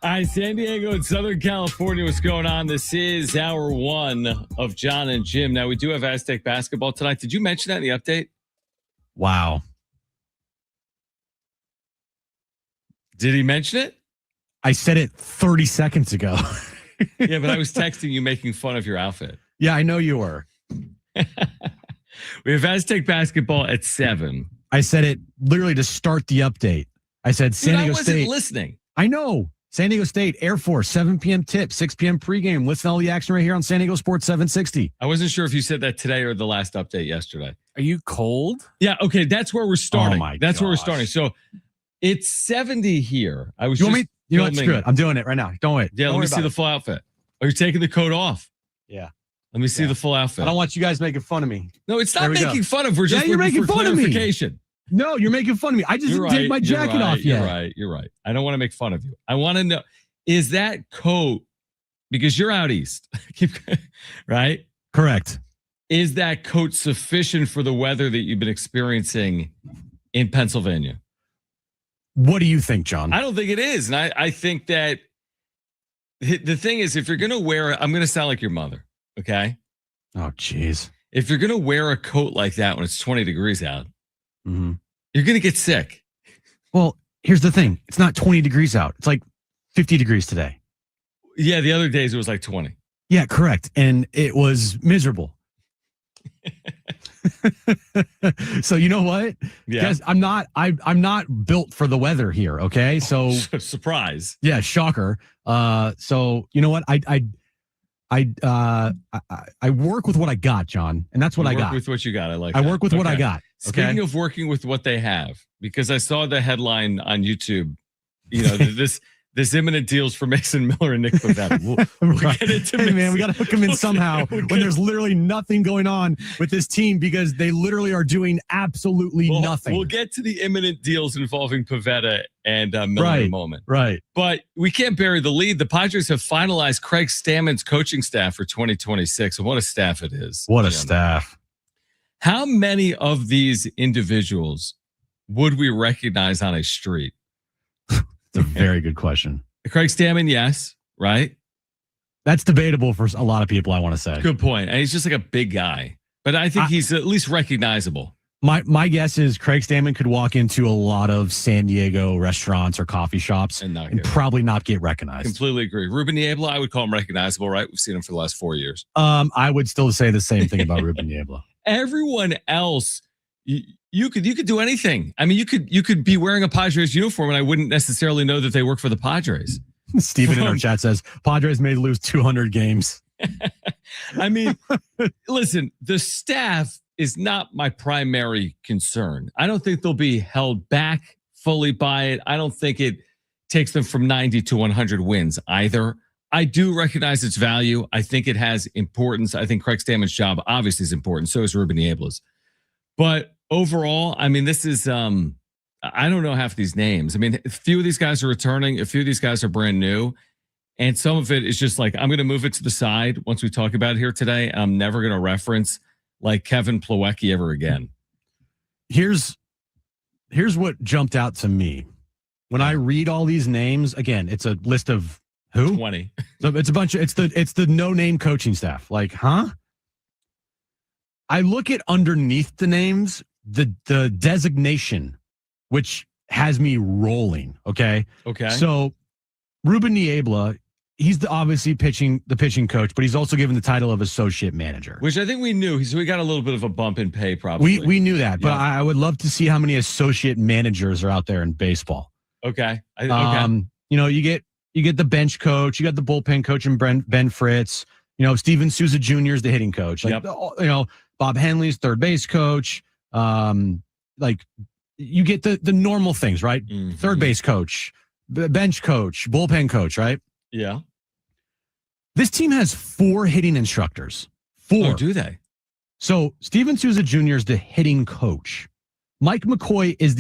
All right, San Diego and Southern California, what's going on? This is hour one of John and Jim. Now, we do have Aztec basketball tonight. Did you mention that in the update? Wow. Did he mention it? I said it 30 seconds ago. Yeah, but I was texting you making fun of your outfit. Yeah, I know you were. We have Aztec basketball at 7. I said it literally to start the update. I said San Diego State. I wasn't listening. I know. San Diego State, Air Force, 7 p.m. tip, 6 p.m. pregame. Listen to all the action right here on San Diego Sports 760. I wasn't sure if you said that today or the last update yesterday. Are you cold? Yeah, okay, that's where we're starting. Oh that's where we're starting. So it's 70 here. I was You just want me? You know what? Screw it. I'm doing it right now. Don't wait. Yeah, Don't let worry me see about the it. full outfit. Oh, you're taking the coat off. Yeah. Let me see the full outfit. I don't want you guys making fun of me. No, it's not making fun of. We're just you're looking making for fun of me. clarification. No, you're making fun of me. I just didn't take my jacket off yet. You're right. I don't want to make fun of you. I want to know, is that coat, because you're out east, right? Correct. Is that coat sufficient for the weather that you've been experiencing in Pennsylvania? What do you think, John? I don't think it is. And I think that the thing is, if you're going to wear, I'm going to sound like your mother, okay? Oh, jeez. If you're going to wear a coat like that when it's 20 degrees out, mm-hmm. you're going to get sick. Well, here's the thing. It's not 20 degrees out. It's like 50 degrees today. Yeah, the other days it was like 20. Yeah, correct. And it was miserable. So you know what? Yeah. Guys, I'm not built for the weather here, okay? So surprise. Yeah, shocker. So you know what? I work with what I got, John, and that's what I got. With what you got, I like. I work with what I got. Okay? Speaking of working with what they have, because I saw the headline on YouTube, this imminent deals for Mason Miller and Nick Pivetta. We'll get into hey man, we got to hook them in somehow when there's literally nothing going on with this team because they literally are doing absolutely nothing. We'll get to the imminent deals involving Pivetta and Miller in a moment. Right. But we can't bury the lead. The Padres have finalized Craig Stammen's coaching staff for 2026. And what a staff it is. What a staff. How many of these individuals would we recognize on a street? It's a very good question. Craig Stammen, yes, right? That's debatable for a lot of people, I want to say. Good point. And he's just like a big guy. But I think he's at least recognizable. My guess is Craig Stammen could walk into a lot of San Diego restaurants or coffee shops and probably not get recognized. Completely agree. Ruben Niebla, I would call him recognizable, right? We've seen him for the last 4 years. I would still say the same thing about Ruben Niebla. Everyone else, you could do anything. I mean, you could be wearing a Padres uniform and I wouldn't necessarily know that they work for the Padres. Steven in our chat says Padres may lose 200 games. I mean, listen, the staff is not my primary concern. I don't think they'll be held back fully by it. I don't think it takes them from 90 to 100 wins either. I do recognize its value. I think it has importance. I think Craig Stammen's job obviously is important. So is Ruben Niebla's. But overall, I mean, this is, I don't know half these names. I mean, a few of these guys are returning. A few of these guys are brand new. And some of it is just like, I'm going to move it to the side once we talk about it here today. I'm never going to reference like Kevin Plawecki ever again. Here's what jumped out to me. When I read all these names, again, it's a list of who? 20. So it's a bunch of, it's the no-name coaching staff. Like, huh? I look at underneath the names, the designation, which has me rolling. Okay. So Ruben Niebla, he's obviously the pitching coach, but he's also given the title of associate manager, which I think we knew. So we got a little bit of a bump in pay, probably. We knew that, but I would love to see how many associate managers are out there in baseball. Okay. You get the bench coach, you got the bullpen coach, and Ben Fritz. Steven Souza Jr. is the hitting coach. Bob Henley's third base coach. You get the normal things, right? Mm-hmm. Third base coach, bench coach, bullpen coach, right? Yeah. This team has 4 hitting instructors. 4. Oh, do they? So Steven Souza Jr. is the hitting coach. Mike McCoy is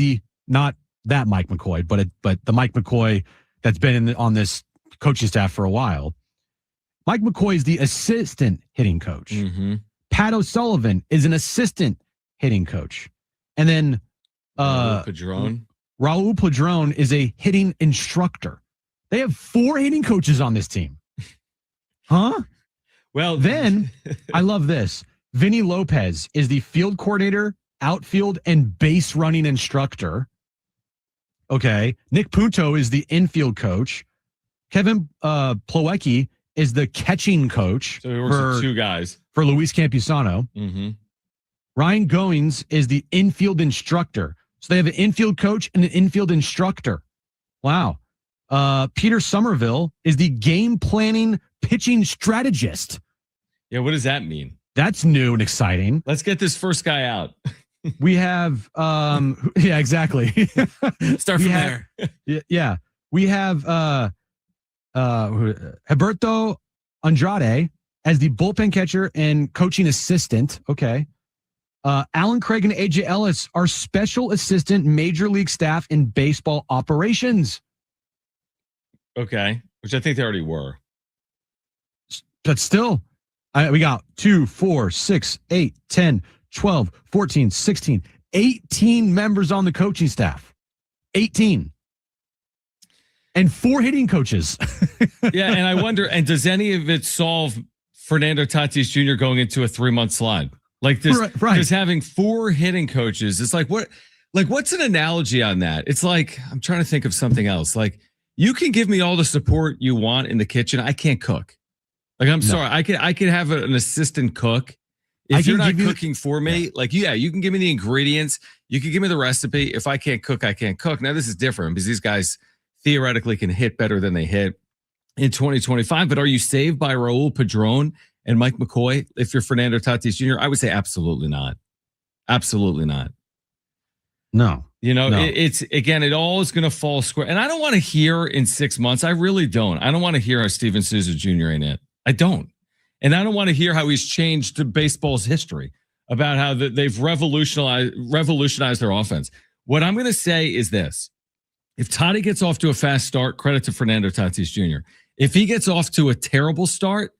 not that Mike McCoy, but the Mike McCoy that's been on this coaching staff for a while. Mike McCoy is the assistant hitting coach. Mm-hmm. Pat O'Sullivan is an assistant hitting coach. And then Raul Padrón is a hitting instructor. They have 4 hitting coaches on this team. Huh? Well, then I love this. Vinny Lopez is the field coordinator, outfield, and base running instructor. Okay. Nick Punto is the infield coach. Kevin Plawecki is the catching coach. So he works with 2 guys. For Luis Campusano. Mm-hmm. Ryan Goings is the infield instructor. So they have an infield coach and an infield instructor. Wow. Peter Somerville is the game planning pitching strategist. Yeah, what does that mean? That's new and exciting. Let's get this first guy out. We have, yeah, exactly. Start from there. Yeah. We have Humberto Andrade as the bullpen catcher and coaching assistant. Okay. Alan Craig and AJ Ellis are special assistant major league staff in baseball operations. Okay. Which I think they already were. But still, we got 2, 4, 6, 8, 10, 12, 14, 16, 18 members on the coaching staff. 18. And 4 hitting coaches. Yeah, and I wonder, and does any of it solve Fernando Tatis Jr. going into a 3-month slide? Like this, right. Just having 4 hitting coaches. It's like, what's an analogy on that? It's like, I'm trying to think of something else. Like, you can give me all the support you want in the kitchen. I can't cook. Like, I'm sorry. I could have an assistant cook. If you're not cooking for me, you can give me the ingredients. You can give me the recipe. If I can't cook, I can't cook. Now, this is different because these guys theoretically can hit better than they hit in 2025. But are you saved by Raul Padrón and Mike McCoy if you're Fernando Tatis Jr.? I would say absolutely not. Absolutely not. No. It's again, it all is going to fall square. And I don't want to hear in 6 months. I really don't. I don't want to hear how Steven Souza Jr. ain't it. I don't. And I don't want to hear how he's changed baseball's history about how they've revolutionized their offense. What I'm going to say is this. If Toddy gets off to a fast start, credit to Fernando Tatis Jr. If he gets off to a terrible start,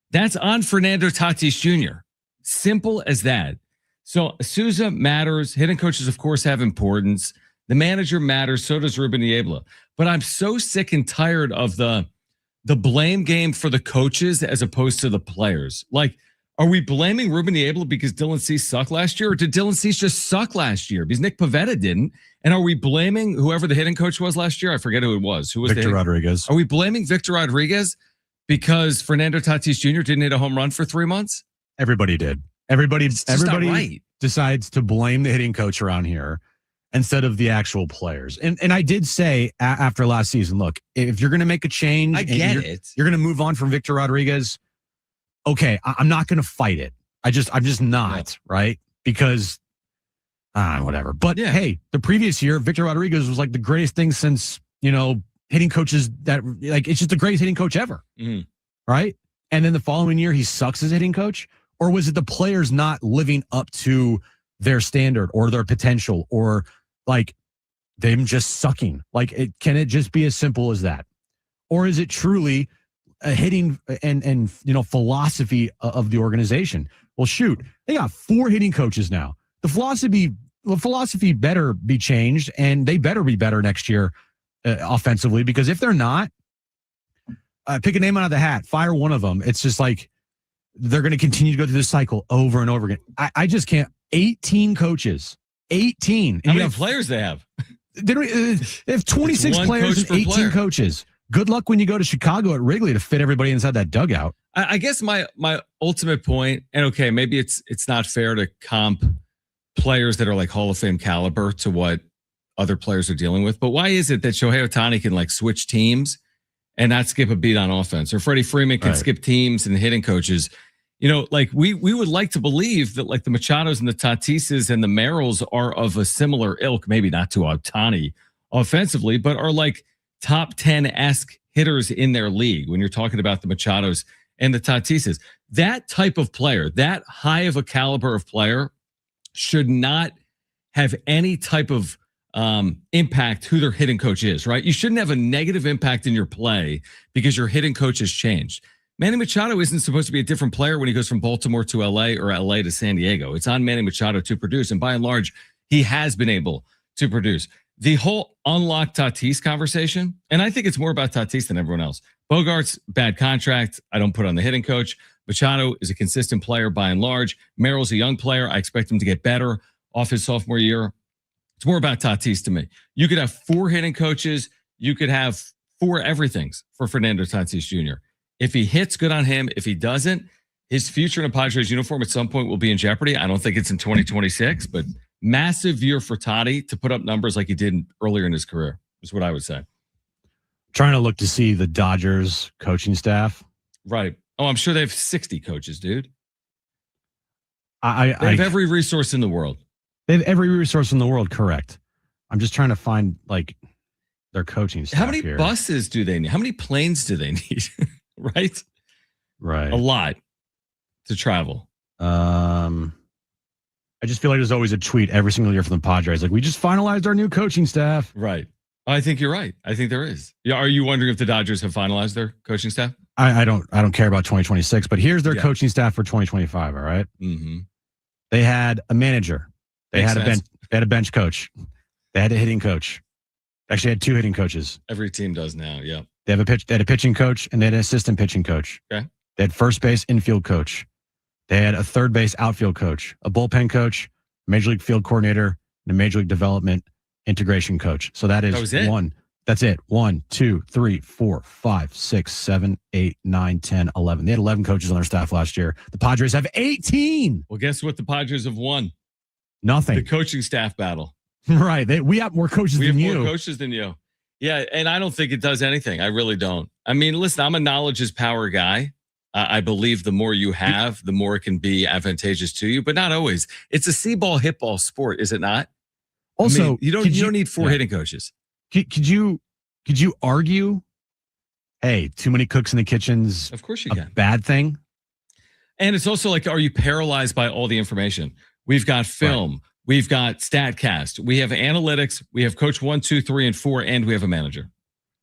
that's on Fernando Tatis Jr. Simple as that. So Souza matters. Hitting coaches, of course, have importance. The manager matters. So does Ruben Niebla. But I'm so sick and tired of the blame game for the coaches as opposed to the players. Like, are we blaming Ruben Niebla because Dylan Cease sucked last year? Or did Dylan Cease just suck last year? Because Nick Pivetta didn't. And are we blaming whoever the hitting coach was last year? I forget who it was. Who was Victor Rodriguez? Are we blaming Victor Rodriguez because Fernando Tatis Jr. didn't hit a home run for 3 months? Everybody did. Everybody right. decides to blame the hitting coach around here instead of the actual players. And I did say after last season, look, if you're going to make a change, I get it. You're going to move on from Victor Rodriguez. Okay, I'm not going to fight it. I'm just not, right? Because whatever. But hey, the previous year, Victor Rodriguez was like the greatest thing since, hitting coaches that it's just the greatest hitting coach ever. Mm-hmm. Right? And then the following year he sucks as a hitting coach? Or was it the players not living up to their standard or their potential or like them just sucking? Like, can it just be as simple as that? Or is it truly a hitting and philosophy of the organization? Well, shoot, they got 4 hitting coaches now. The philosophy better be changed, and they better be better next year offensively, because if they're not, pick a name out of the hat, fire one of them. It's just like they're going to continue to go through this cycle over and over again. I just can't. 18 coaches. 18. How many players they have? They have 26 players and 18 coaches. Good luck when you go to Chicago at Wrigley to fit everybody inside that dugout. I guess my ultimate point, and okay, maybe it's not fair to comp players that are like Hall of Fame caliber to what other players are dealing with, but why is it that Shohei Ohtani can like switch teams and not skip a beat on offense, or Freddie Freeman can skip teams and hitting coaches? Like we would like to believe that like the Machados and the Tatises and the Merrills are of a similar ilk, maybe not to Ohtani offensively, but are like top 10-esque hitters in their league when you're talking about the Machados and the Tatises. That type of player, that high of a caliber of player, should not have any type of impact who their hitting coach is, right? You shouldn't have a negative impact in your play because your hitting coach has changed. Manny Machado isn't supposed to be a different player when he goes from Baltimore to LA or LA to San Diego. It's on Manny Machado to produce. And by and large, he has been able to produce. the whole unlock Tatis conversation, and I think it's more about Tatis than everyone else. Bogart's bad contract. I don't put on the hitting coach. Machado is a consistent player by and large. Merrill's a young player. I expect him to get better off his sophomore year. It's more about Tatis to me. You could have 4 hitting coaches. You could have 4 everythings for Fernando Tatis Jr. If he hits, good on him. If he doesn't, his future in a Padres uniform at some point will be in jeopardy. I don't think it's in 2026, but massive year for Toddy to put up numbers like he did earlier in his career is what I would say. Trying to look to see the Dodgers coaching staff. Right. Oh, I'm sure they have 60 coaches, dude. They have every resource in the world. They have every resource in the world, correct. I'm just trying to find like their coaching staff. How many buses do they need? How many planes do they need? Right? Right. A lot to travel. I just feel like there's always a tweet every single year from the Padres. Like, we just finalized our new coaching staff. Right. I think you're right. I think there is. Yeah. Are you wondering if the Dodgers have finalized their coaching staff? I don't care about 2026, but here's their coaching staff for 2025. All right. Mm-hmm. They had a manager. They had a bench coach. They had a hitting coach. Actually had 2 hitting coaches. Every team does now. Yeah. They had a pitching coach and they had an assistant pitching coach. Okay. They had first base infield coach. They had a third base outfield coach, a bullpen coach, major league field coordinator, and a major league development integration coach. So that is one. That's it. 1, 2, 3, 4, 5, 6, 7, 8, 9, 10, 11. They had 11 coaches on their staff last year. The Padres have 18. Well, guess what? The Padres have won. Nothing. The coaching staff battle. Right. We have more coaches than you. We have more coaches than you. Yeah. And I don't think it does anything. I really don't. I mean, listen, I'm a knowledge is power guy. I believe the more you have, the more it can be advantageous to you, but not always. It's a see ball, hit ball sport, is it not? Also, I mean, you don't need 4 hitting coaches. Could you argue, hey, too many cooks in the kitchen's of course you can. Bad thing? And it's also like, are you paralyzed by all the information? We've got film, right. We've got StatCast, we have analytics, we have coach 1, 2, 3, and 4, and we have a manager.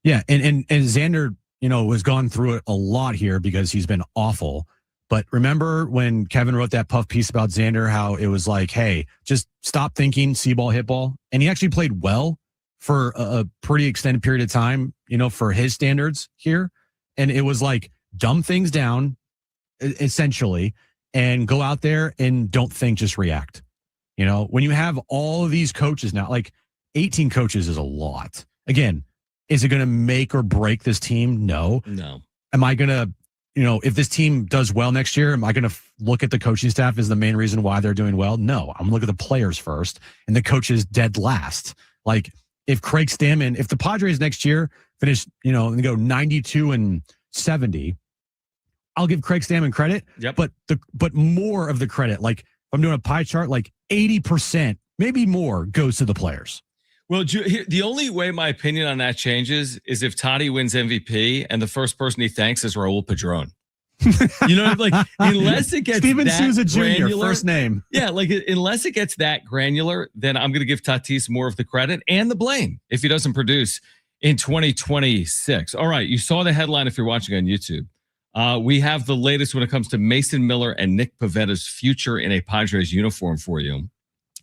Yeah, and Xander, has gone through it a lot here because he's been awful. But remember when Kevin wrote that puff piece about Xander, how it was like, hey, just stop thinking see ball, hit ball. And he actually played well for a pretty extended period of time, for his standards here. And it was like dumb things down, essentially, and go out there and don't think, just react. When you have all of these coaches now, like 18 coaches is a lot. Again, is it going to make or break this team? No. Am I going to, if this team does well next year, am I going to look at the coaching staff as the main reason why they're doing well? No, I'm going to look at the players first and the coaches dead last. Like if Craig Stammen, if the Padres next year finish, and go 92-70, I'll give Craig Stammen credit. Yep. But more of the credit, like if I'm doing a pie chart, like 80%, maybe more goes to the players. Well, the only way my opinion on that changes is if Toddy wins MVP and the first person he thanks is Raul Padrón. Unless it gets Steven Souza Jr., granular, first name. Yeah, unless it gets that granular, then I'm going to give Tatis more of the credit and the blame if he doesn't produce in 2026. All right, you saw the headline if you're watching on YouTube. We have the latest when it comes to Mason Miller and Nick Pivetta's future in a Padres uniform for you.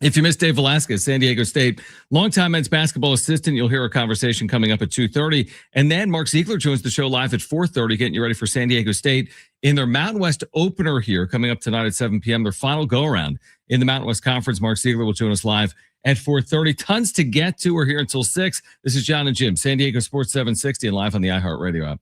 If you missed Dave Velasquez, San Diego State, longtime men's basketball assistant, you'll hear a conversation coming up at 2:30. And then Mark Ziegler joins the show live at 4:30, getting you ready for San Diego State in their Mountain West opener here coming up tonight at 7 p.m., their final go-around in the Mountain West Conference. Mark Ziegler will join us live at 4:30. Tons to get to. We're here until 6. This is John and Jim, San Diego Sports 760 and live on the iHeartRadio app.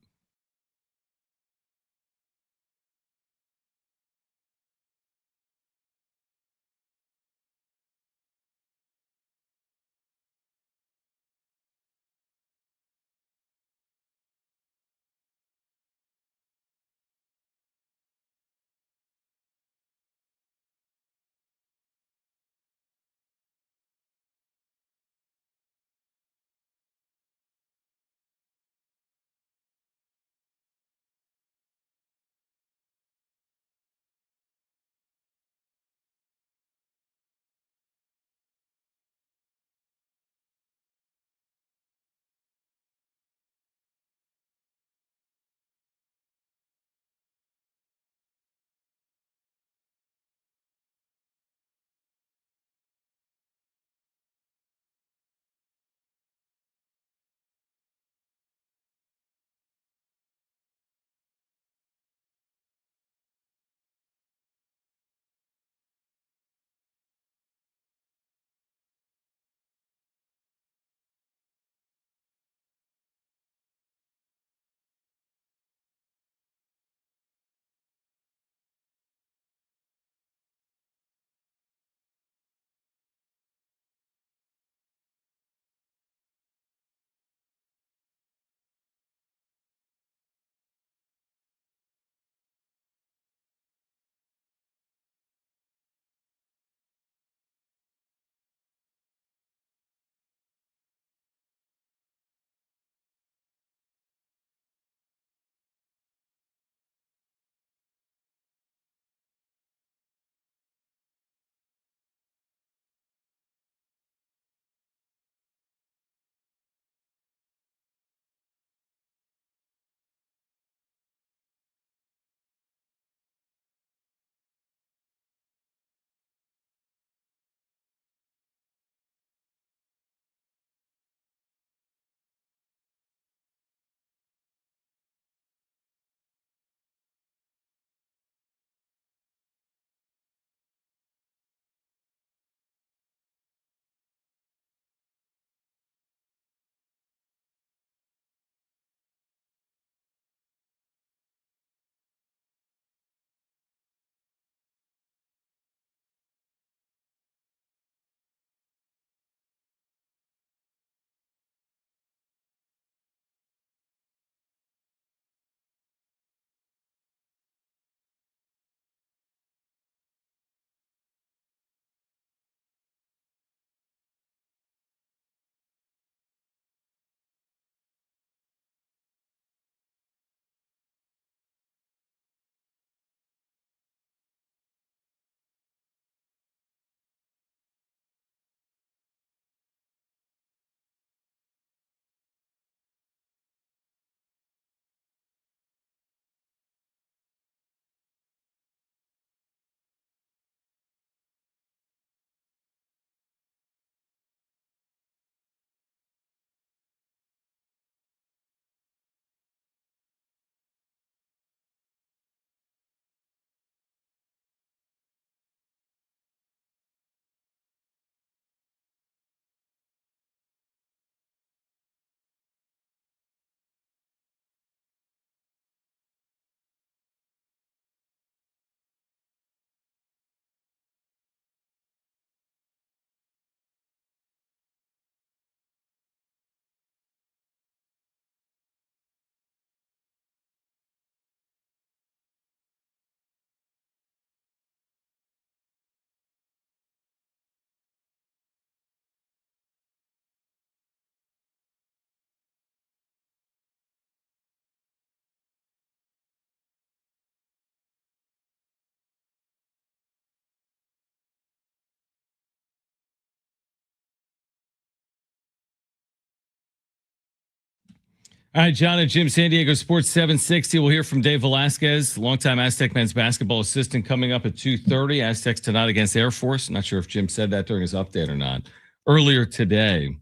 All right, John and Jim, San Diego Sports 760. We'll hear from Dave Velasquez, longtime Aztec men's basketball assistant, coming up at 2:30. Aztecs tonight against Air Force. I'm not sure if Jim said that during his update or not. Earlier today.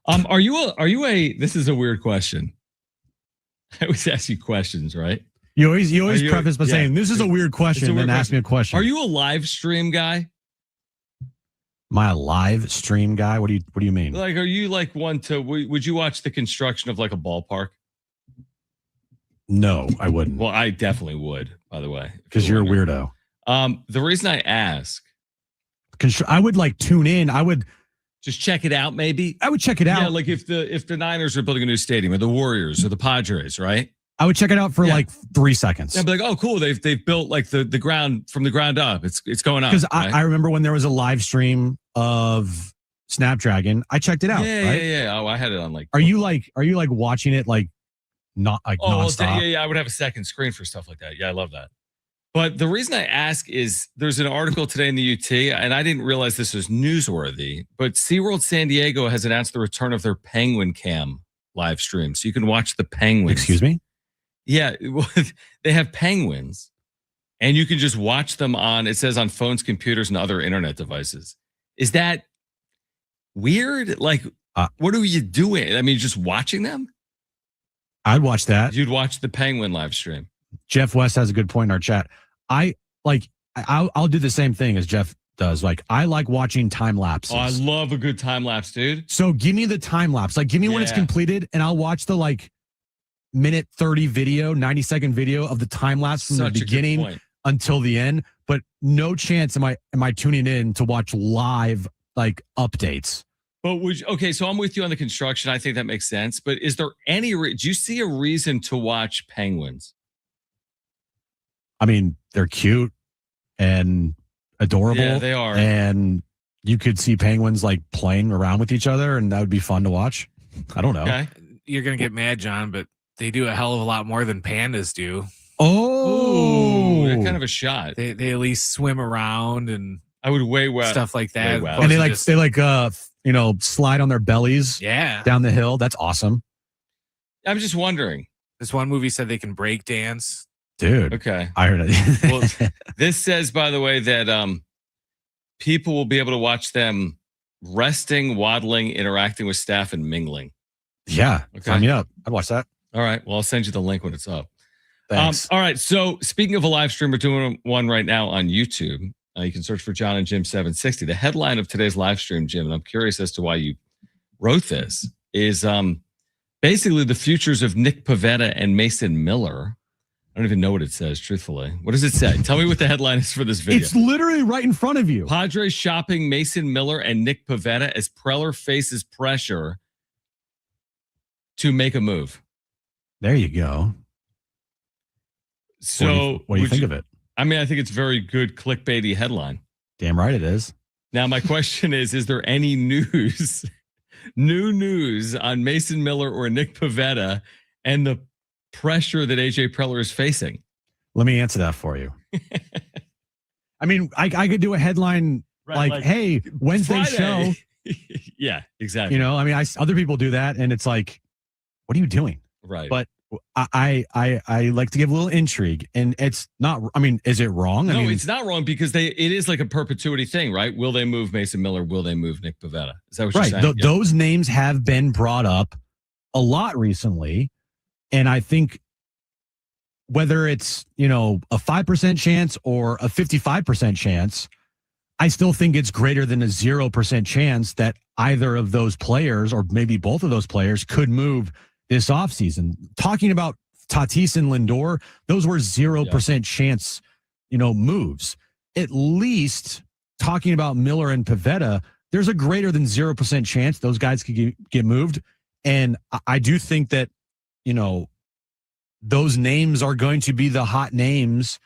Are you a this is a weird question. I always ask you questions, right? You always preface by saying, this is a weird question, and then ask me a question. Are you a live stream guy? My live stream guy? What do you mean? Like, are you like one to, would you watch the construction of like a ballpark? No, I wouldn't. Well, I definitely would, by the way. Because you're a weirdo. The reason I ask. I would like tune in. I would just check it out, maybe. I would check it out. Yeah, like if the Niners are building a new stadium, or the Warriors, or the Padres, right? I would check it out for like 3 seconds. I'd be like, oh, cool. They've built like the ground from the ground up. It's going up. Because I remember when there was a live stream of Snapdragon, I checked it out. Yeah. Oh, I had it on like. Are you like watching it like not like nonstop? Yeah. I would have a second screen for stuff like that. Yeah, I love that. But the reason I ask is there's an article today in the UT, and I didn't realize this was newsworthy, but SeaWorld San Diego has announced the return of their Penguin Cam live stream. So you can watch the penguins. Excuse me? Yeah, they have penguins, and you can just watch them it says on phones, computers, and other internet devices. Is that weird? Like, what are you doing? I mean, just watching them? I'd watch that. You'd watch the penguin live stream. Jeff West has a good point in our chat. I'll do the same thing as Jeff does. Like, I like watching time lapses. Oh, I love a good time lapse, dude. So give me the time lapse. Like, give me when it's completed, and I'll watch the like minute 30 video, 90-second video of the time lapse from the beginning until the end. But no chance am I tuning in to watch live like updates. But so I'm with you on the construction. I think that makes sense. But is there do you see a reason to watch penguins? I mean, they're cute and adorable. Yeah, they are. And you could see penguins like playing around with each other, and that would be fun to watch. I don't know. Okay. You're going to get mad, John, but they do a hell of a lot more than pandas do. Oh, they're kind of a shot. They at least swim around and I would stuff like that. And they slide on their bellies down the hill. That's awesome. I'm just wondering. This one movie said they can break dance. Dude. Okay. I heard it. Well, this says, by the way, that people will be able to watch them resting, waddling, interacting with staff, and mingling. Yeah. Okay. Sign me up. I'd watch that. All right. Well, I'll send you the link when it's up. Thanks. All right. So speaking of a live stream, we're doing one right now on YouTube. You can search for John and Jim 760. The headline of today's live stream, Jim, and I'm curious as to why you wrote this, is basically the futures of Nick Pivetta and Mason Miller. I don't even know what it says, truthfully. What does it say? Tell me what the headline is for this video. It's literally right in front of you. Padres shopping Mason Miller and Nick Pivetta as Preller faces pressure to make a move. There you go. So what do you think of it? I mean, I think it's a very good clickbaity headline. Damn right it is. Now, my question is there any news, new news on Mason Miller or Nick Pivetta and the pressure that AJ Preller is facing? Let me answer that for you. I mean, I could do a headline like, hey, Wednesday show. Yeah, exactly. I mean, other people do that, and it's like, what are you doing? Right. But I like to give a little intrigue, and it's not. I mean, is it wrong? No, it's not wrong because it is like a perpetuity thing, right? Will they move Mason Miller? Will they move Nick Pivetta? Is that what you're saying? Those names have been brought up a lot recently, and I think whether it's a 5% chance or a 55% chance, I still think it's greater than a 0% chance that either of those players or maybe both of those players could move this offseason. Talking about Tatis and Lindor, those were 0% chance, moves. At least talking about Miller and Pivetta, there's a greater than 0% chance those guys could get moved. And I do think that, those names are going to be the hot names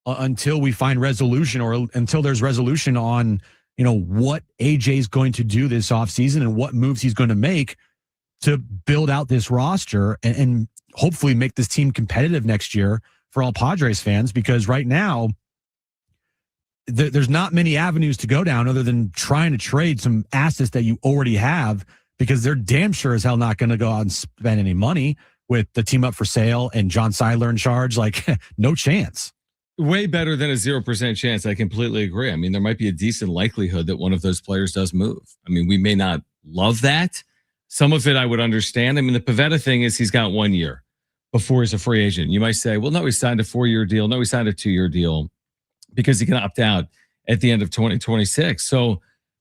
until we find resolution or until there's resolution on, what AJ's going to do this offseason and what moves he's going to make to build out this roster and hopefully make this team competitive next year for all Padres fans, because right now there's not many avenues to go down other than trying to trade some assets that you already have, because they're damn sure as hell not going to go out and spend any money. with the team up for sale and John Seidler in charge, like no chance. Way better than a 0% chance. I completely agree. I mean, there might be a decent likelihood that one of those players does move. I mean, we may not love that. Some of it I would understand. I mean, the Pivetta thing is he's got 1 year before he's a free agent. You might say, well, no, he signed a 4-year deal. No, he signed a 2-year deal because he can opt out at the end of 2026. So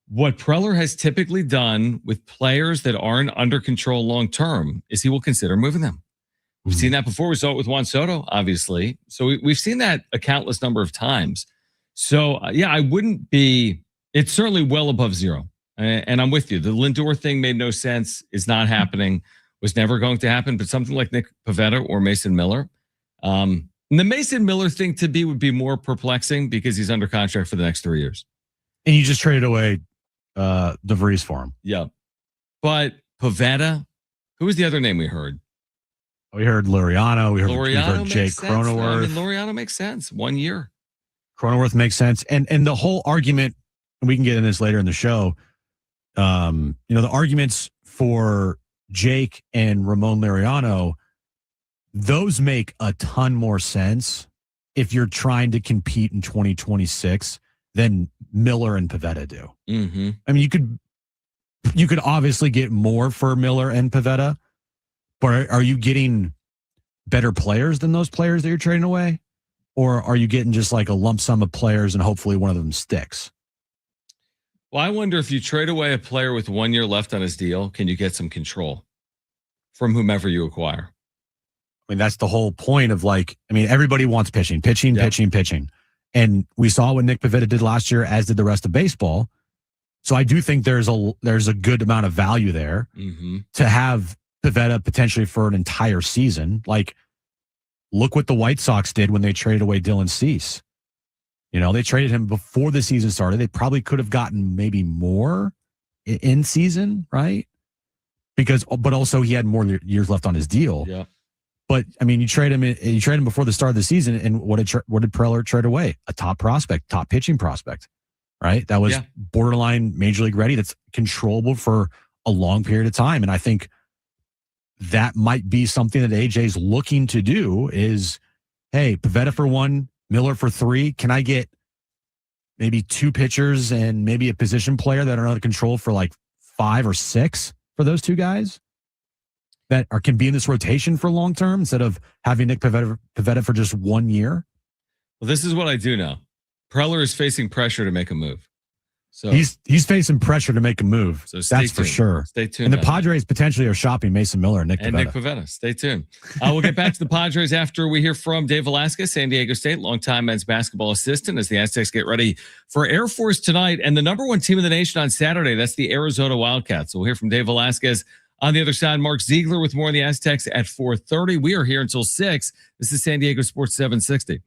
what Preller has typically done with players that aren't under control long term is he will consider moving them. We've seen that before. We saw it with Juan Soto, obviously. So we've seen that a countless number of times. So, I wouldn't be, it's certainly well above zero. And I'm with you. The Lindor thing made no sense, is not happening, was never going to happen. But something like Nick Pivetta or Mason Miller. And the Mason Miller thing to me would be more perplexing because he's under contract for the next 3 years. And you just traded away DeVries for him. Yeah. But Pivetta, who was the other name we heard? We heard Laureano. We heard Jake Cronenworth. I mean, Laureano makes sense. 1 year. Cronenworth makes sense. And the whole argument, and we can get into this later in the show, the arguments for Jake and Ramon Laureano, those make a ton more sense if you're trying to compete in 2026 than Miller and Pivetta do. Mm-hmm. I mean, you could obviously get more for Miller and Pivetta, but are you getting better players than those players that you're trading away? Or are you getting just like a lump sum of players and hopefully one of them sticks? Well, I wonder if you trade away a player with 1 year left on his deal, can you get some control from whomever you acquire? I mean, that's the whole point of everybody wants pitching. And we saw what Nick Pivetta did last year, as did the rest of baseball. So I do think there's a good amount of value there to have Pivetta potentially for an entire season. Like, look what the White Sox did when they traded away Dylan Cease. They traded him before the season started. They probably could have gotten maybe more in season, right? But also he had more years left on his deal. Yeah. But I mean, you trade him before the start of the season, and what did Preller trade away? A top prospect, top pitching prospect, right? That was borderline major league ready. That's controllable for a long period of time, and I think that might be something that AJ's looking to do. Is, hey, Pivetta for 1, Miller for 3. Can I get maybe 2 pitchers and maybe a position player that are under control for like 5 or 6 for those 2 guys that can be in this rotation for long term instead of having Nick Pivetta for just 1 year? Well, this is what I do know. Preller is facing pressure to make a move. So he's facing pressure to make a move. So that's for sure. Stay tuned. And the Padres potentially are shopping Mason Miller and Nick Pivetta. Stay tuned. We'll get back to the Padres after we hear from Dave Velasquez, San Diego State, longtime men's basketball assistant, as the Aztecs get ready for Air Force tonight. And the number 1 team in the nation on Saturday, that's the Arizona Wildcats. So we'll hear from Dave Velasquez. On the other side, Mark Ziegler with more on the Aztecs at 4:30. We are here until 6. This is San Diego Sports 760.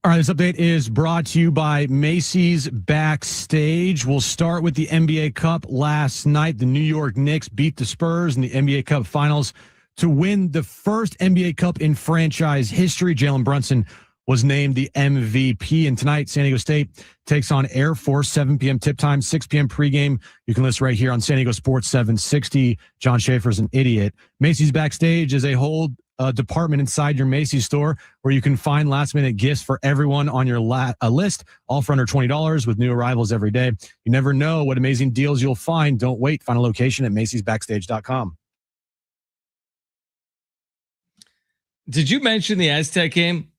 All right, this update is brought to you by Macy's Backstage. We'll start with the NBA Cup. Last night, the New York Knicks beat the Spurs in the NBA Cup Finals to win the first NBA Cup in franchise history. Jalen Brunson was named the MVP. And tonight, San Diego State takes on Air Force, 7 p.m. tip time, 6 p.m. pregame. You can listen right here on San Diego Sports 760. John Schaefer's an idiot. Macy's Backstage is a whole department inside your Macy's store where you can find last-minute gifts for everyone on your list, all for under $20 with new arrivals every day. You never know what amazing deals you'll find. Don't wait. Find a location at Macy'sBackstage.com. Did you mention the Aztec game?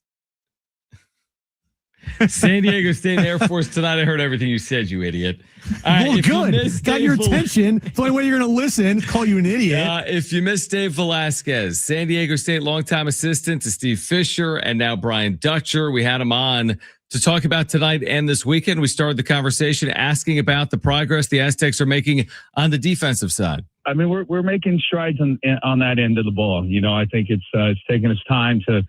San Diego State Air Force tonight. I heard everything you said, you idiot. Well, good. Got your attention. It's the only way you're going to listen. Call you an idiot. If you missed Dave Velasquez, San Diego State longtime assistant to Steve Fisher and now Brian Dutcher. We had him on to talk about tonight and this weekend. We started the conversation asking about the progress the Aztecs are making on the defensive side. I mean, we're making strides on that end of the ball. You know, I think it's taken us time to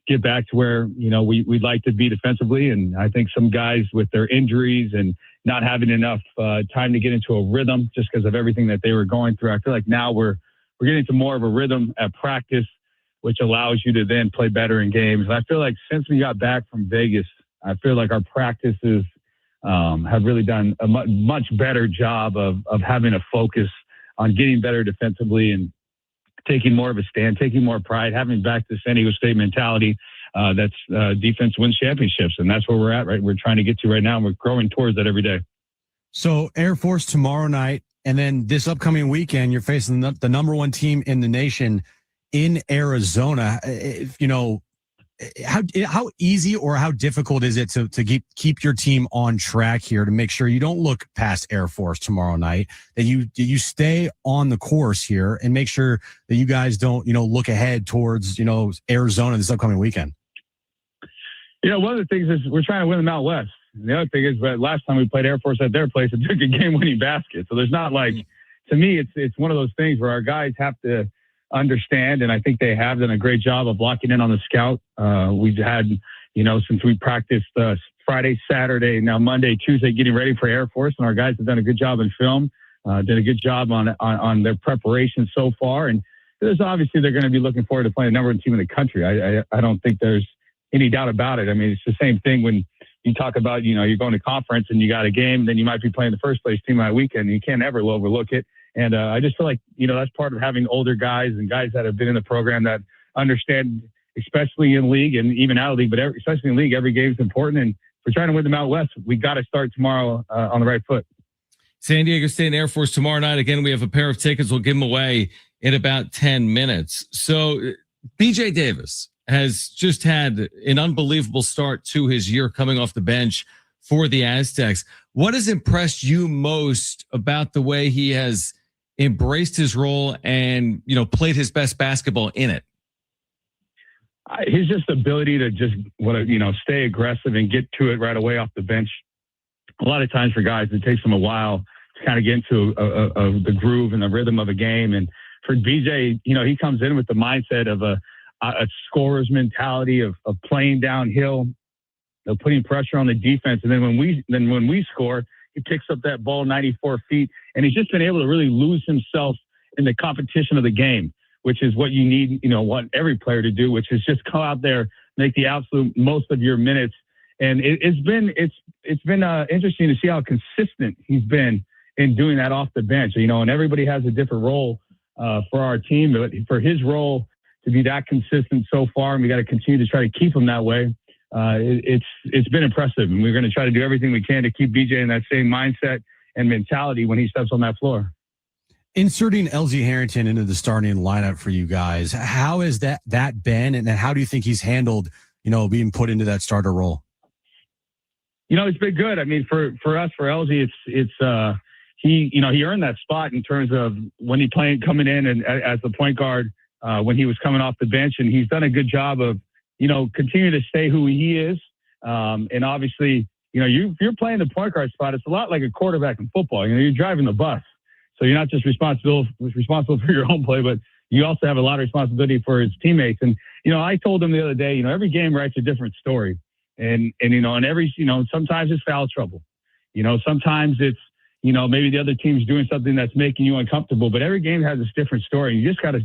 get back to where, you know, we'd like to be defensively. And I think some guys with their injuries and not having enough time to get into a rhythm just because of everything that they were going through. I feel like now we're getting to more of a rhythm at practice, which allows you to then play better in games. And I feel like since we got back from Vegas, I feel like our practices have really done a much better job of having a focus on getting better defensively and taking more of a stand, taking more pride, having back the San Diego State mentality that's defense wins championships. And that's where we're at, right? We're trying to get to right now, and we're growing towards that every day. So Air Force tomorrow night, and then this upcoming weekend, you're facing the number one team in the nation in Arizona. You know, how easy or how difficult is it to keep your team on track here to make sure you don't look past Air Force tomorrow night, that you stay on the course here and make sure that you guys don't, look ahead towards, Arizona this upcoming weekend? One of the things is we're trying to win the Mountain West. And the other thing is that last time we played Air Force at their place, it took a game-winning basket. So there's not to me, it's one of those things where our guys have to understand, and I think they have done a great job of locking in on the scout. We've had, since we practiced Friday, Saturday, now Monday, Tuesday, getting ready for Air Force, and our guys have done a good job in film, did a good job on their preparation so far. And there's obviously they're going to be looking forward to playing the number one team in the country. I don't think there's any doubt about it. I mean, it's the same thing when you talk about, you're going to conference and you got a game, then you might be playing the first place team that weekend. You can't ever overlook it. And I just feel like, that's part of having older guys and guys that have been in the program that understand, especially in league and even out of league, but especially in league, every game is important. And if we're trying to win the Mountain West, we got to start tomorrow on the right foot. San Diego State and Air Force tomorrow night. Again, we have a pair of tickets. We'll give them away in about 10 minutes. So BJ Davis has just had an unbelievable start to his year coming off the bench for the Aztecs. What has impressed you most about the way he has embraced his role and, played his best basketball in it? His just ability to just stay aggressive and get to it right away off the bench. A lot of times for guys, it takes them a while to kind of get into the groove and the rhythm of a game. And for BJ, he comes in with the mindset of a scorer's mentality of playing downhill, putting pressure on the defense. And then when we score, he picks up that ball 94 feet, and he's just been able to really lose himself in the competition of the game, which is what you need, want every player to do, which is just come out there, make the absolute most of your minutes. And it's been interesting to see how consistent he's been in doing that off the bench, and everybody has a different role for our team, but for his role to be that consistent so far, and we got to continue to try to keep him that way. It's been impressive, and we're going to try to do everything we can to keep BJ in that same mindset and mentality when he steps on that floor. Inserting LZ Harrington into the starting lineup for you guys, how has that been, and how do you think he's handled, being put into that starter role? It's been good. I mean, for us, for LZ, he earned that spot in terms of when he coming in and as the point guard when he was coming off the bench, and he's done a good job of continue to stay who he is. And obviously, you're playing the point guard spot. It's a lot like a quarterback in football. You're driving the bus. So you're not just responsible for your own play, but you also have a lot of responsibility for his teammates. And, I told him the other day, every game writes a different story. And every, sometimes it's foul trouble. Sometimes it's, maybe the other team's doing something that's making you uncomfortable, but every game has this different story. You just got to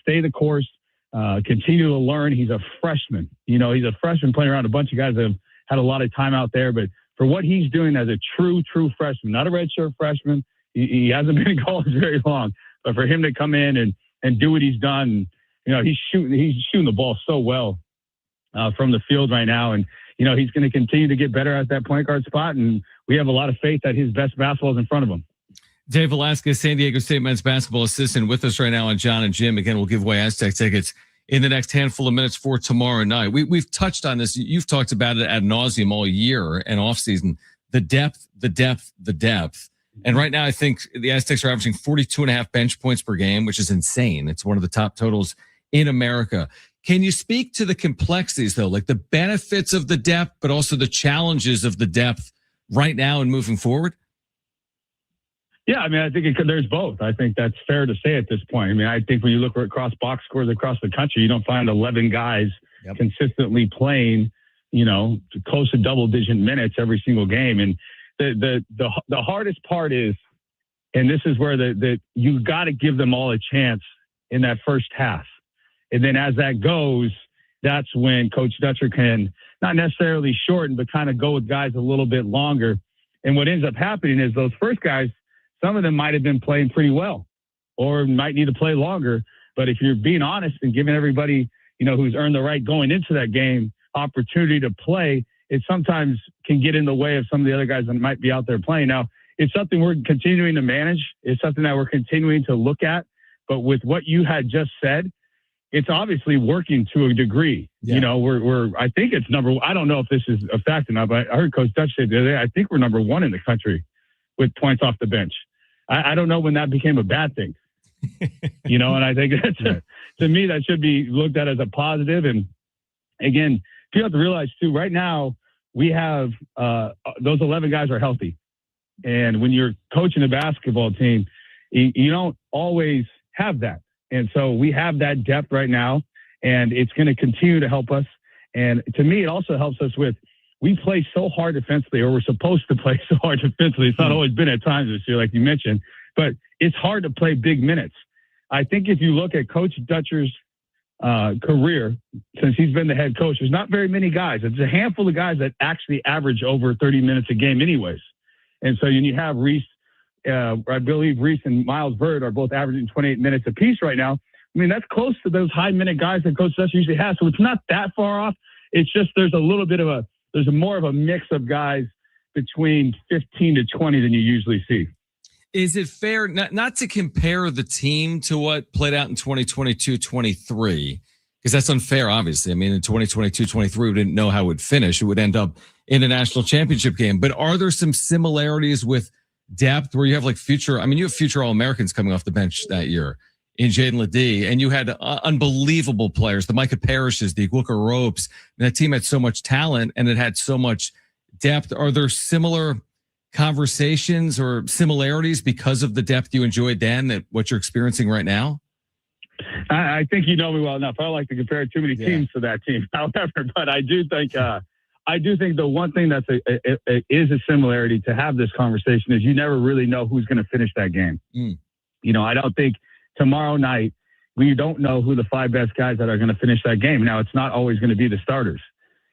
stay the course, continue to learn. He's a freshman. He's a freshman playing around a bunch of guys that have had a lot of time out there, but for what he's doing as a true freshman, not a redshirt freshman, he hasn't been in college very long, but for him to come in and do what he's done, he's shooting the ball so well from the field right now. And, he's going to continue to get better at that point guard spot. And we have a lot of faith that his best basketball is in front of him. Dave Velasquez, San Diego State men's basketball assistant, with us right now on John and Jim. Again, we'll give away Aztec tickets in the next handful of minutes for tomorrow night. We've touched on this. You've talked about it ad nauseum all year and off season. The depth. And right now, I think the Aztecs are averaging 42.5 bench points per game, which is insane. It's one of the top totals in America. Can you speak to the complexities, though, like the benefits of the depth, but also the challenges of the depth right now and moving forward? Yeah, I mean, I think there's both. I think that's fair to say at this point. I mean, I think when you look across box scores across the country, you don't find 11 guys consistently playing, close to double-digit minutes every single game. And the hardest part is, and this is where you got to give them all a chance in that first half. And then as that goes, that's when Coach Dutcher can not necessarily shorten, but kind of go with guys a little bit longer. And what ends up happening is those first guys, some of them might have been playing pretty well or might need to play longer. But if you're being honest and giving everybody, who's earned the right going into that game opportunity to play, it sometimes can get in the way of some of the other guys that might be out there playing. Now, it's something we're continuing to manage. It's something that we're continuing to look at. But with what you had just said, it's obviously working to a degree. Yeah. I think it's I don't know if this is a fact or not, but I heard Coach Dutch say the other day, I think we're number one in the country with points off the bench. I don't know when that became a bad thing, and I think that's, to me, that should be looked at as a positive. And again, you have to realize too, right now we have, those 11 guys are healthy. And when you're coaching a basketball team, you don't always have that. And so we have that depth right now, and it's going to continue to help us. And to me, it also helps us we play so hard defensively, or we're supposed to play so hard defensively. It's not always been at times this year, like you mentioned, but it's hard to play big minutes. I think if you look at Coach Dutcher's career, since he's been the head coach, there's not very many guys. It's a handful of guys that actually average over 30 minutes a game anyways. And so you have Reese, I believe Reese and Miles Bird are both averaging 28 minutes apiece right now. I mean, that's close to those high minute guys that Coach Dutcher usually has. So it's not that far off. It's just there's more of a mix of guys between 15 to 20 than you usually see. Is it fair not to compare the team to what played out in 2022-23? Because that's unfair, obviously. I mean, in 2022-23, we didn't know how it would finish. It would end up in a national championship game. But are there some similarities with depth where you have you have future All-Americans coming off the bench that year in Jaden Ledee, and you had unbelievable players, the Micah Parishes, the Iguoka Ropes, and that team had so much talent and it had so much depth. Are there similar conversations or similarities because of the depth you enjoyed then that what you're experiencing right now? I think you know me well enough. I don't like to compare too many teams to that team, however, but I do think the one thing that's is a similarity to have this conversation is you never really know who's going to finish that game. I don't think tomorrow night we don't know who the 5 best guys that are going to finish that game. Now, it's not always going to be the starters.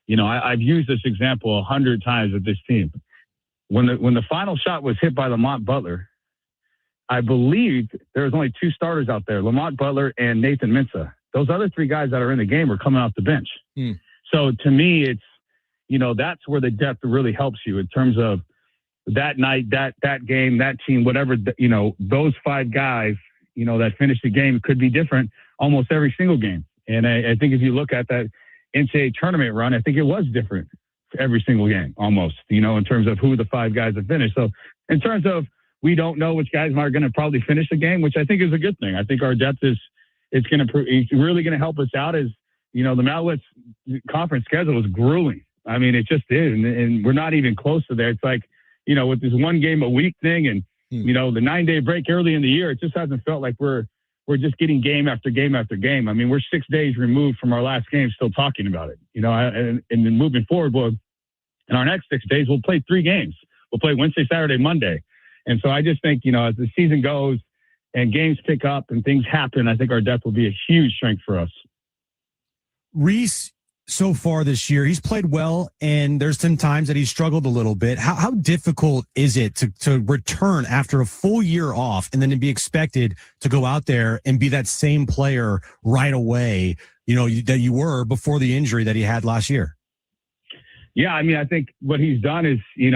I've used this example 100 times with this team. When the final shot was hit by Lamont Butler, I believe there was only 2 starters out there, Lamont Butler and Nathan Mensah. Those other 3 guys that are in the game are coming off the bench. So to me, it's, that's where the depth really helps you in terms of that night, that game, that team, whatever, those 5 guys, that finished the game could be different almost every single game. And I think if you look at that NCAA tournament run, I think it was different for every single game almost, in terms of who the 5 guys have finished. So in terms of, we don't know which guys are going to probably finish the game, which I think is a good thing. I think our depth it's really going to help us out as, the Mountain West conference schedule is grueling. I mean, it just is. And we're not even close to there. It's like, with this 1 game a week thing and, the 9-day break early in the year, it just hasn't felt like we're we're just getting game after game after game. I mean, we're 6 days removed from our last game, still talking about it. And then moving forward, in our next 6 days, we'll play 3 games. We'll play Wednesday, Saturday, Monday. And so I just think, as the season goes and games pick up and things happen, I think our depth will be a huge strength for us. Reese, so far this year, he's played well, and there's some times that he's struggled a little bit. How difficult is it to return after a full year off and then to be expected to go out there and be that same player right away, that you were before the injury that he had last year? Yeah, I mean, I think what he's done is, you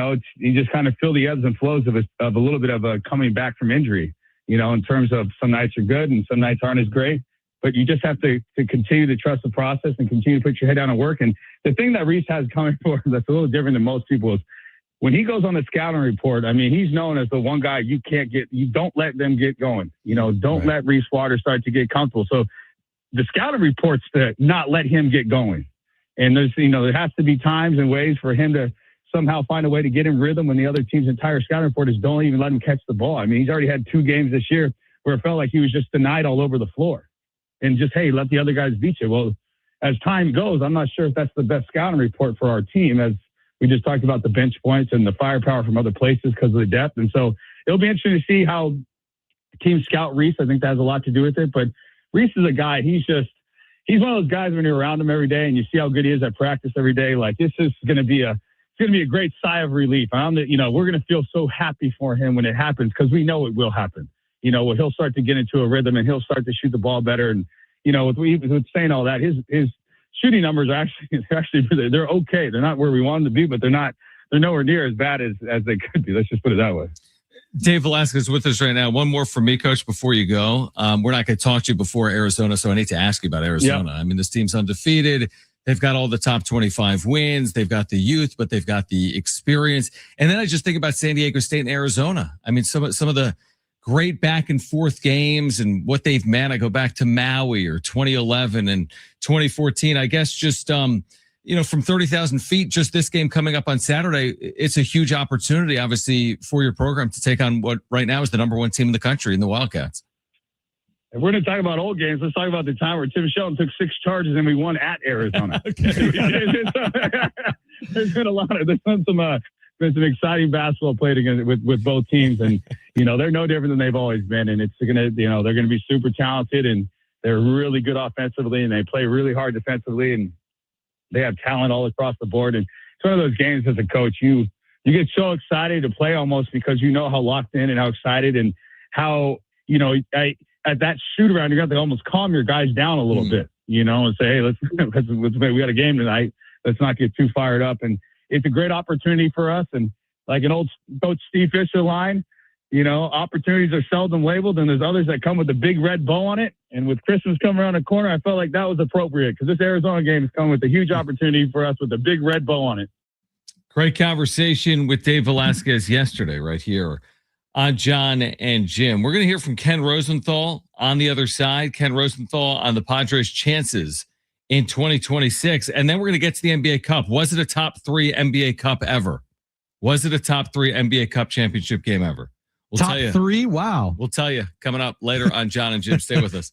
just kind of feel the ebbs and flows of a little bit of a coming back from injury, in terms of some nights are good and some nights aren't as great. But you just have to continue to trust the process and continue to put your head down and work. And the thing that Reese has coming for him that's a little different than most people is when he goes on the scouting report, I mean, he's known as the one guy you don't let them get going. Don't let Reese Waters start to get comfortable. So the scouting report's to not let him get going. And there's, there has to be times and ways for him to somehow find a way to get in rhythm when the other team's entire scouting report is don't even let him catch the ball. I mean, he's already had 2 games this year where it felt like he was just denied all over the floor. And just, hey, let the other guys beat you. Well, as time goes, I'm not sure if that's the best scouting report for our team, as we just talked about the bench points and the firepower from other places because of the depth. And so it'll be interesting to see how teams scout Reese. I think that has a lot to do with it. But Reese is a guy, he's one of those guys when you're around him every day and you see how good he is at practice every day. Like, this is going to be a great sigh of relief. We're going to feel so happy for him when it happens because we know it will happen. He'll start to get into a rhythm and he'll start to shoot the ball better. And, with saying all that, his shooting numbers are actually they're okay. They're not where we want them to be, but they're nowhere near as bad as they could be. Let's just put it that way. Dave Velasquez with us right now. One more for me, Coach, before you go. We're not going to talk to you before Arizona, so I need to ask you about Arizona. Yep. I mean, this team's undefeated. They've got all the top 25 wins. They've got the youth, but they've got the experience. And then I just think about San Diego State and Arizona. I mean, some of the great back and forth games and what they've meant. I go back to Maui or 2011 and 2014. I guess just, from 30,000 feet, just this game coming up on Saturday, it's a huge opportunity, obviously, for your program to take on what right now is the number 1 team in the country in the Wildcats. If we're going to talk about old games, let's talk about the time where Tim Shelton took 6 charges and we won at Arizona. There's been some exciting basketball played against with both teams, and they're no different than they've always been. And it's gonna, they're gonna be super talented, and they're really good offensively, and they play really hard defensively, and they have talent all across the board. And it's one of those games as a coach, you get so excited to play almost because you know how locked in and how excited and how at that shoot around you got to almost calm your guys down a little bit, and say, hey, let's we got a game tonight. Let's not get too fired up. And it's a great opportunity for us. And like an old Coach Steve Fisher line, opportunities are seldom labeled, and there's others that come with a big red bow on it. And with Christmas coming around the corner, I felt like that was appropriate because this Arizona game is coming with a huge opportunity for us with a big red bow on it. Great conversation with Dave Velasquez yesterday right here on John and Jim. We're going to hear from Ken Rosenthal on the other side. Ken Rosenthal on the Padres' chances in 2026. And then we're going to get to the NBA Cup. Was it a top 3 NBA Cup ever? Was it a top 3 NBA Cup championship game ever? We'll top tell you. 3? Wow. We'll tell you coming up later on John and Jim. Stay with us.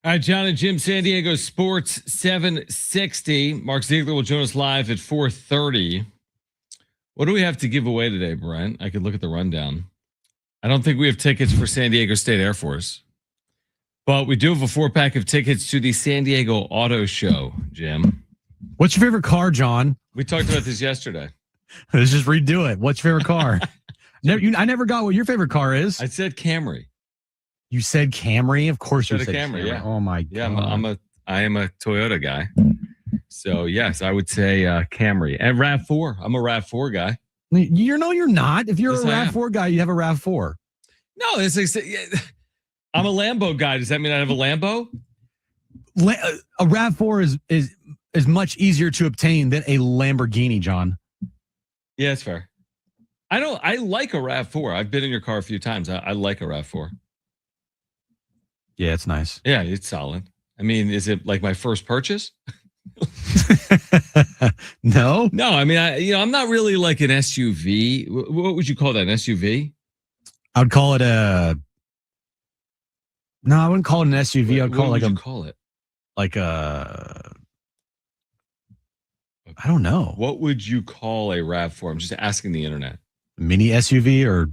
All right, John and Jim, San Diego Sports 760. Mark Ziegler will join us live at 4:30. What do we have to give away today, Brent? I could look at the rundown. I don't think we have tickets for San Diego State Air Force, but we do have a 4-pack of tickets to the San Diego Auto Show, Jim. What's your favorite car, John? We talked about this yesterday. Let's just redo it. What's your favorite car? I never got what your favorite car is. I said Camry. You said Camry? Of course you said Camry. Yeah. Oh my God. I am a Toyota guy. So yes, I would say Camry and RAV4. I'm a RAV4 guy. You're not. If you're Yes, a I am. RAV4 guy, you have a RAV4. No, I'm a Lambo guy. Does that mean I have a Lambo? A RAV4 is much easier to obtain than a Lamborghini, John. Yeah, it's fair. I like a RAV4. I've been in your car a few times. I like a RAV4. Yeah, it's nice. Yeah, it's solid. I mean, is it like my first purchase? No. No, I mean, I'm not really like an SUV. What would you call that? An SUV? I would call it a. No, I wouldn't call it an SUV. I'd call What it would you call it? like a. I don't know. What would you call a RAV4? I'm just asking the internet. Mini SUV or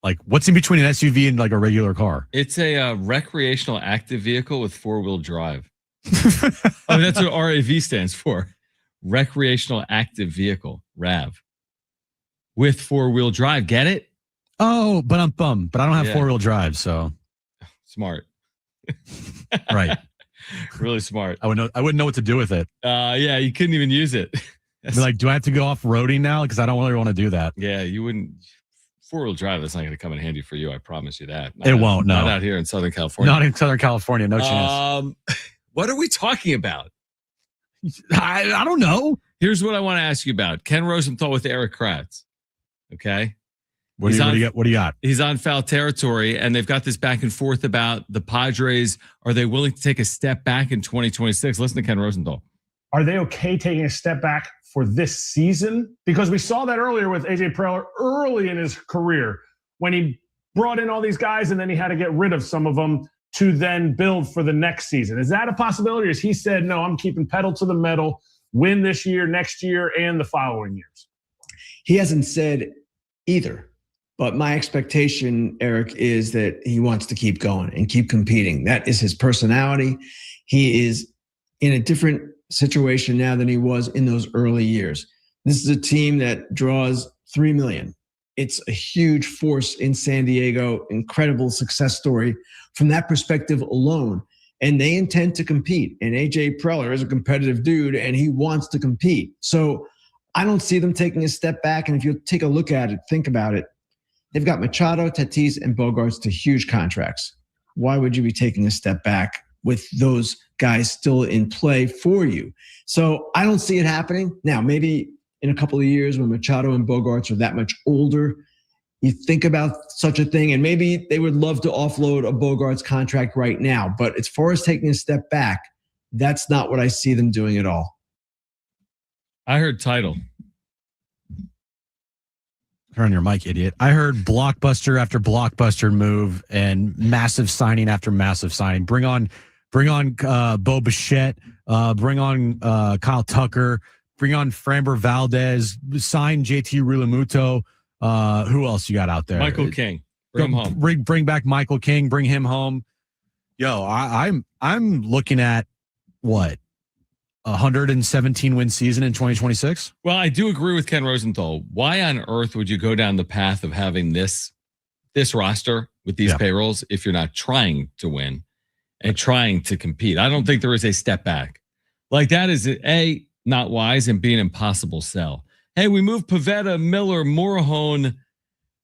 like what's in between an SUV and like a regular car? It's a recreational active vehicle with 4-wheel drive. Oh, that's what RAV stands for. Recreational active vehicle, RAV. With 4-wheel drive. Get it? Oh, but I'm bummed. But I don't have 4-wheel drive, so Smart. right. Really smart. I wouldn't know what to do with it. Yeah, you couldn't even use it. I'd be like, do I have to go off roading now? Because I don't really want to do that. Yeah, you wouldn't. 4-wheel drive, that's not going to come in handy for you. I promise you that. It won't, no. Not out here in Southern California. Not in Southern California, no chance. What are we talking about? I don't know. Here's what I want to ask you about. Ken Rosenthal with Eric Kratz. Okay. What do you got? He's on foul territory, and they've got this back and forth about the Padres. Are they willing to take a step back in 2026? Listen to Ken Rosenthal. Are they okay taking a step back for this season? Because we saw that earlier with AJ Preller early in his career when he brought in all these guys and then he had to get rid of some of them to then build for the next season. Is that a possibility? Or has he said, no, I'm keeping pedal to the metal, win this year, next year, and the following years? He hasn't said either. But my expectation, Eric, is that he wants to keep going and keep competing. That is his personality. He is in a different situation now than he was in those early years. This is a team that draws 3 million. It's a huge force in San Diego, incredible success story from that perspective alone. And they intend to compete. And AJ Preller is a competitive dude and he wants to compete. So I don't see them taking a step back. And if you take a look at it, think about it. They've got Machado, Tatis, and Bogarts to huge contracts. Why would you be taking a step back with those guys still in play for you? So I don't see it happening. Now, maybe in a couple of years when Machado and Bogarts are that much older, you think about such a thing, and maybe they would love to offload a Bogarts contract right now. But as far as taking a step back, that's not what I see them doing at all. I heard title. Turn on your mic, idiot. I heard blockbuster after blockbuster move and massive signing after massive signing. Bring on Bo Bichette. Bring on Kyle Tucker. Bring on Framber Valdez. Sign JT Realmuto. Who else you got out there? Michael King. Bring him home. Bring back Michael King. Bring him home. Yo, I'm looking at what? 117 win season in 2026. Well, I do agree with Ken Rosenthal. Why on earth would you go down the path of having this roster with these payrolls if you're not trying to win and trying to compete? I don't think there is a step back. Like that is A, not wise, and B, an impossible sell. Hey, we moved Pivetta, Miller, Morahone,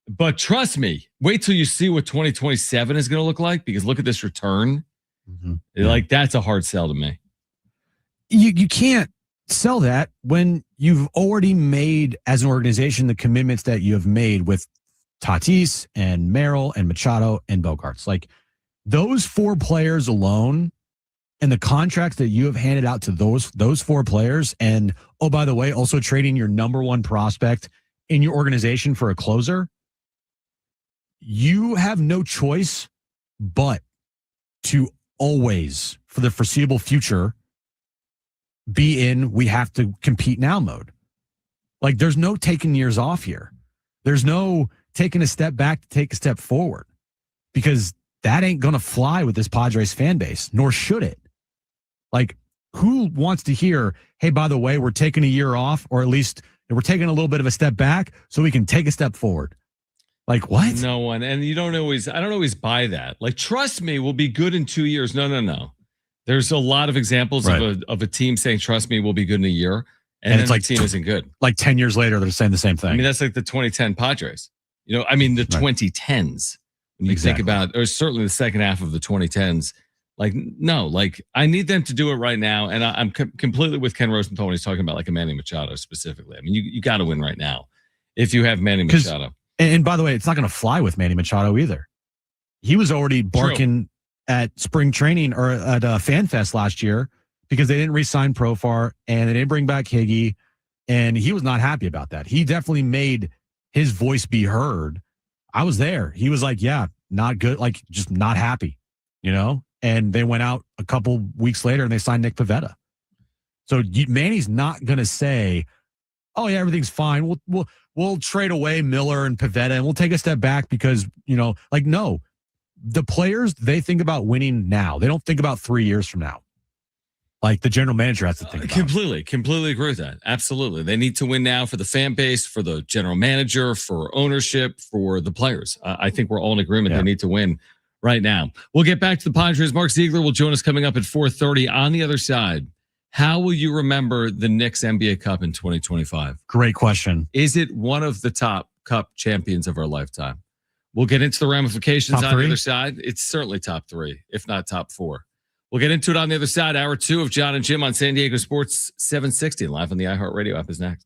but trust me, wait till you see what 2027 is going to look like, because look at this return. Mm-hmm. Like that's a hard sell to me. You can't sell that when you've already made, as an organization, the commitments that you have made with Tatis and Merrill and Machado and Bogarts. Like those 4 players alone and the contracts that you have handed out to those 4 players. And, oh, by the way, also trading your number 1 prospect in your organization for a closer. You have no choice but to always, for the foreseeable future, be in we have to compete now mode. Like, there's no taking years off here. There's no taking a step back to take a step forward, because that ain't going to fly with this Padres fan base, nor should it. Like, who wants to hear, hey, by the way, we're taking a year off, or at least we're taking a little bit of a step back so we can take a step forward? Like, what? No one. And I don't always buy that. Like, trust me, we'll be good in 2 years. No. There's a lot of examples of a team saying, trust me, we'll be good in a year. And it's like the team isn't good. Like 10 years later, they're saying the same thing. I mean, that's like the 2010 Padres. The 2010s. When you think about, or certainly the second half of the 2010s, like, no, like, I need them to do it right now. And I'm completely with Ken Rosenthal when he's talking about like a Manny Machado specifically. I mean, you got to win right now if you have Manny Machado. And by the way, it's not going to fly with Manny Machado either. He was already barking at spring training or at Fan Fest last year because they didn't re-sign Profar and they didn't bring back Higgy, and he was not happy about that. He definitely made his voice be heard. I was there. He was like, yeah, not good, like just not happy, And they went out a couple weeks later and they signed Nick Pivetta. So Manny's not going to say, oh yeah, everything's fine. We'll trade away Miller and Pivetta and we'll take a step back because, no. The players, they think about winning now. They don't think about 3 years from now. Like the general manager has to think about. Completely agree with that. Absolutely. They need to win now for the fan base, for the general manager, for ownership, for the players. I think we're all in agreement. They need to win right now. We'll get back to the Padres. Mark Ziegler will join us coming up at 4:30. On the other side, how will you remember the Knicks NBA Cup in 2025? Great question. Is it one of the top Cup champions of our lifetime? We'll get into the ramifications on the other side. It's certainly top 3, if not top 4. We'll get into it on the other side. Hour 2 of John and Jim on San Diego Sports 760, live on the iHeartRadio app is next.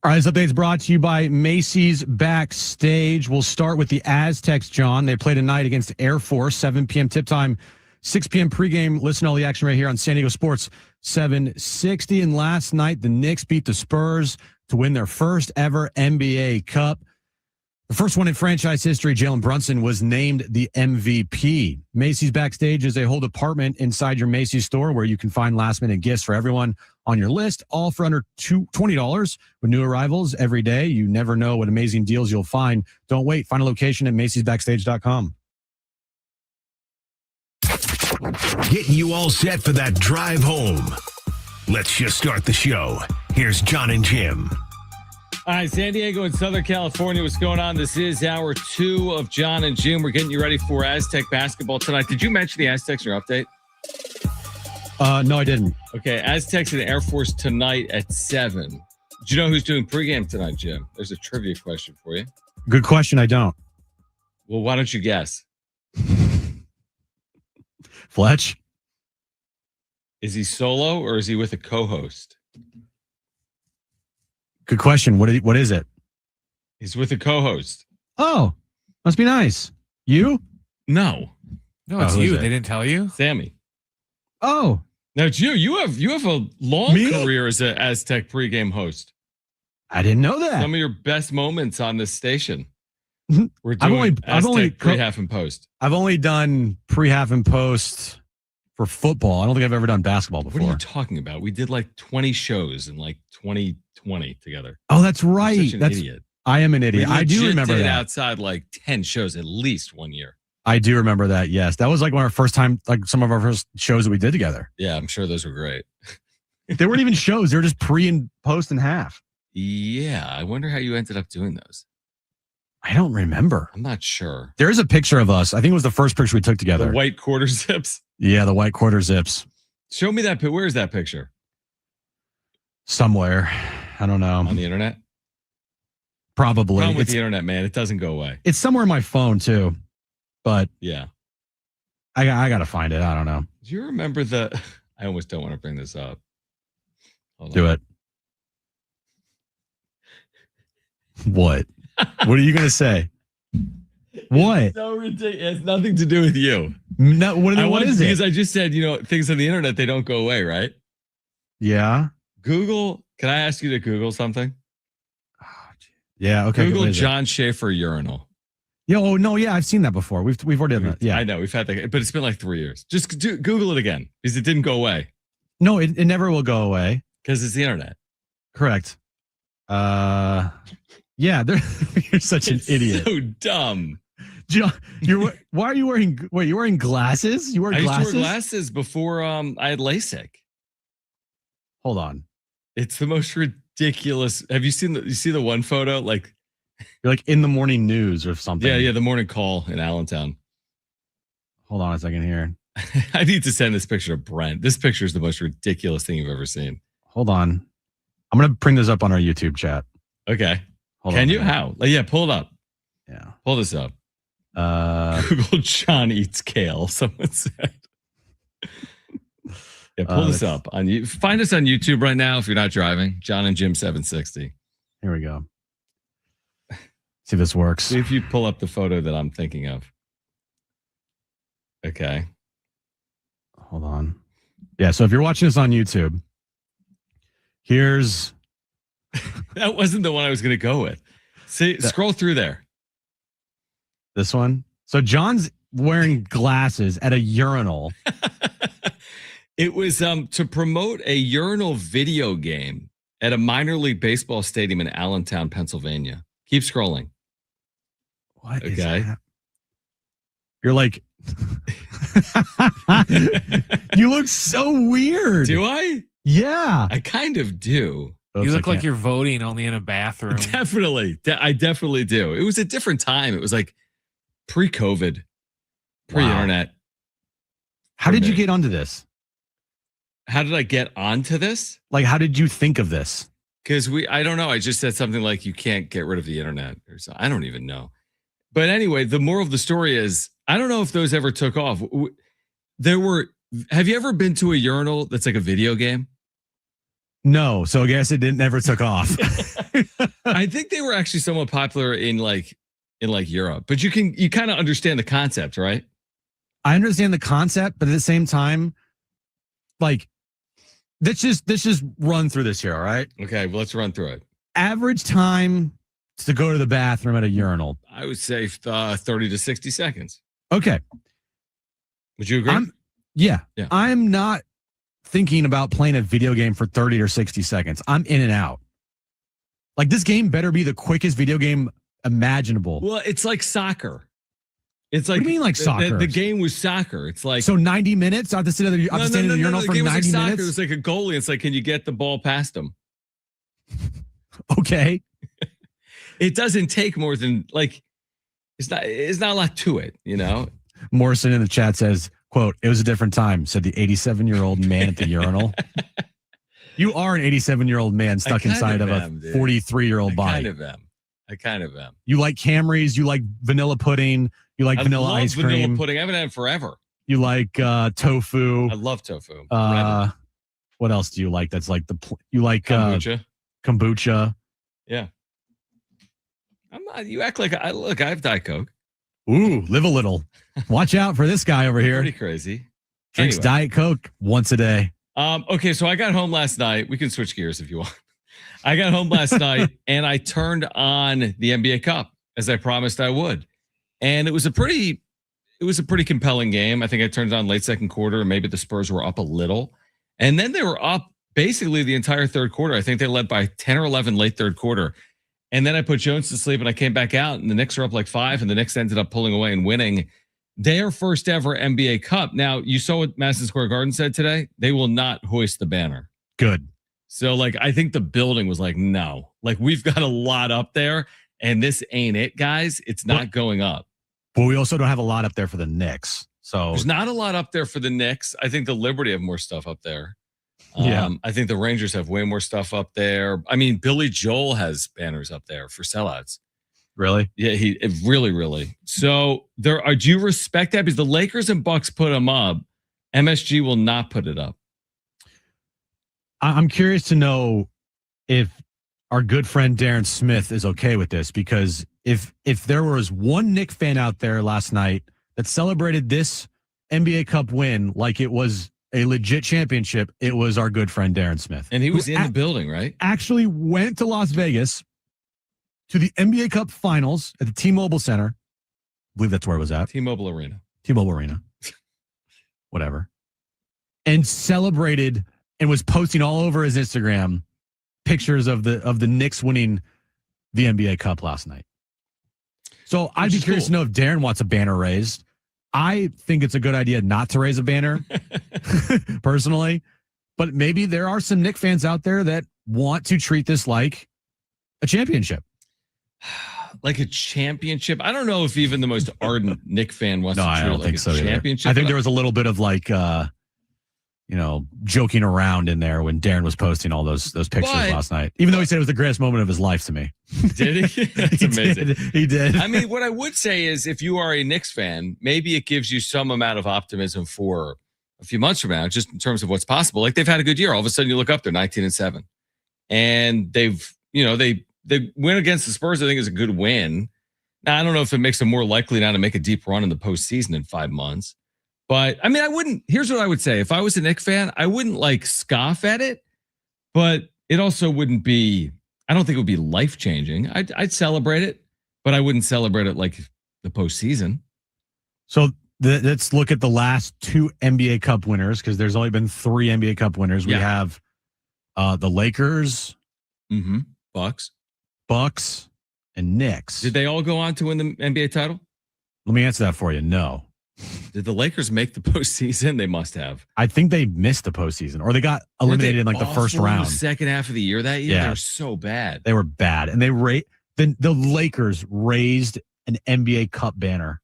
All right, this update is brought to you by Macy's Backstage. We'll start with the Aztecs, John. They play tonight against Air Force, 7 p.m. tip time, 6 p.m. pregame. Listen to all the action right here on San Diego Sports 760. And last night, the Knicks beat the Spurs to win their first ever NBA Cup. The first one in franchise history. Jalen Brunson was named the MVP. Macy's Backstage is a whole department inside your Macy's store where you can find last-minute gifts for everyone on your list, all for under $20 with new arrivals every day. You never know what amazing deals you'll find. Don't wait. Find a location at Macy'sBackstage.com. Getting you all set for that drive home. Let's just start the show. Here's John and Jim. All right, San Diego and Southern California, what's going on? This is hour 2 of John and Jim. We're getting you ready for Aztec basketball tonight. Did you mention the Aztecs in your update? No, I didn't. Okay, Aztecs and Air Force tonight at 7. Do you know who's doing pregame tonight, Jim? There's a trivia question for you. Good question. I don't. Well, why don't you guess? Fletch? Is he solo or is he with a co-host? Good question. What is it? He's with a co-host. Oh, must be nice. You? No, it's who is you. it? They didn't tell you? Sammy. Oh. No, it's you. You have a long Me? career as an Aztec pregame host. I didn't know that. Some of your best moments on this station. We're I've doing I've only pre, half, and post. I've only done pre, half, and post for football. I don't think I've ever done basketball before. What are you talking about? We did like 20 shows in like 2020 together. Oh, that's right. You're such an That's idiot. I am an idiot. We I do legit remember did that. outside like 10 shows at least one year. I do remember that. Yes, that was like one of our first time, like some of our first shows that we did together. Yeah, I'm sure those were great. They weren't even shows; they were just pre and post and half. Yeah, I wonder how you ended up doing those. I don't remember. I'm not sure. There is a picture of us. I think it was the first picture we took together. The white quarter zips. Yeah, the white quarter zips. Show me that. Where is that picture? Somewhere. I don't know. On the internet? Probably. Problem with the internet, man. It doesn't go away. It's somewhere on my phone too, but Yeah. I got to find it. I don't know. Do you remember the? I almost don't want to bring this up. Hold Do on. it. What? What are you going to say? What? So ridiculous. It has nothing to do with you. No, what is it? Because I just said, things on the internet, they don't go away, right? Yeah. Google. Can I ask you to Google something? Yeah. Okay. Google what is it? John Schaefer urinal. Yeah. Oh no. Yeah, I've seen that before. We've already done that. Yeah. I know we've had that, but it's been like 3 years. Just Google it again because it didn't go away No, it never will go away. because it's the internet. Correct. Yeah. You're such an It's idiot. So dumb. John, why are you wearing? Wait, you're wearing glasses? You wear I used glasses? to wear glasses before I had LASIK. Hold on. It's the most ridiculous. Have you seen you see the one photo? Like, You're like in the morning news or something. yeah, the morning call in Allentown. Hold on a second here. I need to send this picture to Brent. This picture is the most ridiculous thing you've ever seen. Hold on. I'm gonna bring this up on our YouTube chat. Okay. Hold Can on. you? How? Like, yeah, pull it up. Yeah. Pull this up. Google John eats kale. Someone said. Yeah, pull this up on you. Find us on YouTube right now if you're not driving. John and Jim 760. Here we go. See if this works. See if you pull up the photo that I'm thinking of. Okay. Hold on. Yeah, so if you're watching this on YouTube, here's That wasn't the one I was going to go with. See, scroll through there. this one. So John's wearing glasses at a urinal. It was to promote a urinal video game at a minor league baseball stadium in Allentown, Pennsylvania. Keep scrolling. What is Okay. that? You're like, you look so weird. Do I? Yeah. I kind of do. Oops, You I look like can't- you're voting only in a bathroom. Definitely. I definitely do. It was a different time. It was like pre-COVID, pre-internet. How did you me. get onto this? How did I get onto this? Like, how did you think of this? Because I don't know. I just said something like you can't get rid of the internet or so. I don't even know. But anyway, the moral of the story is I don't know if those ever took off. Have you ever been to a urinal that's like a video game? No. So I guess it never took off. I think they were actually somewhat popular in Europe, but you kind of understand the concept, right? I understand the concept, but at the same time, like, let's just run through this here, all right? Okay, well, let's run through it. Average time to go to the bathroom at a urinal. I would say 30 to 60 seconds. Okay. Would you agree? Yeah. Yeah. I'm not thinking about playing a video game for 30 or 60 seconds. I'm in and out. Like, this game better be the quickest video game imaginable. Well, it's like soccer. It's like, what do you mean like soccer? The game was soccer. It's like, so 90 minutes. I have to sit at the urinal for 90 minutes. It was like a goalie. It's like, can you get the ball past him? Okay. It doesn't take more than it's not a lot to it, you know. Morrison in the chat says, quote, "It was a different time," said the 87-year-old man at the urinal. You are an 87-year-old man stuck inside of a 43-year-old body. I kind of am. You like Camrys, you like vanilla pudding, you like vanilla ice cream. Vanilla pudding. I haven't had it forever. You like tofu. I love tofu. What else do you like? That's like you like kombucha. Yeah. I'm not. You act like I have Diet Coke. Ooh, live a little. Watch out for this guy over here. Pretty crazy. Drinks Diet Coke once a day. Okay, so I got home last night. We can switch gears if you want. I got home last night and I turned on the NBA Cup as I promised I would, and it was a pretty compelling game. I think I turned it on late second quarter, and maybe the Spurs were up a little, and then they were up basically the entire third quarter. I think they led by 10 or 11 late third quarter. And then I put Jones to sleep and I came back out and the Knicks were up like 5 and the Knicks ended up pulling away and winning their first ever NBA Cup. Now, you saw what Madison Square Garden said today. They will not hoist the banner. Good. So, I think the building was like, no. We've got a lot up there and this ain't it, guys. It's not going up. But we also don't have a lot up there for the Knicks. So there's not a lot up there for the Knicks. I think the Liberty have more stuff up there. Yeah. I think the Rangers have way more stuff up there. I mean, Billy Joel has banners up there for sellouts. Really? Yeah, really. So do you respect that? Because the Lakers and Bucks put them up. MSG will not put it up. I'm curious to know if our good friend Darren Smith is okay with this, because if there was one Knick fan out there last night that celebrated this NBA Cup win like it was a legit championship, it was our good friend Darren Smith. And he was in the building, right? Actually went to Las Vegas to the NBA Cup Finals at the T-Mobile Center. I believe that's where it was at. T-Mobile Arena. Whatever. And celebrated and was posting all over his Instagram pictures of the Knicks winning the NBA Cup last night. So I'd be curious to know if Darren wants a banner raised. I think it's a good idea not to raise a banner, personally. But maybe there are some Knicks fans out there that want to treat this like a championship. Like a championship? I don't know if even the most ardent Knicks fan wants to treat I don't it think like so a either. championship. I think there was a little bit of joking around in there when Darren was posting all those pictures last night. Even though he said it was the greatest moment of his life to me. Did he? That's amazing. He did. I mean, what I would say is if you are a Knicks fan, maybe it gives you some amount of optimism for a few months from now, just in terms of what's possible. Like, they've had a good year. All of a sudden you look up, they're 19-7. And they win against the Spurs, I think, is a good win. Now, I don't know if it makes them more likely now to make a deep run in the postseason in 5 months. But I mean, here's what I would say. If I was a Knicks fan, I wouldn't scoff at it, but it also wouldn't be, I don't think it would be life-changing. I'd celebrate it, but I wouldn't celebrate it like the postseason. So let's look at the last 2 NBA Cup winners, because there's only been 3 NBA Cup winners. We have the Lakers, Bucks, and Knicks. Did they all go on to win the NBA title? Let me answer that for you. No. Did the Lakers make the postseason? They must have. I think they missed the postseason, or they got eliminated in the first round. The second half of the year that year, Yeah. they were so bad. They were bad, and the Lakers raised an NBA Cup banner.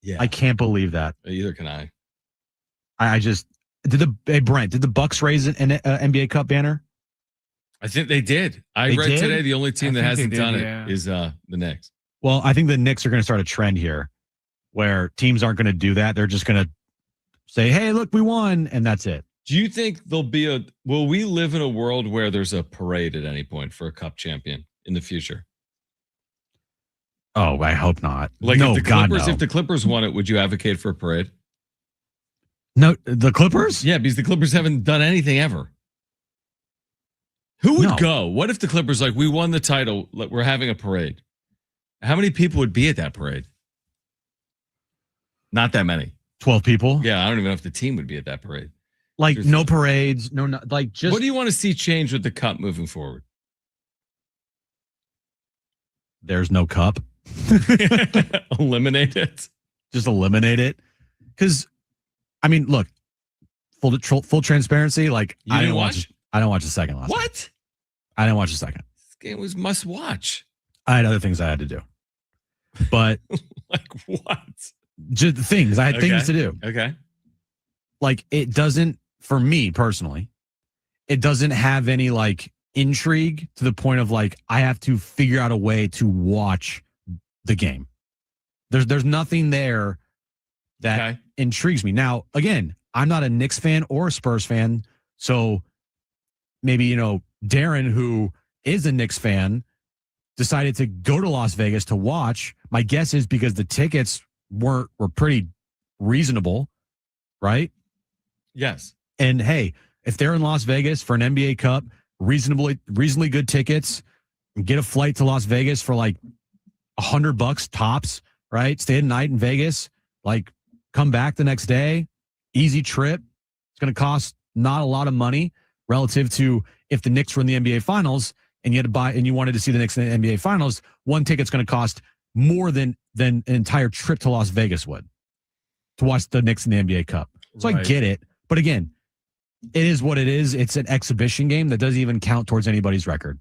Yeah, I can't believe that. Either can I. I just did the Bucks raise an NBA Cup banner? I think they did. I They read did? today the only team that hasn't done yeah. it is the Knicks. Well, I think the Knicks are going to start a trend here where teams aren't going to do that. They're just going to say, hey, look, we won, and that's it. Do you think will we live in a world where there's a parade at any point for a cup champion in the future? Oh, I hope not. Like no, if the Clippers, God, no. if the Clippers won it, would you advocate for a parade? No, the Clippers? Yeah, because the Clippers haven't done anything ever. Who would No. go? What if the Clippers, like, we won the title, we're having a parade? How many people would be at that parade? Not that many. 12 people? Yeah, I don't even know if the team would be at that parade. Like, no parades, like just. What do you want to see change with the cup moving forward? There's no cup. Eliminate it. Just eliminate it. Because, I mean, look, full transparency, like, You didn't watch? I didn't watch the second last night. What? I didn't watch the second. This game was must watch. I had other things I had to do. But Like what? just things. I had things to do. Okay. Like, it doesn't, for me personally, it doesn't have any like intrigue to the point of like, I have to figure out a way to watch the game. There's nothing there that intrigues me. Now, again, I'm not a Knicks fan or a Spurs fan. So maybe, Darren, who is a Knicks fan, decided to go to Las Vegas to watch. My guess is because the tickets were pretty reasonable, right? Yes. And hey, if they're in Las Vegas for an NBA Cup, reasonably good tickets, and get a flight to Las Vegas for like $100 tops, right? Stay a night in Vegas, like come back the next day, easy trip. It's going to cost not a lot of money relative to if the Knicks were in the NBA Finals and you had to buy and you wanted to see the Knicks in the NBA Finals. One ticket's going to cost more than an entire trip to Las Vegas would to watch the Knicks in the NBA Cup. So I get it. But again, it is what it is. It's an exhibition game that doesn't even count towards anybody's record.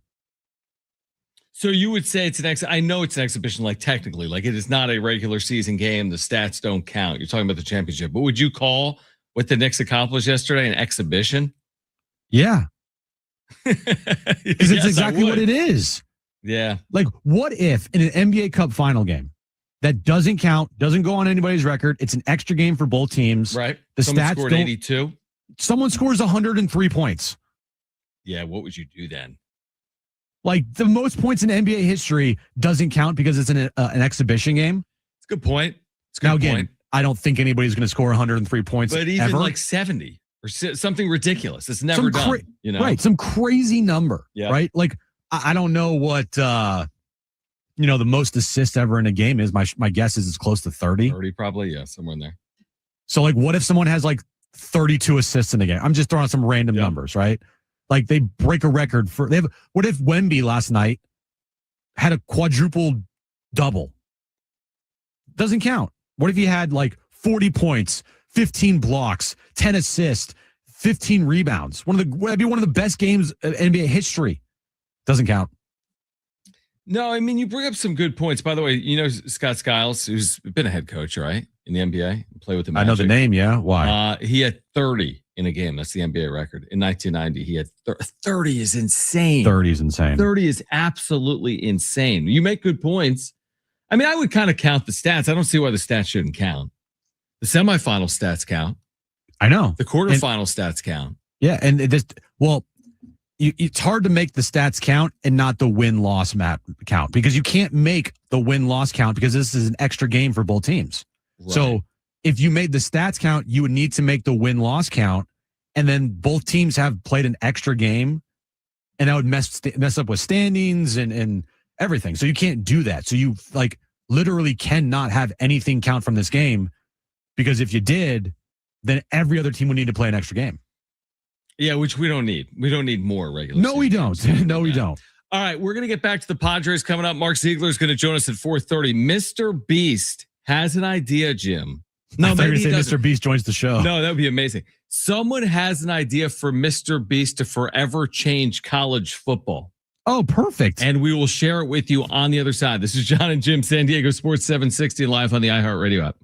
So you would say it's I know it's an exhibition, like technically, like it is not a regular season game. The stats don't count. You're talking about the championship, but would you call what the Knicks accomplished yesterday an exhibition? Yeah. Because it's exactly what it is. Yeah. Like, what if in an NBA Cup final game that doesn't count, doesn't go on anybody's record, it's an extra game for both teams. Right. The Someone stats scored don't, 82. Someone scores 103 points. Yeah. What would you do then? Like, the most points in NBA history doesn't count because it's an exhibition game. It's a good point. It's a good now, again, point. I don't think anybody's going to score 103 points. But even ever. like 70 or something ridiculous. It's never done. Right. Some crazy number. Yeah. Right. Like, I don't know what, the most assists ever in a game is. My guess is it's close to 30. 30 probably. Yeah. Somewhere in there. So, like, what if someone has like 32 assists in a game? I'm just throwing out some random numbers, right? Like, they break a record what if Wemby last night had a quadruple double? Doesn't count. What if he had like 40 points, 15 blocks, 10 assists, 15 rebounds? That'd be one of the best games of NBA history. Doesn't count. No, I mean, you bring up some good points. By the way, Scott Skiles, who's been a head coach, right? In the NBA, play with the Magic. I know the name, yeah. Why? He had 30 in a game. That's the NBA record. In 1990, he had 30 is insane. 30 is insane. 30 is absolutely insane. You make good points. I mean, I would kind of count the stats. I don't see why the stats shouldn't count. The semifinal stats count. I know. The quarterfinal stats count. Yeah, and it's hard to make the stats count and not the win-loss map count because you can't make the win-loss count because this is an extra game for both teams. Right. So if you made the stats count, you would need to make the win-loss count, and then both teams have played an extra game, and that would mess up with standings and everything. So you can't do that. So you like literally cannot have anything count from this game because if you did, then every other team would need to play an extra game. Yeah, which we don't need. We don't need more regular. No, we don't. No, we don't. All right, we're going to get back to the Padres coming up. Mark Ziegler is going to join us at 4:30. Mr. Beast has an idea, Jim. No, maybe say Mr. Beast joins the show. No, that would be amazing. Someone has an idea for Mr. Beast to forever change college football. Oh, perfect. And we will share it with you on the other side. This is John and Jim, San Diego Sports 760 live on the iHeartRadio app.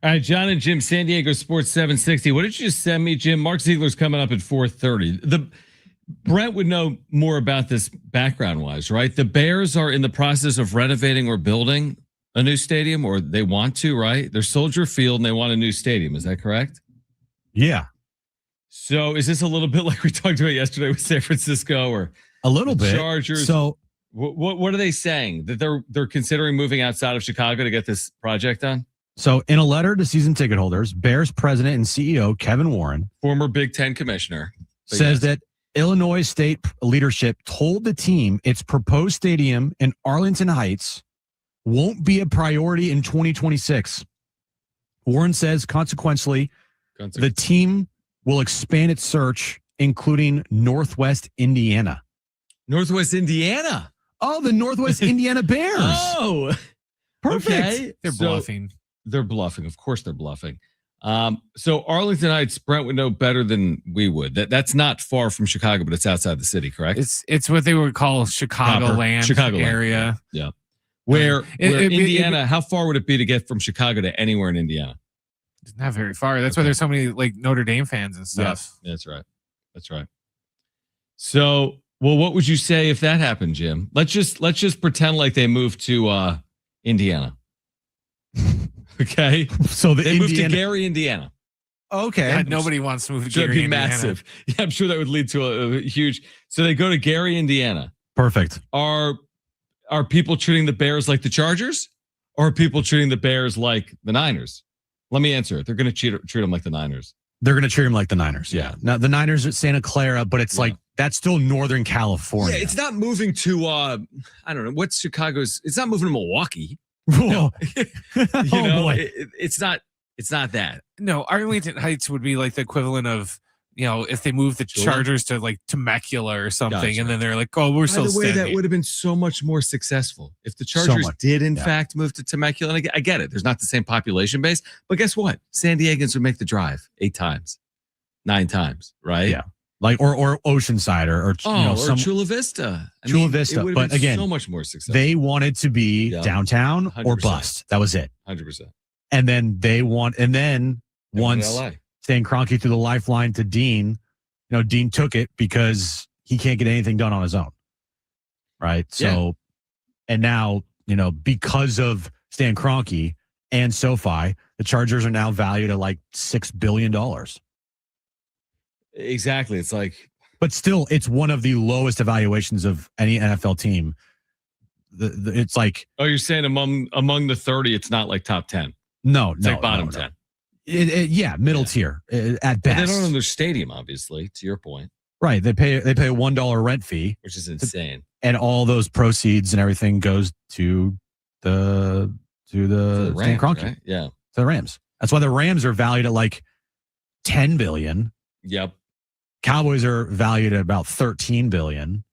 All right, John and Jim, San Diego Sports 760. What did you just send me, Jim? Mark Ziegler's coming up at 4:30. Brent would know more about this background-wise, right? The Bears are in the process of renovating or building a new stadium, or they want to, right? They're Soldier Field, and they want a new stadium. Is that correct? Yeah. So is this a little bit like we talked about yesterday with San Francisco or a little bit? Chargers. So what are they saying? That they're considering moving outside of Chicago to get this project done? So in a letter to season ticket holders, Bears president and CEO Kevin Warren, former Big Ten commissioner, says that Illinois state leadership told the team its proposed stadium in Arlington Heights won't be a priority in 2026. Warren says, consequently, the team will expand its search, including Northwest Indiana. Northwest Indiana? Oh, the Northwest Indiana Bears. Oh, perfect. Okay. They're bluffing. They're bluffing. Of course they're bluffing. So Arlington Heights, Brent would know better than we would. That's not far from Chicago, but it's outside the city, correct? It's what they would call Chicagoland area. Yeah. Where Indiana, how far would it be to get from Chicago to anywhere in Indiana? It's not very far. That's why there's so many like Notre Dame fans and stuff. Yeah, that's right. That's right. So, well, what would you say if that happened, Jim? Let's just pretend like they moved to Indiana. Okay. So they moved to Gary, Indiana. Okay. God, nobody wants to move to That'd Gary, be Indiana. massive. Yeah, I'm sure that would lead to a huge. So they go to Gary, Indiana. Perfect. Are people treating the Bears like the Chargers, or are people treating the Bears like the Niners? Let me answer it. They're going to treat them like the Niners. They're going to treat them like the Niners. Yeah. Now the Niners are Santa Clara, but it's like that's still Northern California. Yeah, it's not moving to I don't know what's Chicago's. It's not moving to Milwaukee. No. It's not that. No, Arlington Heights would be like the equivalent of, if they moved the Chargers to like Temecula or something, Gotcha. And then they're like, oh, we're so steady. That would have been so much more successful if the Chargers did in fact move to Temecula. And I get it. There's not the same population base, but guess what? San Diegans would make the drive 8 times, 9 times, right? Yeah. Like or Oceanside or Chula Vista. Chula Vista. But again, so much more successful. They wanted to be downtown 100%. or bust. That was it. 100%. And then once Stan Kroenke threw the lifeline to Dean, Dean took it because he can't get anything done on his own. Right. So, and now, because of Stan Kroenke and SoFi, the Chargers are now valued at like $6 billion. Exactly. It's like, but still, it's one of the lowest evaluations of any NFL team. It's like, oh, you're saying among the 30, it's not like top 10. No, it's like bottom 10. Middle tier at best. But they don't own their stadium, obviously. To your point, right? They pay a $1 rent fee, which is insane, and all those proceeds and everything goes to the Stan Kroenke, right? Yeah, to the Rams. That's why the Rams are valued at like $10 billion. Yep. Cowboys are valued at about $13 billion.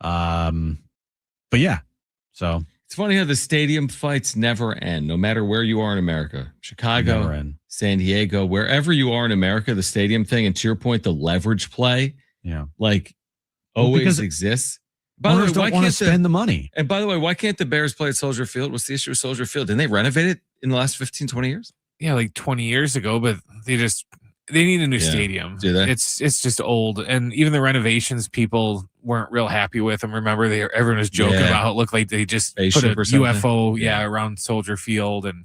But yeah, so it's funny how the stadium fights never end, no matter where you are in America. Chicago, San Diego, wherever you are in America, the stadium thing, and to your point, the leverage play, always exists. By the way, don't want to spend the money. And by the way, why can't the Bears play at Soldier Field? What's the issue with Soldier Field? Didn't they renovate it in the last 15, 20 years? Yeah, like 20 years ago, but they need a new stadium. Do they? It's just old, and even the renovations people weren't real happy with them. Remember, everyone was joking about how it looked like they just put a UFO around Soldier Field, and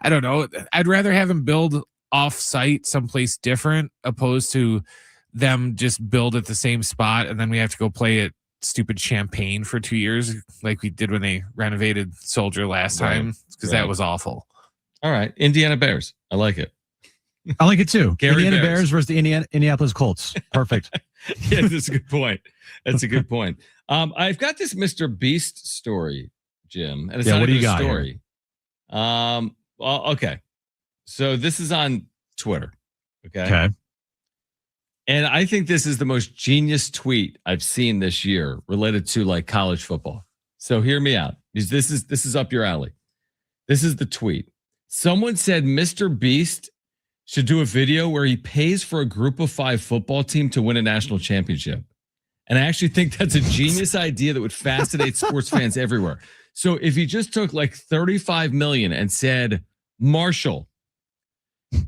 I don't know. I'd rather have them build off-site someplace different, opposed to them just build at the same spot, and then we have to go play at stupid Champaign for 2 years, like we did when they renovated Soldier last time, because that was awful. All right, Indiana Bears. I like it. I like it too. Gary Indiana Bears versus the Indianapolis Colts. Perfect. Yeah, that's a good point. That's a good point. I've got this Mr. Beast story, Jim, and it's not even a story. Well, okay. So this is on Twitter. Okay. And I think this is the most genius tweet I've seen this year related to like college football. So hear me out. This is up your alley. This is the tweet. Someone said Mr. Beast should do a video where he pays for a group of 5 football team to win a national championship. And I actually think that's a genius idea that would fascinate sports fans everywhere. So if he just took like $35 million and said, Marshall,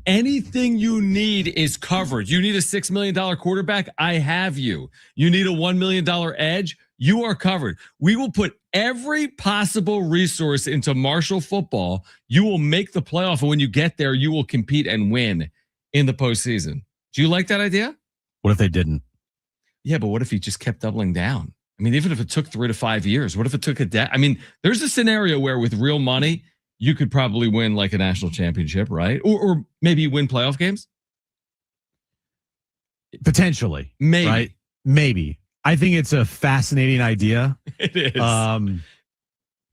Anything you need is covered. You need a $6 million quarterback? I have you. You need a $1 million edge? You are covered. We will put every possible resource into Marshall football. You will make the playoff. And when you get there, you will compete and win in the postseason. Do you like that idea? What if they didn't? Yeah, but what if he just kept doubling down? I mean, even if it took 3 to 5 years, what if it took I mean, there's a scenario where with real money, you could probably win like a national championship, right? Or maybe win playoff games. Potentially. Maybe. Right? Maybe. I think it's a fascinating idea. It is.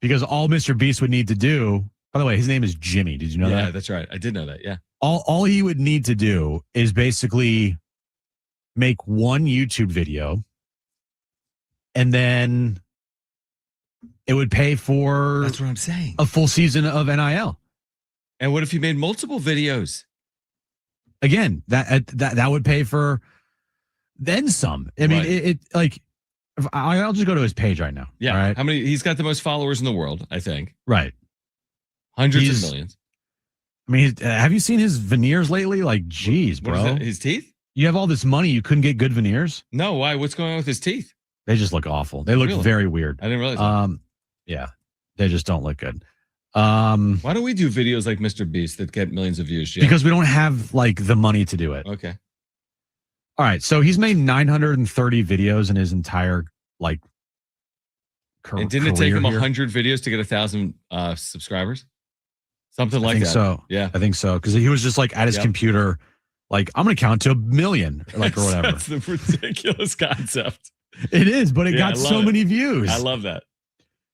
Because all Mr. Beast would need to do, by the way, his name is Jimmy. Did you know that? Yeah, that's right. I did know that. Yeah. All he would need to do is basically make one YouTube video, and then it would pay for, that's what I'm saying, a full season of NIL. And what if you made multiple videos? Again, that would pay for then some. I mean, Right. I'll just go to his page right now. Yeah. All right. How many? He's got the most followers in the world, I think. Right. Hundreds of millions. I mean, have you seen his veneers lately? Like, geez, What bro. is that? His teeth? You have all this money, you couldn't get good veneers? No. Why? What's going on with his teeth? They just look awful. They look Really? very weird. I didn't realize that. Yeah, they just don't look good. Why don't we do videos like Mr. Beast that get millions of views? Jim? Because we don't have like the money to do it. Okay. All right, so he's made 930 videos in his entire And didn't it take him career here. 100 videos to get 1,000 subscribers? Something like I think that. so. Yeah. I think so, because he was just like at his computer, like, I'm going to count to 1 million, like, or whatever. That's the ridiculous concept. It is, but it Yeah, got I love so it. many views. I love that.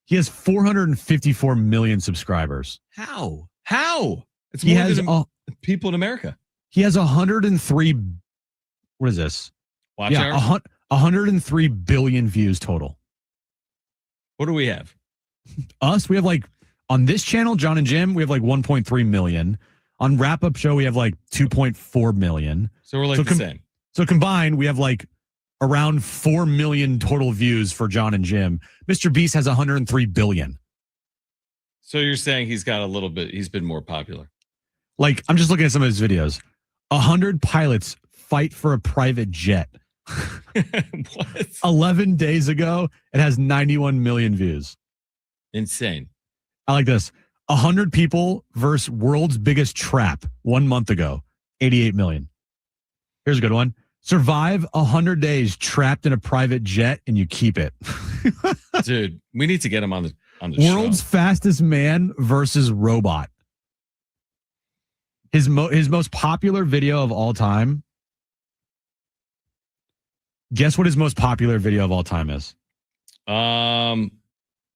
He has 454 million subscribers. How? It's He more has than people in America. He has 103. What is this? Watch hours? 103 billion views total. What do we have? Us, we have like on this channel, John and Jim, we have like 1.3 million. On Wrap Up Show, we have like 2.4 million. So we're like the same. So combined, we have like around 4 million total views for John and Jim. Mr. Beast has 103 billion. So you're saying he's got a little bit, he's been more popular. Like, I'm just looking at some of his videos. 100 pilots fight for a private jet. What? 11 days ago, it has 91 million views. Insane. I like this. 100 people versus world's biggest trap 1 month ago, 88 million. Here's a good one. Survive 100 days trapped in a private jet and you keep it. Dude, we need to get him on the World's show. fastest man versus robot. His most popular video of all time. Guess what his most popular video of all time is?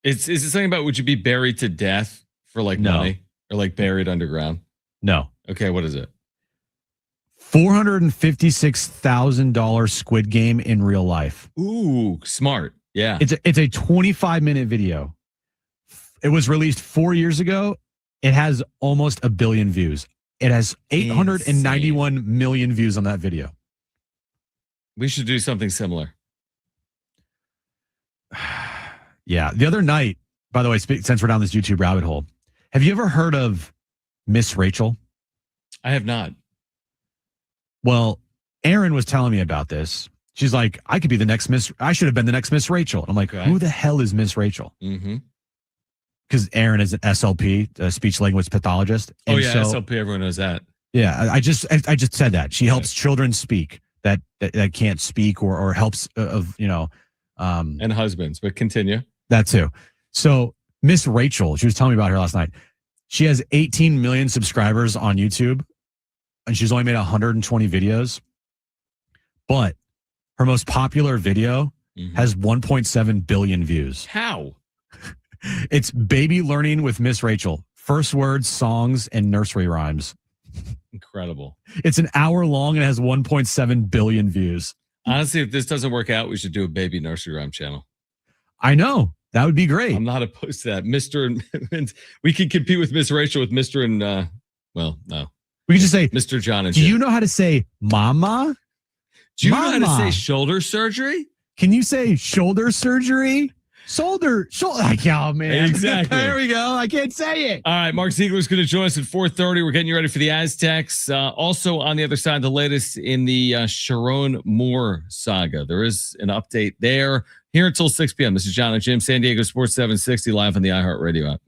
Is it something about would you be buried to death for like money or like buried underground? No. Okay, what is it? $456,000 Squid Game in real life. Ooh, smart. Yeah. It's a 25-minute video. It was released 4 years ago. It has almost 1 billion views. It has 891 million views on that video. We should do something similar. Yeah. The other night, by the way, since we're down this YouTube rabbit hole, have you ever heard of Miss Rachel? I have not. Well, Aaron was telling me about this. She's like, I could be the next Miss. I should have been the next Miss Rachel. I'm like, who the hell is Miss Rachel? Mm-hmm. Because Aaron is an SLP, a speech language pathologist. And SLP. Everyone knows that. Yeah, I just said that she helps children speak that can't speak or helps and husbands. But continue. That too. So Miss Rachel, she was telling me about her last night. She has 18 million subscribers on YouTube, and she's only made 120 videos. But her most popular video has 1.7 billion views. How? It's Baby Learning with Miss Rachel. First words, songs, and nursery rhymes. Incredible. It's an hour long and has 1.7 billion views. Honestly, if this doesn't work out, we should do a baby nursery rhyme channel. I know. That would be great. I'm not opposed to that. Mr. and we could compete with Miss Rachel with Mr. and no. We could just say Mr. John and Do Jim. you know how to say mama? Do you know how Mama. to say shoulder surgery? Can you say shoulder surgery? Shoulder. Like, oh, man. Exactly. There we go. I can't say it. All right, Mark Ziegler's going to join us at 4:30. We're getting you ready for the Aztecs. Also, on the other side, the latest in the Sharon Moore saga. There is an update there. Here until 6 p.m. This is John and Jim, San Diego Sports 760, live on the iHeartRadio app.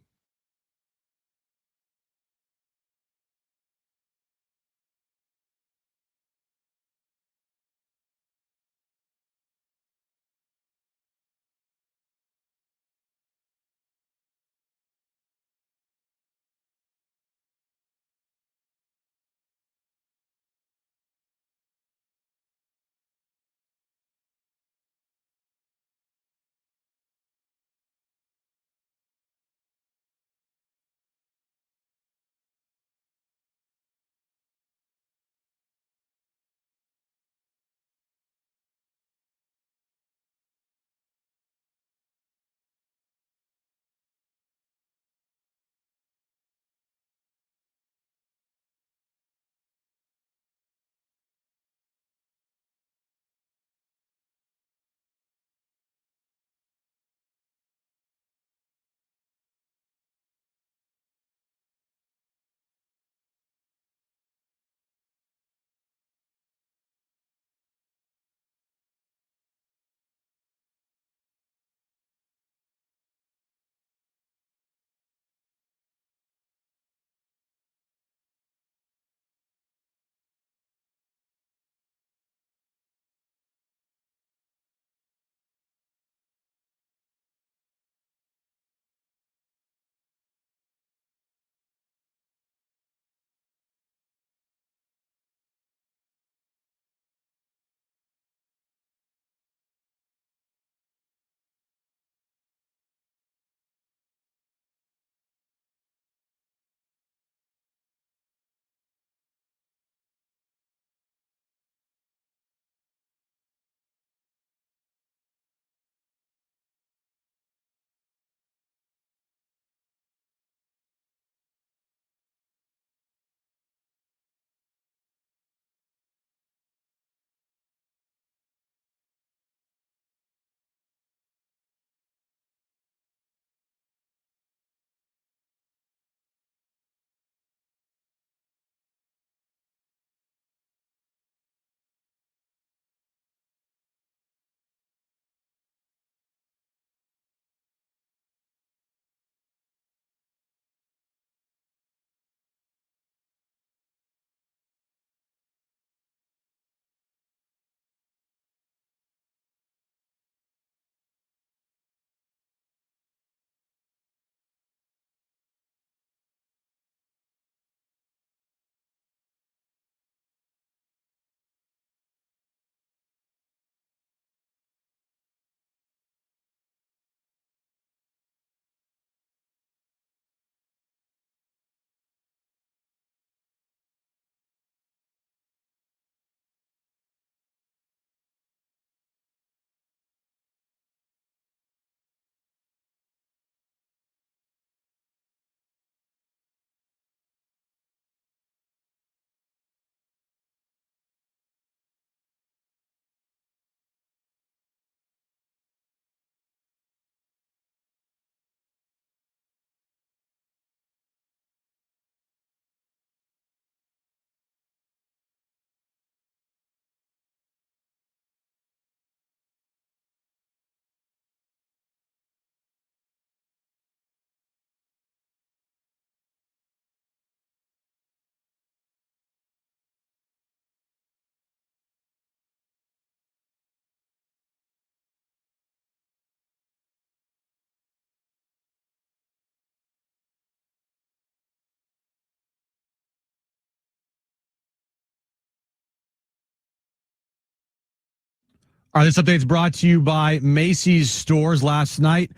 All right, this update is brought to you by Macy's Stores. Last night,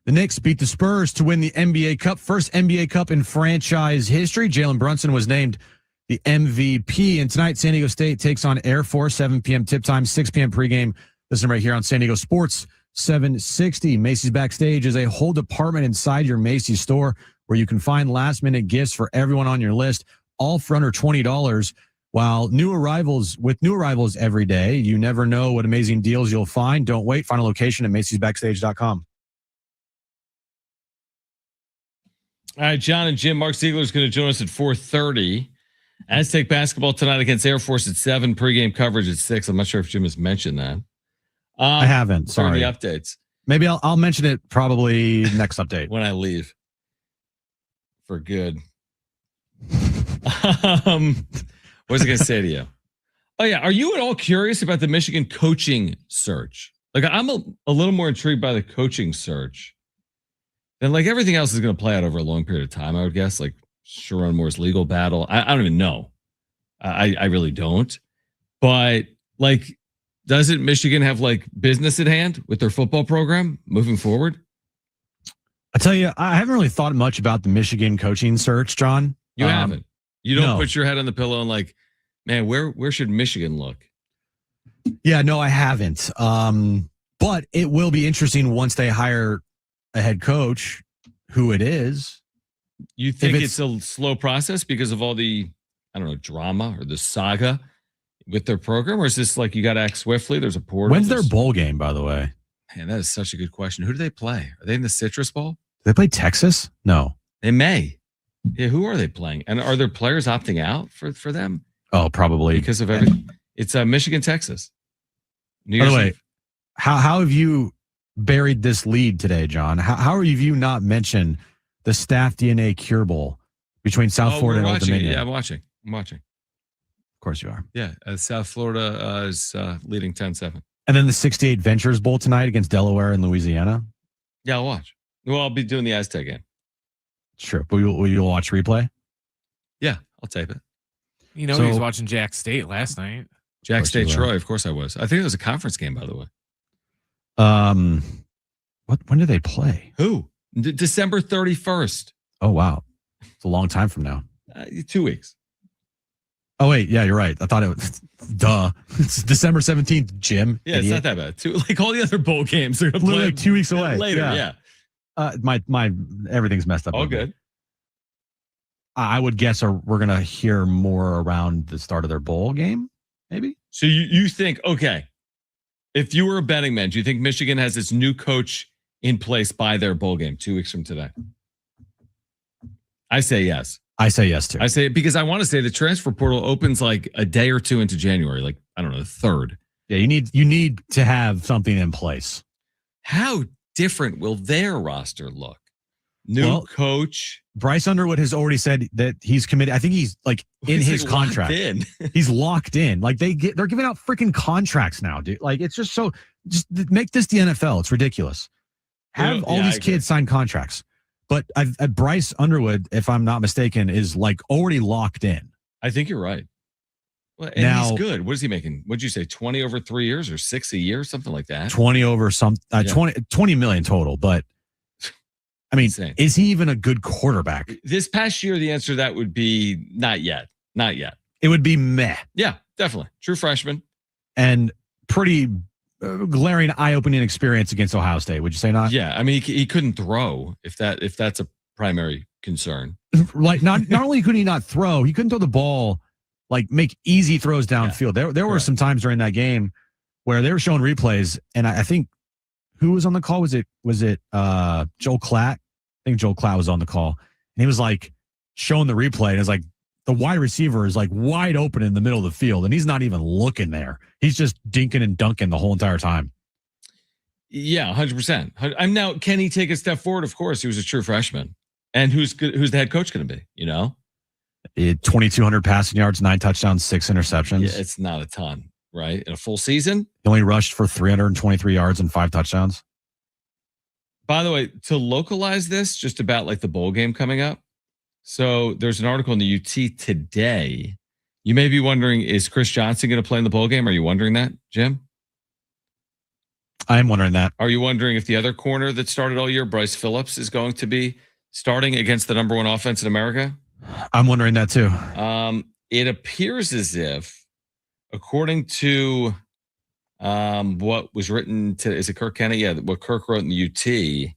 the Knicks beat the Spurs to win the NBA Cup, first NBA Cup in franchise history. Jalen Brunson was named the MVP. And tonight, San Diego State takes on Air Force, 7 p.m. tip time, 6 p.m. pregame. Listen right here on San Diego Sports 760. Macy's Backstage is a whole department inside your Macy's store where you can find last-minute gifts for everyone on your list, all for under $20. While new arrivals every day, you never know what amazing deals you'll find. Don't wait. Find a location at Macy'sBackstage.com. All right, John and Jim. Mark Ziegler is going to join us at 4:30. Aztec basketball tonight against Air Force at 7. Pregame coverage at 6. I'm not sure if Jim has mentioned that. I haven't. Sorry. The updates. Maybe I'll mention it probably next update when I leave for good. What was I going to say to you? Oh yeah, are you at all curious about the Michigan coaching search? Like, I'm a little more intrigued by the coaching search than like everything else is going to play out over a long period of time. I would guess, like Sharon Moore's legal battle. I don't even know. I really don't. But like, doesn't Michigan have like business at hand with their football program moving forward? I tell you, I haven't really thought much about the Michigan coaching search, John. You haven't. You don't put your head on the pillow and like, man, where should Michigan look? Yeah, no, I haven't. But it will be interesting once they hire a head coach, who it is. You think it's a slow process because of all the, I don't know, drama or the saga with their program? Or is this like you got to act swiftly? There's a portal. When's their bowl game, by the way? Man, that is such a good question. Who do they play? Are they in the Citrus Bowl? Do they play Texas? No. They may. Yeah, who are they playing? And are there players opting out for them? Oh, probably. Because of everything. It's Michigan, Texas. By the way, how have you buried this lead today, John? How have you not mentioned the Staff DNA Cure Bowl between South Florida and Old Dominion? Yeah, I'm watching. Of course you are. Yeah, South Florida is leading 10-7. And then the 68 Ventures Bowl tonight against Delaware and Louisiana. Yeah, I'll watch. Well, I'll be doing the Aztec game. Sure. Will you watch replay? Yeah, I'll tape it. You know, he was watching Jack State last night. Jack State Troy, of course I was. I think it was a conference game, by the way. When did they play? Who? December 31st. Oh, wow. It's a long time from now. 2 weeks. Oh, wait. Yeah, you're right. I thought it was, duh. It's December 17th, Jim. Yeah, idiot. It's not that bad. Like all the other bowl games are literally like 2 weeks away. Later, yeah. My everything's messed up. All good. I would guess we're going to hear more around the start of their bowl game, maybe? So you think, okay, if you were a betting man, do you think Michigan has its new coach in place by their bowl game 2 weeks from today? I say yes. I say yes, too. I say it because I want to say the transfer portal opens like a day or two into January, like, I don't know, the 3rd. Yeah, you need to have something in place. How different will their roster look? New coach. Bryce Underwood has already said that he's committed. I think he's like in his contract. He's locked in. Like they're giving out freaking contracts now, dude. Like it's just make this the NFL. It's ridiculous. Have all these kids sign contracts. But Bryce Underwood, if I'm not mistaken, is like already locked in. I think you're right. Well, and now, he's good. What is he making? What'd you say? 20 over 3 years or 6 a year? Something like that. 20 over 20 million total. But I mean, insane. Is he even a good quarterback? This past year, the answer to that would be not yet. Not yet. It would be meh. Yeah, definitely. True freshman. And pretty glaring, eye-opening experience against Ohio State. Would you say not? Yeah, I mean, he couldn't throw if that's a primary concern. Like not only could he not throw, he couldn't throw the ball, like make easy throws downfield. Yeah. There were some times during that game where they were showing replays, and I think who was on the call? Was it Joel Klatt? I think Joel Klatt was on the call, and he was like showing the replay, and it's like the wide receiver is like wide open in the middle of the field, and he's not even looking there. He's just dinking and dunking the whole entire time. Yeah, 100%. I'm now. Can he take a step forward? Of course, he was a true freshman, and who's the head coach going to be? You know, 2,200 passing yards, 9 touchdowns, 6 interceptions. Yeah, it's not a ton, right? In a full season, he only rushed for 323 yards and 5 touchdowns. By the way, to localize this just about like the bowl game coming up. So there's an article in the UT today. You may be wondering, is Chris Johnson going to play in the bowl game? Are you wondering that, Jim? I am wondering that. Are you wondering if the other corner that started all year, Bryce Phillips, is going to be starting against the number 1 offense in America? I'm wondering that too. It appears as if, according to what was written to, is it Kirk Kennedy? Yeah, what Kirk wrote in the UT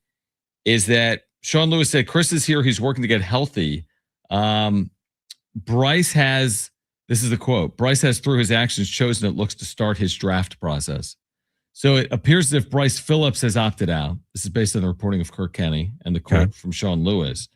is that Sean Lewis said, Chris is here. He's working to get healthy. Bryce has, this is the quote, Bryce has through his actions chosen it looks to start his draft process. So it appears as if Bryce Phillips has opted out. This is based on the reporting of Kirk Kennedy and the quote from Sean Lewis.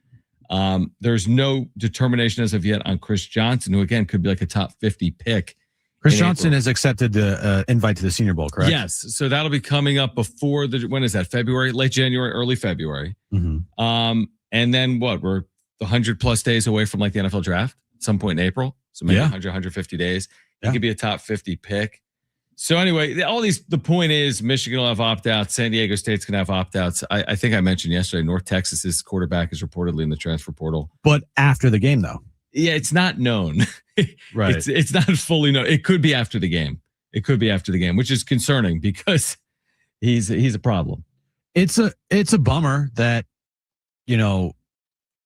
There's no determination as of yet on Chris Johnson, who again could be like a top 50 pick. Chris Johnson has accepted the invite to the Senior Bowl, correct? Yes. So that'll be coming up before when is that? February, late January, early February. Mm-hmm. And then what? We're 100+ days away from like the NFL draft at some point in April. So maybe 150 days. He could be a top 50 pick. So anyway, the point is Michigan will have opt-outs. San Diego State's going to have opt-outs. I think I mentioned yesterday, North Texas's quarterback is reportedly in the transfer portal. But after the game, though. Yeah, it's not known. Right. It's not fully known. It could be after the game. Which is concerning because he's a problem. It's a bummer that,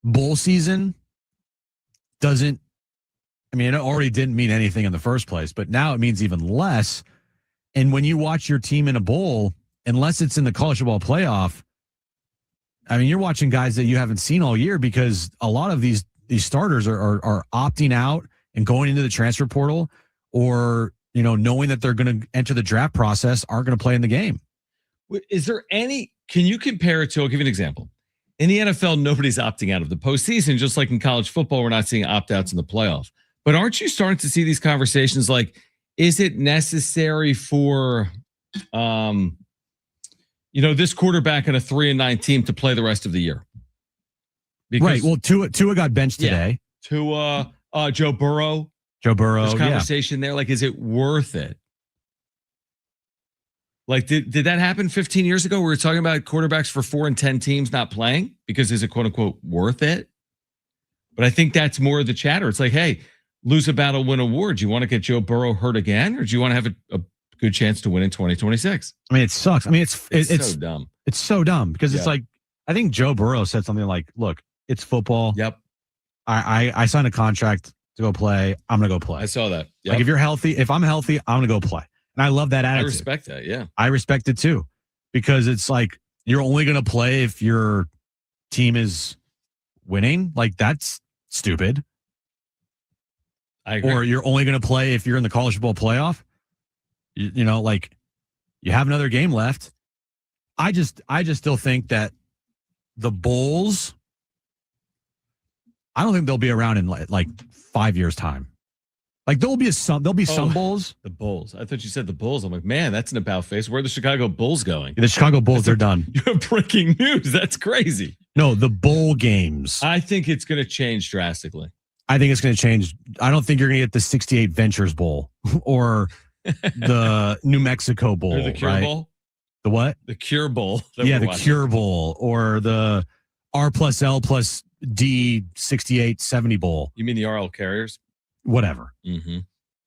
bowl season doesn't, it already didn't mean anything in the first place, but now it means even less. And when you watch your team in a bowl, unless it's in the college football playoff, you're watching guys that you haven't seen all year because a lot of these starters are opting out and going into the transfer portal or, knowing that they're going to enter the draft process, aren't going to play in the game. Is there can you compare it to, I'll give you an example. In the NFL, nobody's opting out of the postseason, just like in college football, we're not seeing opt-outs in the playoff. But aren't you starting to see these conversations like, is it necessary for, this quarterback in a 3-9 team to play the rest of the year? Because, right. Well, Tua got benched today. Tua, Joe Burrow. There's conversation there. Like, is it worth it? Like, did that happen 15 years ago? We were talking about quarterbacks for 4 and 10 teams not playing because is it quote unquote worth it? But I think that's more of the chatter. It's like, hey, lose a battle, win award. Do you want to get Joe Burrow hurt again, or do you want to have a good chance to win in 2026? It sucks. It's so dumb. It's so dumb because it's like, I think Joe Burrow said something like, look, it's football. Yep. I signed a contract to go play. I'm going to go play. I saw that. Yep. Like if you're healthy, if I'm healthy, I'm going to go play. And I love that attitude. I respect that. Yeah. I respect it too, because it's like, you're only going to play if your team is winning. Like that's stupid. I agree. Or you're only going to play if you're in the college football playoff. Like you have another game left. I just still think that the bowls, I don't think they'll be around in like 5 years time. Like there'll be some bowls. The Bulls. I thought you said the Bulls. I'm like, man, that's an about face. Where are the Chicago Bulls going? The Chicago Bulls, they're done. You have breaking news. That's crazy. No, the bowl games. I think it's going to change drastically. I think it's going to change. I don't think you're going to get the 68 Ventures Bowl or the New Mexico Bowl. Or the Cure Bowl? The what? The Cure Bowl. Yeah, the Cure Bowl or the R+L+D 68-70 Bowl. You mean the RL Carriers? Whatever. Mm-hmm.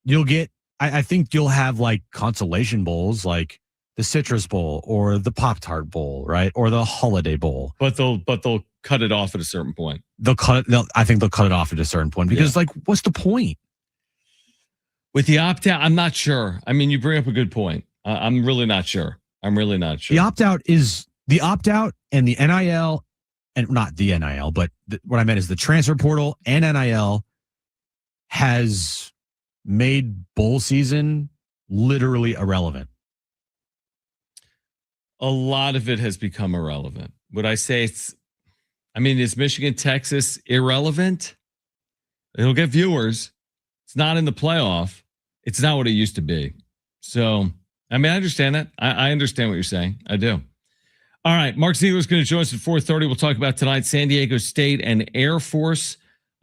You'll get, I think you'll have like consolation bowls like the Citrus Bowl or the Pop-Tart Bowl, right? Or the Holiday Bowl. But they'll cut it off at a certain point. I think they'll cut it off at a certain point because like, what's the point? With the opt-out, I'm not sure. You bring up a good point. I'm really not sure. The opt-out and the NIL, and not the NIL, but what I meant is the transfer portal and NIL has made bowl season literally irrelevant. A lot of it has become irrelevant. Would I say is Michigan, Texas irrelevant? It'll get viewers. It's not in the playoff. It's not what it used to be. So, I understand that. I understand what you're saying. I do. All right. Mark Ziegler is going to join us at 4:30. We'll talk about tonight, San Diego State and Air Force.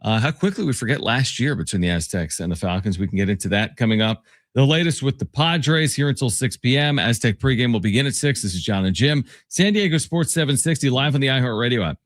How quickly we forget last year between the Aztecs and the Falcons. We can get into that coming up. The latest with the Padres here until 6 p.m. Aztec pregame will begin at 6. This is John and Jim. San Diego Sports 760 live on the iHeartRadio app.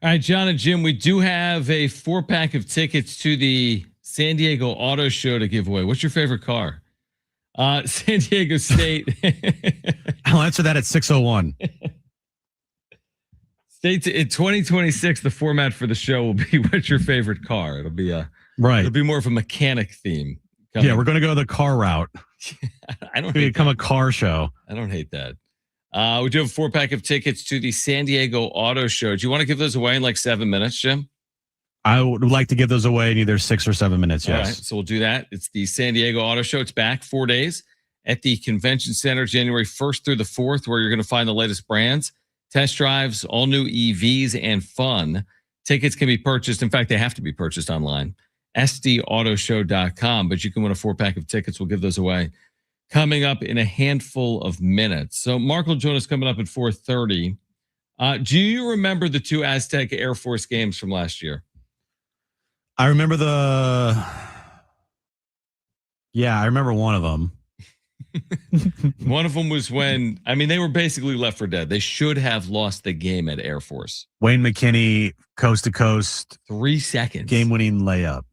All right, John and Jim, we do have a 4-pack of tickets to the San Diego Auto Show to give away. What's your favorite car? San Diego State. I'll answer that at 6:01. State in 2026, the format for the show will be what's your favorite car? It'll be right. It'll be more of a mechanic theme. Yeah, we're going to go the car route. I don't become a car show. I don't hate that. We do have a 4-pack of tickets to the San Diego Auto Show. Do you want to give those away in like 7 minutes, Jim? I would like to give those away in either 6 or 7 minutes. Yes. All right, so we'll do that. It's the San Diego Auto Show. It's back 4 days at the Convention Center, January 1st through the 4th, where you're going to find the latest brands, test drives, all new EVs, and fun. Tickets can be purchased. In fact, they have to be purchased online. SDAutoshow.com. But you can win a 4-pack of tickets. We'll give those away coming up in a handful of minutes. So Mark will join us coming up at 4:30. Do you remember the 2 Aztec Air Force games from last year? I remember I remember one of them. One of them was when, they were basically left for dead. They should have lost the game at Air Force. Wayne McKinney, coast to coast. 3 seconds. Game-winning layup.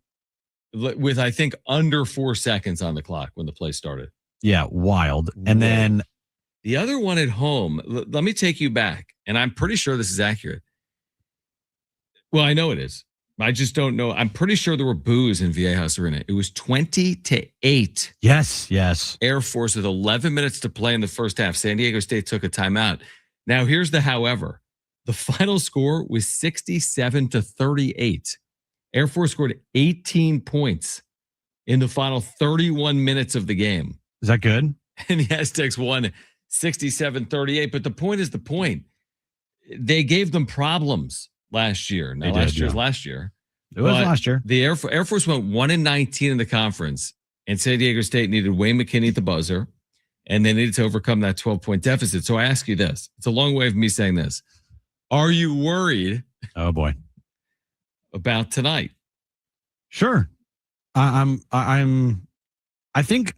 With, I think, under 4 seconds on the clock when the play started. Yeah, wild. And then the other one at home, let me take you back, and I'm pretty sure this is accurate. Well, I know it is. I just don't know. I'm pretty sure there were boos in Viejas Arena. It was 20-8. Yes. Air Force with 11 minutes to play in the first half. San Diego State took a timeout. Now, here's the however. The final score was 67-38. Air Force scored 18 points in the final 31 minutes of the game. Is that good? And the Aztecs won 67-38. But the point is the point. They gave them problems last year. Now, last year. It was last year. The Air Force went 1-19 in the conference, and San Diego State needed Wayne McKinney at the buzzer, and they needed to overcome that 12-point deficit. So I ask you this. It's a long way of me saying this. Are you worried? Oh, boy. About tonight? Sure. I think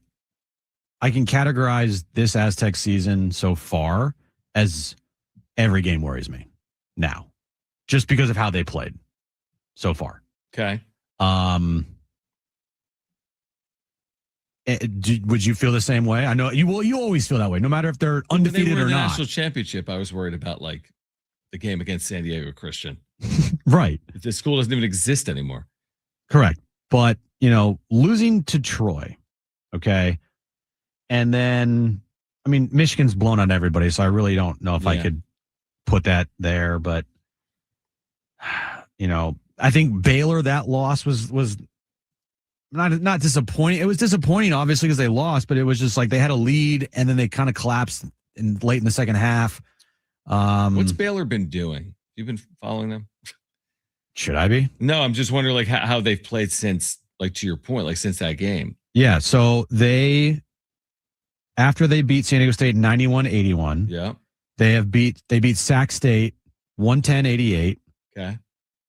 I can categorize this Aztec season so far as every game worries me now, just because of how they played so far. Okay. Would you feel the same way? I know you will. You always feel that way, no matter if they're undefeated or not. National championship, I was worried about like the game against San Diego Christian. Right. The school doesn't even exist anymore. Correct. But, losing to Troy, okay? And then, Michigan's blown on everybody, so I really don't know if I could put that there. But, I think Baylor, that loss was not disappointing. It was disappointing, obviously, because they lost, but it was just like they had a lead, and then they kind of collapsed late in the second half. What's Baylor been doing? You've been following them? Should I be? No, I'm just wondering like how they've played since, like to your point, like since that game. Yeah, so after they beat San Diego State 91-81, yeah, they beat Sac State 110-88. Okay.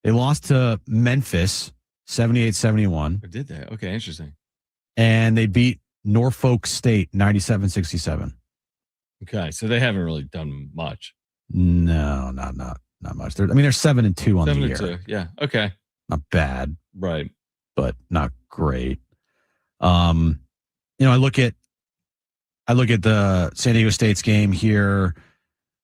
They lost to Memphis 78-71. Or did they? Okay, interesting. And they beat Norfolk State 97-67. Okay, so they haven't really done much. No, not much. They're 7-2 on the year. 7-2, yeah. Okay. Not bad. Right. But not great. I look at the San Diego State's game here,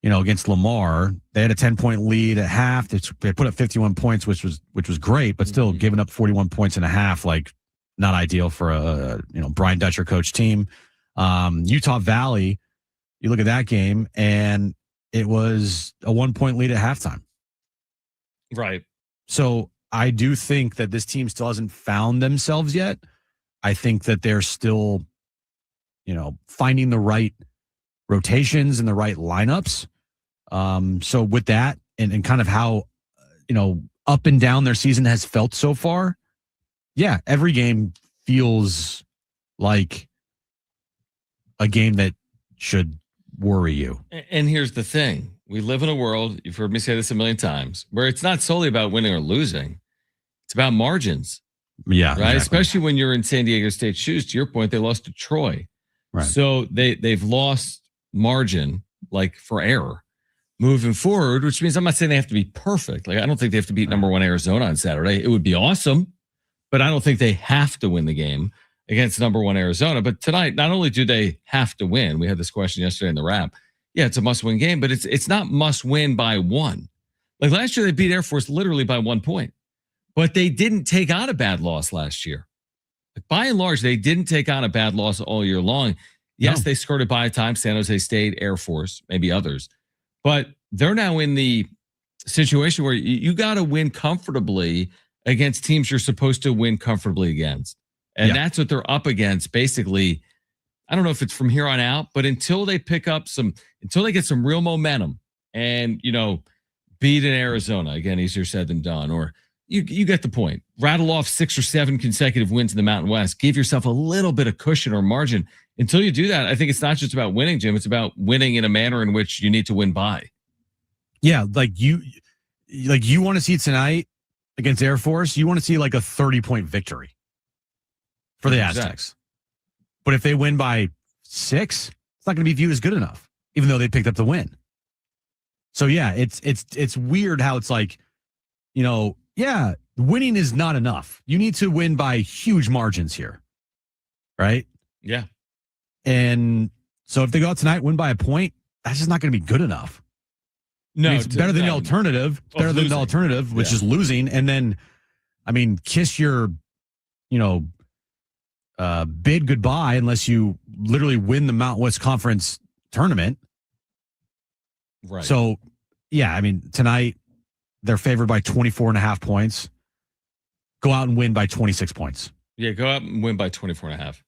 against Lamar. They had a 10-point lead at half. They put up 51 points, which was great, but still giving up 41 points in a half, like not ideal for a Brian Dutcher coach team. Utah Valley, you look at that game, and it was a 1-point lead at halftime. Right. So I do think that this team still hasn't found themselves yet. I think that they're still, finding the right rotations and the right lineups. So with that and kind of how, up and down their season has felt so far, yeah, every game feels like a game that should worry you. And here's the thing. We live in a world, you've heard me say this a million times, where it's not solely about winning or losing. It's about margins. Yeah. Right. Exactly. Especially when you're in San Diego State shoes. To your point, they lost to Troy. Right. So they've lost margin, like for error. moving forward, which means I'm not saying they have to be perfect. Like, I don't think they have to beat number 1 Arizona on Saturday. It would be awesome, but I don't think they have to win the game against number 1 Arizona. But tonight, not only do they have to win, we had this question yesterday in the wrap. Yeah, it's a must-win game, but it's not must-win by 1. Like last year, they beat Air Force literally by 1 point, but they didn't take on a bad loss last year. By and large, they didn't take on a bad loss all year long. Yes, they skirted by a time. San Jose State, Air Force, maybe others. But they're now in the situation where you got to win comfortably against teams you're supposed to win comfortably against. And that's what they're up against, basically. I don't know if it's from here on out, but until they until they get some real momentum and, beat in Arizona, again, easier said than done, or you get the point. Rattle off 6 or 7 consecutive wins in the Mountain West. Give yourself a little bit of cushion or margin. Until you do that, I think it's not just about winning, Jim. It's about winning in a manner in which you need to win by. Yeah, like you want to see tonight against Air Force. You want to see like a 30-point victory for the Aztecs. But if they win by 6, it's not going to be viewed as good enough, even though they picked up the win. So yeah, it's weird how it's like, winning is not enough. You need to win by huge margins here, right? Yeah. And so if they go out tonight, win by a point, that's just not going to be good enough. No, it's better than the alternative. It's better than the alternative, which is losing. And then, kiss your, bid goodbye unless you literally win the Mountain West Conference tournament. Right. So, yeah, tonight they're favored by 24.5 points. Go out and win by 26 points. Yeah, go out and win by 24.5.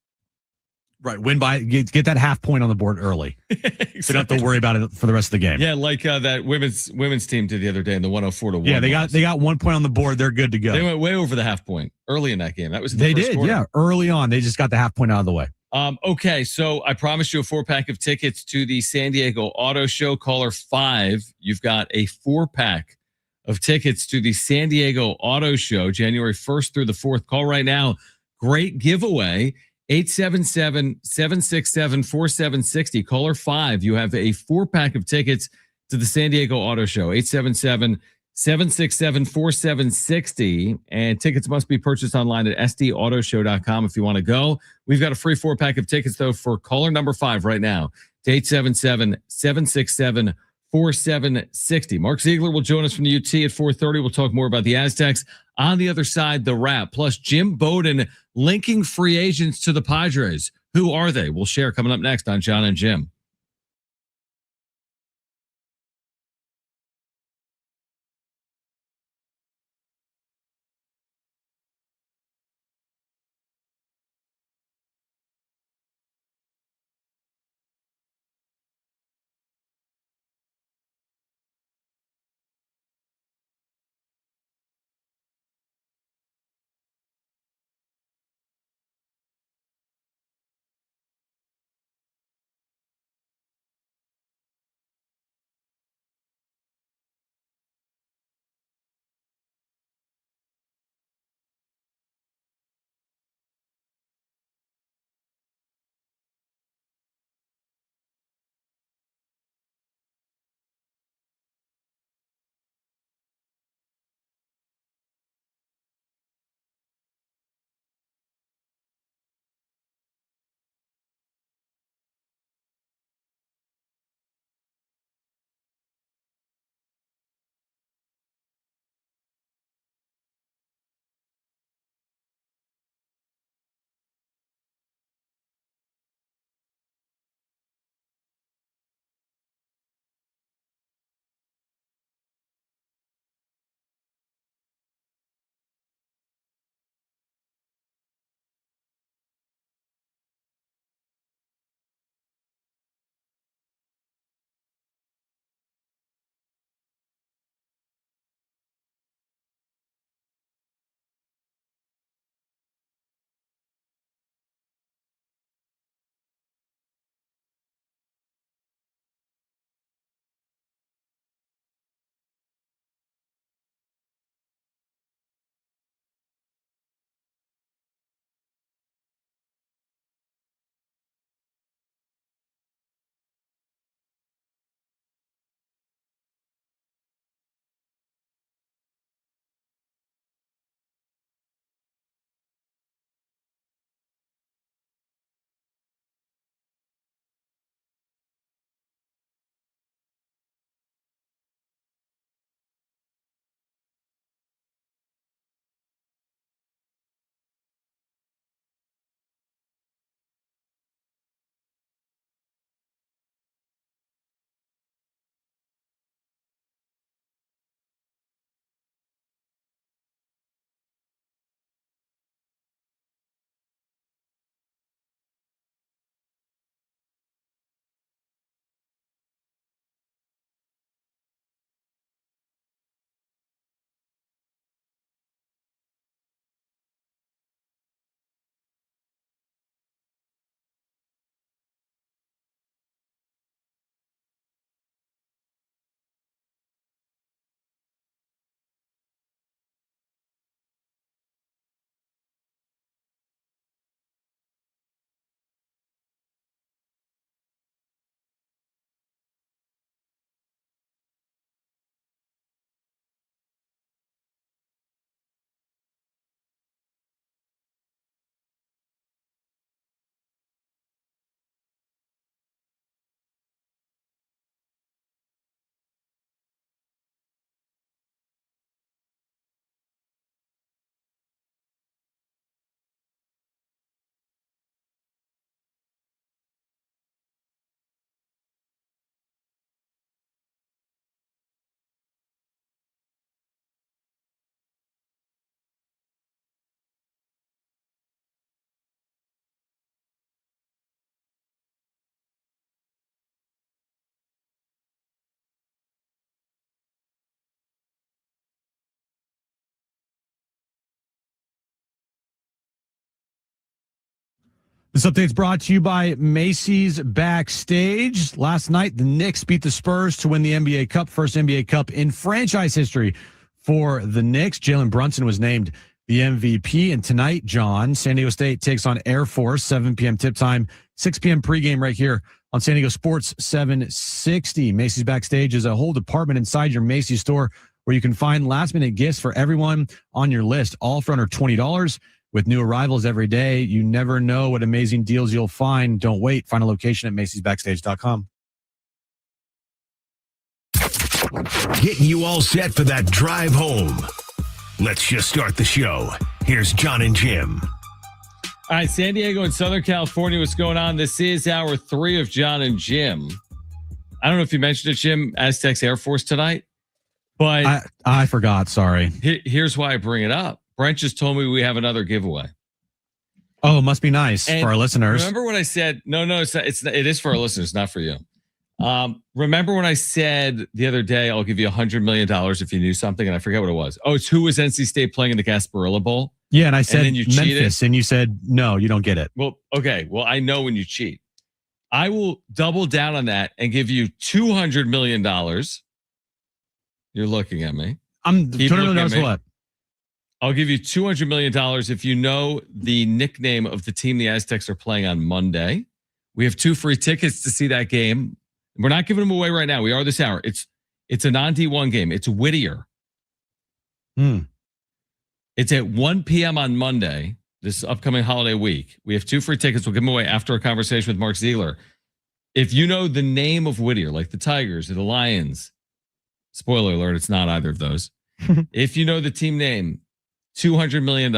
Right. Win by get that half point on the board early. Exactly. So you don't have to worry about it for the rest of the game. Yeah, like that women's team did the other day in the 104-1. Yeah, they got 1 point on the board. They're good to go. They went way over the half point early in that game. That was they did. Quarter. Yeah, early on they just got the half point out of the way. Okay, so I promised you a 4-pack of tickets to the San Diego Auto Show. Caller 5, you've got a 4-pack of tickets to the San Diego Auto Show, January 1st through the 4th. Call right now. Great giveaway. 877-767-4760. Caller 5, you have a 4-pack of tickets to the San Diego Auto Show. 877-767-4760. And tickets must be purchased online at sdautoshow.com if you want to go. We've got a free 4-pack of tickets, though, for caller number 5 right now to 877-767-4760. Mark Ziegler will join us from the UT at 4:30. We'll talk more about the Aztecs. On the other side, the wrap. Plus, Jim Bowden linking free agents to the Padres. Who are they? We'll share coming up next on John and Jim. This update is brought to you by Macy's Backstage. Last night, the Knicks beat the Spurs to win the NBA Cup, first NBA Cup in franchise history for the Knicks. Jalen Brunson was named the MVP. And tonight, John, San Diego State takes on Air Force, 7 p.m. tip time, 6 p.m. pregame right here on San Diego Sports 760. Macy's Backstage is a whole department inside your Macy's store where you can find last-minute gifts for everyone on your list, all for under $20. With new arrivals every day, you never know what amazing deals you'll find. Don't wait. Find a location at Macy'sBackstage.com. Getting you all set for that drive home. Let's just start the show. Here's John and Jim. All right, San Diego and Southern California, what's going on? This is hour 3 of John and Jim. I don't know if you mentioned it, Jim, Aztecs Air Force tonight, but I forgot. Sorry. Here's why I bring it up. Brent just told me we have another giveaway. Oh, it must be nice and for our listeners. Remember when I said, no, it's not, it is for our listeners, not for you. Remember when I said the other day, I'll give you $100 million if you knew something, and I forget what it was. Oh, it's who was NC State playing in the Gasparilla Bowl? Yeah, and I said and then you Memphis, cheated. and you said, no, you don't get it. Well, okay. Well, I know when you cheat. I will double down on that and give you $200 million. You're looking at me. I'm $200 million what? I'll give you $200 million if you know the nickname of the team the Aztecs are playing on Monday. We have 2 free tickets to see that game. We're not giving them away right now. We are this hour. It's a non-D1 game. It's Whittier. It's at 1 p.m. on Monday, this upcoming holiday week. We have 2 free tickets. We'll give them away after a conversation with Mark Ziegler. If you know the name of Whittier, like the Tigers or the Lions, spoiler alert, it's not either of those. If you know the team name, $200 million.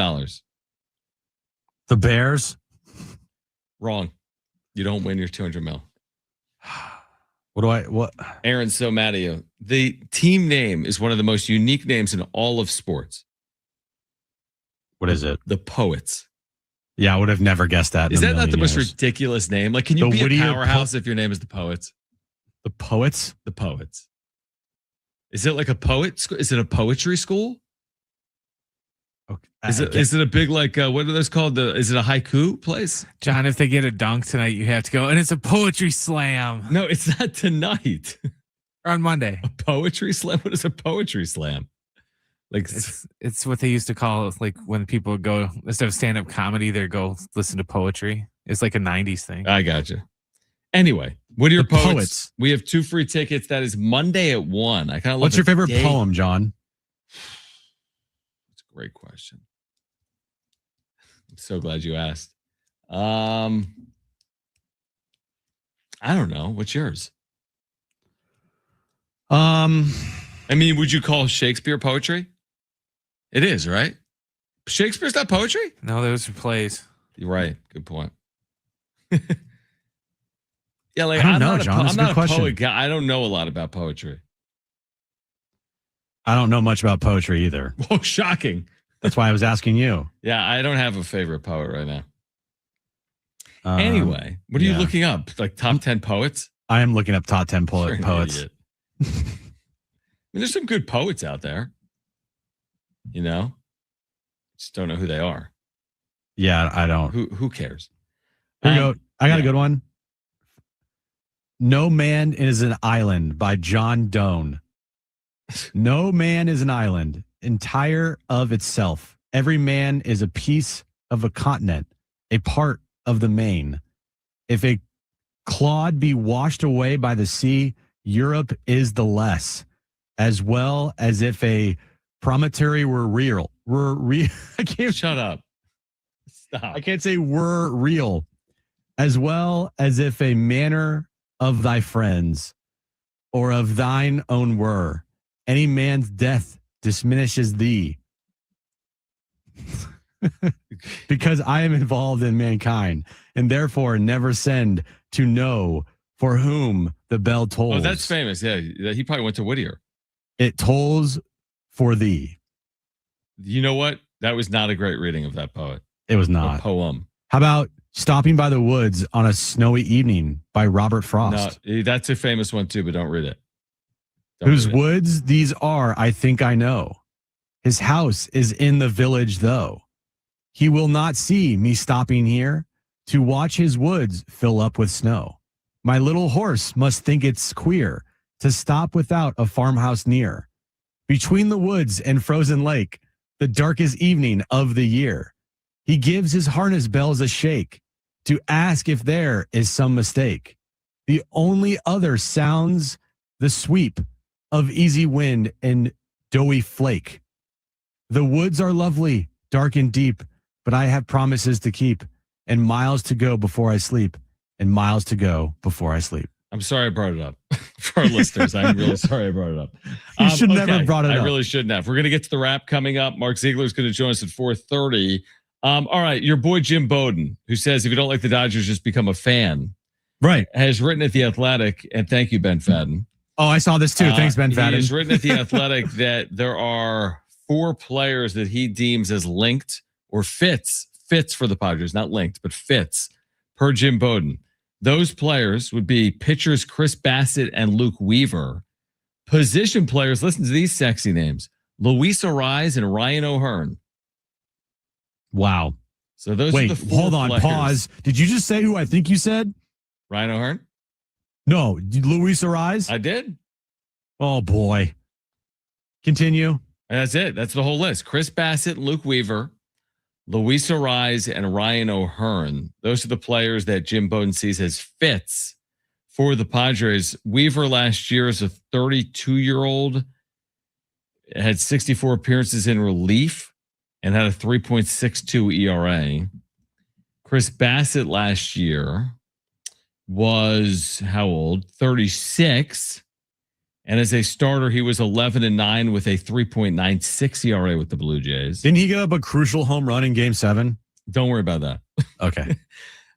The Bears? Wrong. You don't win your 200 mil. What? Aaron's so mad at you. The team name is one of the most unique names in all of sports. What is it? The Poets. Yeah, I would have never guessed that. Is that not the most ridiculous name? Like, can you be a powerhouse if your name is the Poets? The Poets? The Poets. Is it like a poet school? Is it a poetry school? Okay. Is it a big, like, what are those called? Is it a haiku place? John, if they get a dunk tonight, you have to go. And it's a poetry slam. No, it's not tonight. Or on Monday. A poetry slam? What is a poetry slam? Like, it's what they used to call it, like when people would go, instead of stand-up comedy, they'd go listen to poetry. It's like a 90s thing. I gotcha. Anyway, what are your poets? We have 2 free tickets. That is Monday at 1. I kind of. What's your favorite poem, John? That's a great question. I'm so glad you asked. I don't know. What's yours? I mean, would you call Shakespeare poetry? It is, right? Shakespeare's not poetry? No, those are plays. You're right. Good point. Yeah, like I don't I'm know, not John. I'm not a poet guy. I don't know a lot about poetry. I don't know much about poetry either. Whoa, shocking. That's why I was asking you. Yeah, I don't have a favorite poet right now. Anyway, what are you looking up? Like top 10 poets? I am looking up top 10 poets. I mean, there's some good poets out there. You know? Just don't know who they are. Yeah, I don't. Who cares? Here we go. I got a good one. No Man is an Island by John Donne. No man is an island, entire of itself. Every man is a piece of a continent, a part of the main. If a clod be washed away by the sea, Europe is the less, as well as if a promontory were real. I can't shut up. Stop. I can't say were real, as well as if a manner of thy friends or of thine own were. Any man's death diminishes thee. Because I am involved in mankind, and therefore never send to know for whom the bell tolls. Oh, that's famous. Yeah, he probably went to Whittier. It tolls for thee. You know what? That was not a great reading of that poet. It was not. A poem. How about Stopping by the Woods on a Snowy Evening by Robert Frost? No, that's a famous one too, but don't read it. Whose woods these are, I think I know. His house is in the village, though. He will not see me stopping here to watch his woods fill up with snow. My little horse must think it's queer to stop without a farmhouse near. Between the woods and frozen lake, the darkest evening of the year, he gives his harness bells a shake to ask if there is some mistake. The only other sounds the sweep of easy wind and doughy flake. The woods are lovely, dark and deep, but I have promises to keep and miles to go before I sleep and miles to go before I sleep. I'm sorry I brought it up for our listeners. I'm really sorry I brought it up. You should never have brought it up. I really shouldn't have. We're going to get to the wrap coming up. Mark Ziegler is going to join us at 4:30. All right. Your boy, Jim Bowden, who says if you don't like the Dodgers, just become a fan. Right. Has written at The Athletic, and thank you, Ben Fadden. Oh, I saw this too. Thanks, Ben Fadden. He's written at The Athletic that there are 4 players that he deems as linked or fits for the Padres, not linked, but fits per Jim Bowden. Those players would be pitchers Chris Bassett and Luke Weaver. Position players, listen to these sexy names: Luis Arraez and Ryan O'Hearn. Wow. So those are the 4 hold on, players. pause. Did you just say who I think you said? Ryan O'Hearn? No, Luis Arraez? I did. Oh, boy. Continue. And that's it. That's the whole list. Chris Bassett, Luke Weaver, Luis Arraez, and Ryan O'Hearn. Those are the players that Jim Bowden sees as fits for the Padres. Weaver last year is a 32-year-old, had 64 appearances in relief and had a 3.62 ERA. Chris Bassett last year was how old? 36. And as a starter, he was 11-9 with a 3.96 ERA with the Blue Jays. Didn't he give up a crucial home run in Game 7? Don't worry about that. Okay.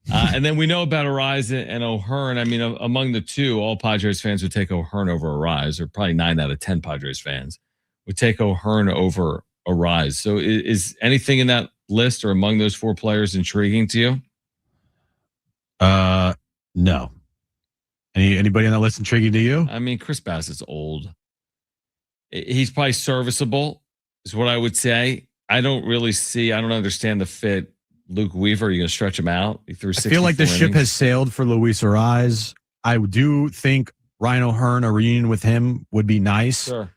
And then we know about Arraez and O'Hearn. I mean, among the two, all Padres fans would take O'Hearn over Arraez, or probably 9 out of 10 Padres fans would take O'Hearn over Arraez. So is anything in that list or among those 4 players intriguing to you? No. Anybody on that list intriguing to you? I mean, Chris Bassett's old. He's probably serviceable, is what I would say. I don't understand the fit. Luke Weaver, you're going to stretch him out? He threw 64 I feel like the innings. ship has sailed for Luis Arraez. I do think Ryan O'Hearn, a reunion with him would be nice. Sure.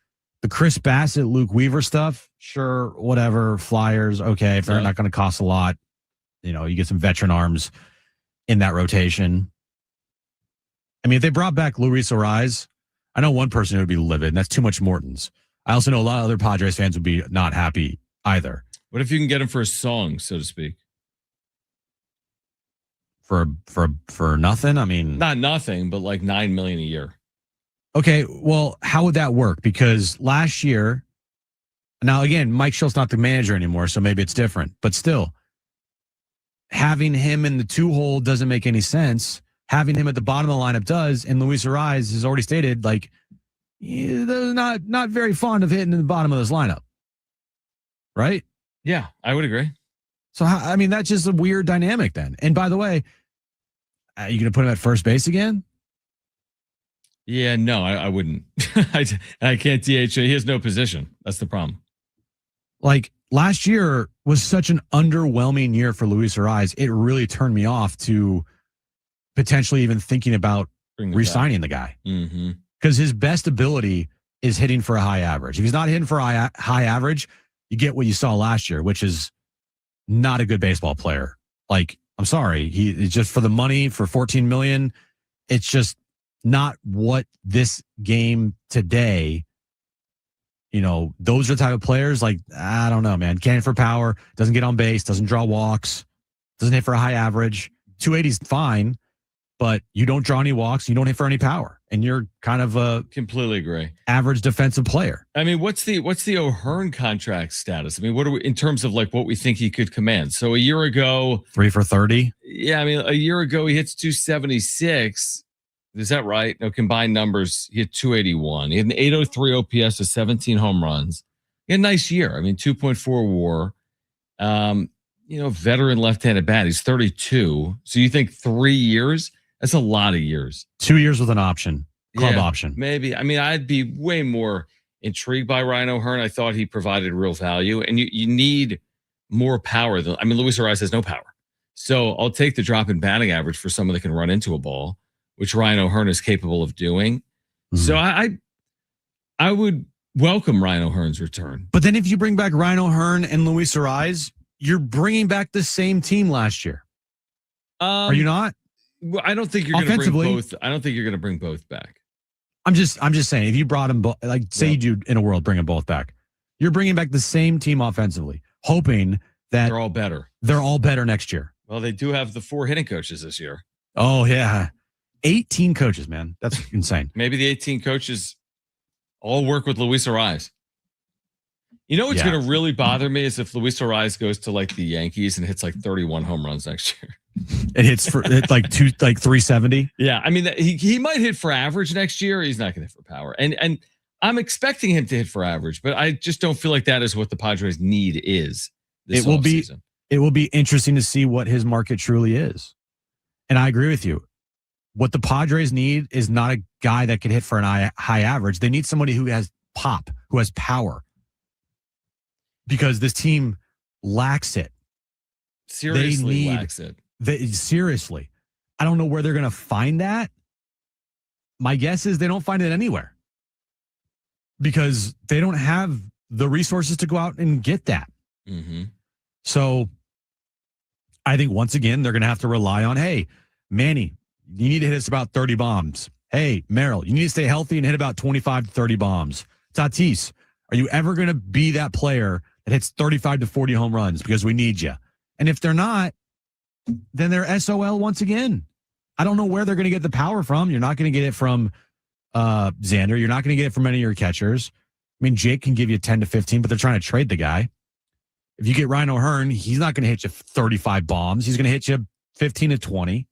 The Chris Bassett, Luke Weaver stuff, sure, whatever. Flyers, okay. If they're not going to cost a lot, you get some veteran arms in that rotation. I mean, if they brought back Luis Arraez, I know one person who would be livid, and that's too much Mortons. I also know a lot of other Padres fans would be not happy either. What if you can get him for a song, so to speak? For nothing? I mean, not nothing, but like $9 million a year. Okay, well, how would that work? Because last year, now again, Mike Schultz not the manager anymore, so maybe it's different. But still, having him in the 2-hole doesn't make any sense. Having him at the bottom of the lineup does, and Luis Arraez has already stated, like, they're not very fond of hitting in the bottom of this lineup. Right? Yeah, I would agree. So, I mean, that's just a weird dynamic then. And by the way, are you going to put him at first base again? Yeah, no, I wouldn't. I can't DH. He has no position. That's the problem. Like, last year was such an underwhelming year for Luis Arraez. It really turned me off to potentially even thinking about re-signing the guy. Because his best ability is hitting for a high average. If he's not hitting for a high average, you get what you saw last year, which is not a good baseball player. Like, I'm sorry, he's just for the money, for $14 million. It's just not what this game today. Those are the type of players. Like, I don't know, man. Can't hit for power, doesn't get on base, doesn't draw walks, doesn't hit for a high average. 280 is fine, but you don't draw any walks, you don't hit for any power, and you're kind of a completely agree average defensive player. I mean, what's the O'Hearn contract status? I mean, what are we in terms of like what we think he could command? So a year ago, 3 for 30. Yeah, I mean, a year ago he hits 276. Is that right? No, combined numbers, he had 281. He had an 803 OPS with 17 home runs. He had a nice year. I mean, 2.4 WAR. Veteran left-handed bat. He's 32. So you think 3 years? That's a lot of years. 2 years with an option, club option. Maybe. I mean, I'd be way more intrigued by Ryan O'Hearn. I thought he provided real value, and you need more power. Luis Arraez has no power. So I'll take the drop in batting average for someone that can run into a ball, which Ryan O'Hearn is capable of doing. Mm-hmm. So I would welcome Ryan O'Hearn's return. But then if you bring back Ryan O'Hearn and Luis Ariz, you're bringing back the same team last year. Are you not? Well, I don't think you're going to bring both. I don't think you're going to bring both back. I'm just saying, if you brought them both, like say you do in a world, bring them both back. You're bringing back the same team offensively, hoping that they're all better. They're all better next year. Well, they do have the 4 hitting coaches this year. Oh yeah, 18 coaches, man. That's insane. Maybe the 18 coaches all work with Luis Ariz. You know what's going to really bother me is if Luis Ariz goes to like the Yankees and hits like 31 home runs next year. It hits for like 370. Yeah, I mean he might hit for average next year. He's not going to hit for power, and I'm expecting him to hit for average, but I just don't feel like that is what the Padres need is. This offseason. It will be interesting to see what his market truly is, and I agree with you. What the Padres need is not a guy that can hit for an high average. They need somebody who has pop, who has power, because this team lacks it. Seriously, lacks it. Seriously, I don't know where they're going to find that. My guess is they don't find it anywhere because they don't have the resources to go out and get that. Mm-hmm. So I think once again, they're going to have to rely on, hey, Manny, you need to hit us about 30 bombs. Hey, Merrill, you need to stay healthy and hit about 25 to 30 bombs. Tatis, are you ever going to be that player that hits 35 to 40 home runs because we need you? And if they're not, then they're SOL once again. I don't know where they're going to get the power from. You're not going to get it from Xander. You're not going to get it from any of your catchers. I mean, Jake can give you 10 to 15, but they're trying to trade the guy. If you get Ryan O'Hearn, he's not going to hit you 35 bombs. He's going to hit you 15 to 20.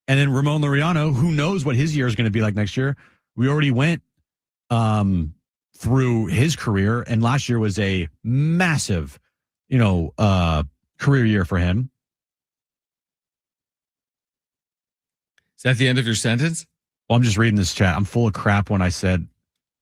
And then Ramon Laureano, who knows what his year is going to be like next year. We already went through his career, and last year was a massive, career year for him. Is that the end of your sentence? Well, I'm just reading this chat. I'm full of crap when I said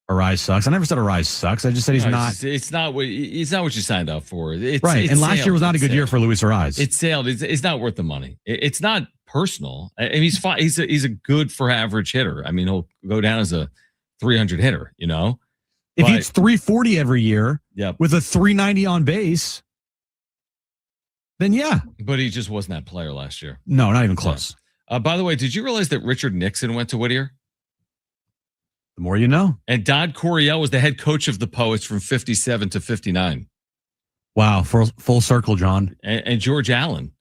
Ariz sucks. I never said Ariz sucks. I just said he's not. It's not what you signed up for. Right. And last year was not a good year for Luis Ariz. It's sailed. It's not worth the money. It's not personal. I mean, he's fine. He's a good for average hitter. I mean, he'll go down as a 300 hitter. If he's 340 every year, with a 390 on base, then yeah. But he just wasn't that player last year. No, not even close. By the way, did you realize that Richard Nixon went to Whittier? The more you know. And Don Coryell was the head coach of the Poets from 57 to 59. Wow, full circle, John. And George Allen,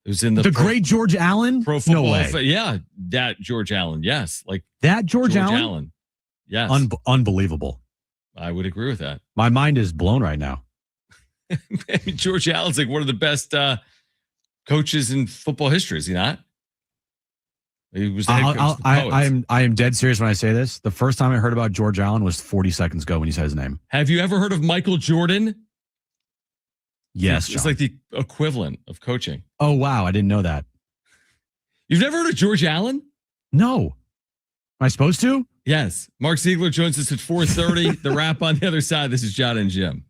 who's in the great George Allen? Pro Football. No way. Yeah, that George Allen. Yes, like that George Allen. Yes, unbelievable. I would agree with that. My mind is blown right now. I mean, George Allen's like one of the best coaches in football history. Is he not? He was the head coach of the Poets. I am dead serious when I say this. The first time I heard about George Allen was 40 seconds ago when you said his name. Have you ever heard of Michael Jordan? Yes, it's like the equivalent of coaching. Oh wow, I didn't know that. You've never heard of George Allen? No. Am I supposed to? Yes. Mark Ziegler joins us at 4:30. The wrap on the other side. This is John and Jim.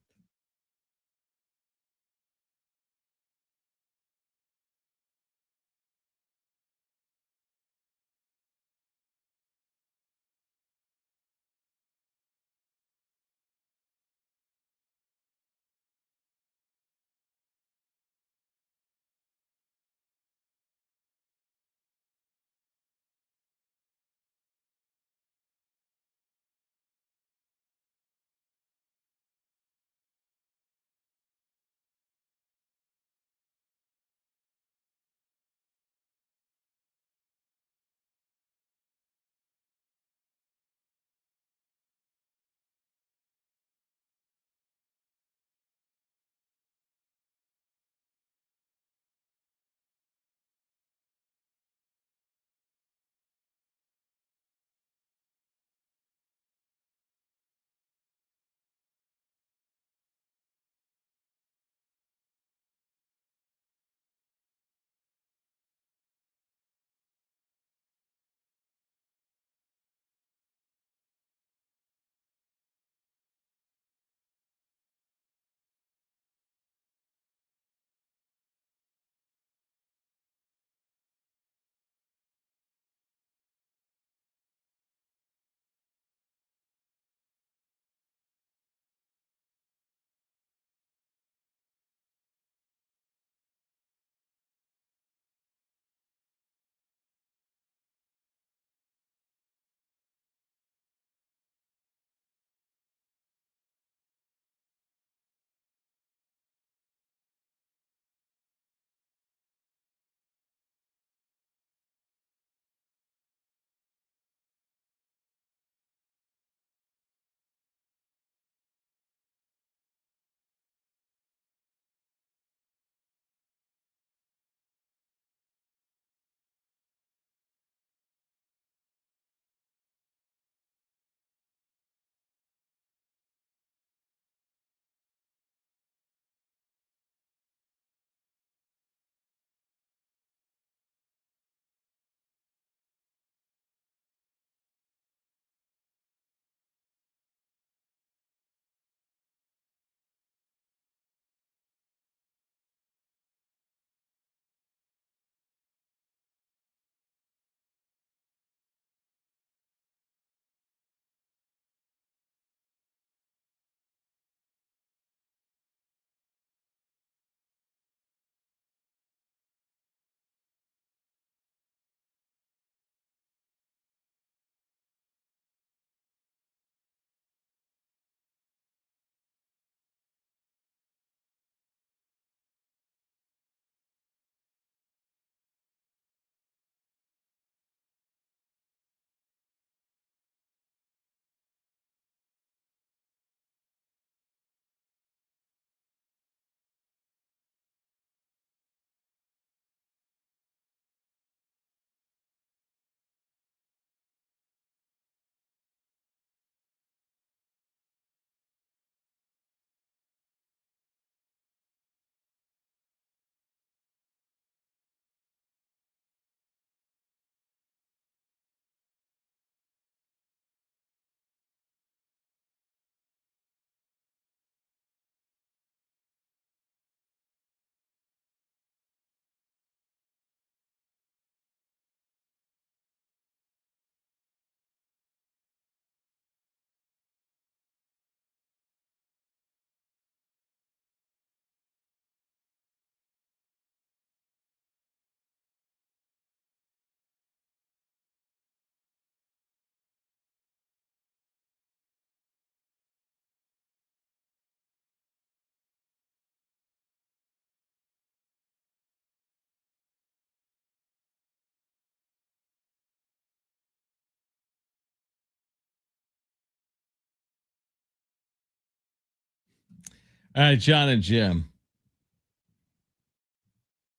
All right, John and Jim.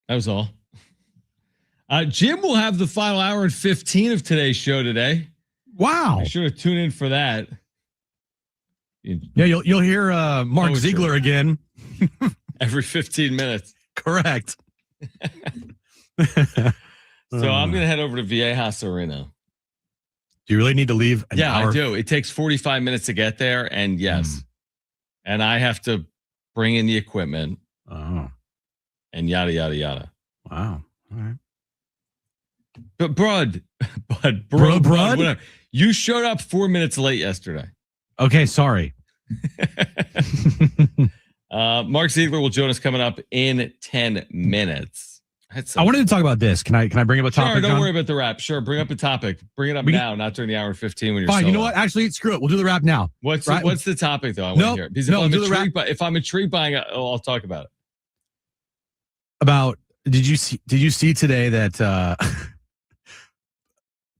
That was all. Jim will have the final hour and 15 of today's show today. Wow. Be sure to tune in for that. Yeah, you'll hear Mark Ziegler again. Every 15 minutes. Correct. So I'm going to head over to Viejas Arena. Do you really need to leave an hour? I do. It takes 45 minutes to get there, and yes. And I have to bring in the equipment. Oh. And yada, yada, yada. Wow. All right. But Brud, whatever. You showed up 4 minutes late yesterday. Okay, sorry. Mark Ziegler will join us coming up in 10 minutes. I wanted to talk about this. Can I bring up a topic? Sure, don't worry about the rap. Sure, bring up a topic. Bring it up now, not during the hour and 15 when you're fine. solo. You know what? Actually, screw it. We'll do the rap now. What's the topic though? I want to hear it. Because if I'm intrigued by it, I'll talk about it. About did you see today that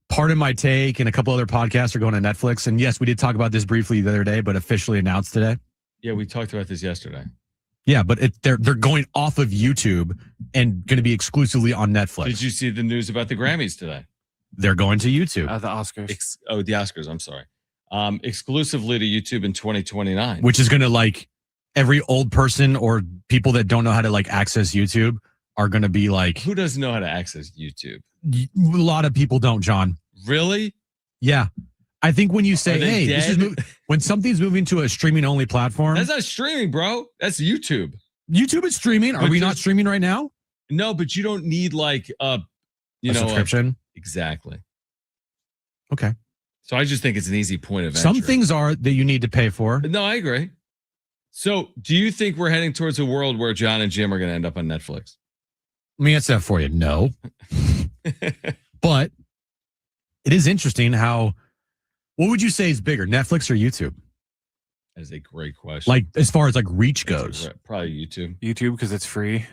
Pardon My Take and a couple other podcasts are going to Netflix? And yes, we did talk about this briefly the other day, but officially announced today. Yeah, we talked about this yesterday. Yeah, but they're going off of YouTube and going to be exclusively on Netflix. Did you see the news about the Grammys today? They're going to YouTube. The Oscars. The Oscars. I'm sorry. Exclusively to YouTube in 2029. Which is going to, like, every old person or people that don't know how to, like, access YouTube are going to be like... Who doesn't know how to access YouTube? A lot of people don't, John. Really? Yeah. I think when you say, hey, this is when something's moving to a streaming only platform. That's not streaming, bro. That's YouTube. YouTube is streaming. Are we not streaming right now? No, but you don't need like a subscription. Exactly. Okay. So I just think it's an easy point of entry. Some things are that you need to pay for. No, I agree. So do you think we're heading towards a world where John and Jim are going to end up on Netflix? Let me answer that for you. No. But it is interesting how... What would you say is bigger, Netflix or YouTube? That is a great question. Like, as far as like reach goes. Probably YouTube. YouTube, because it's free.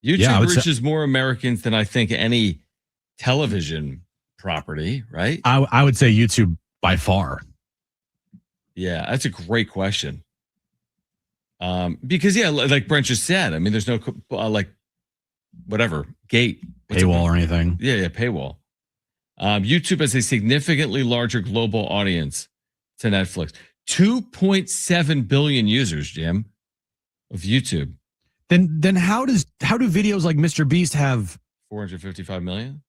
YouTube reaches more Americans than I think any television property, right? I would say YouTube by far. Yeah, that's a great question. Because, yeah, like Brent just said, I mean, there's no, gate. Paywall or anything. Yeah, paywall. YouTube has a significantly larger global audience to Netflix. 2.7 billion users, Jim, of YouTube. Then how do videos like Mr. Beast have 455 million?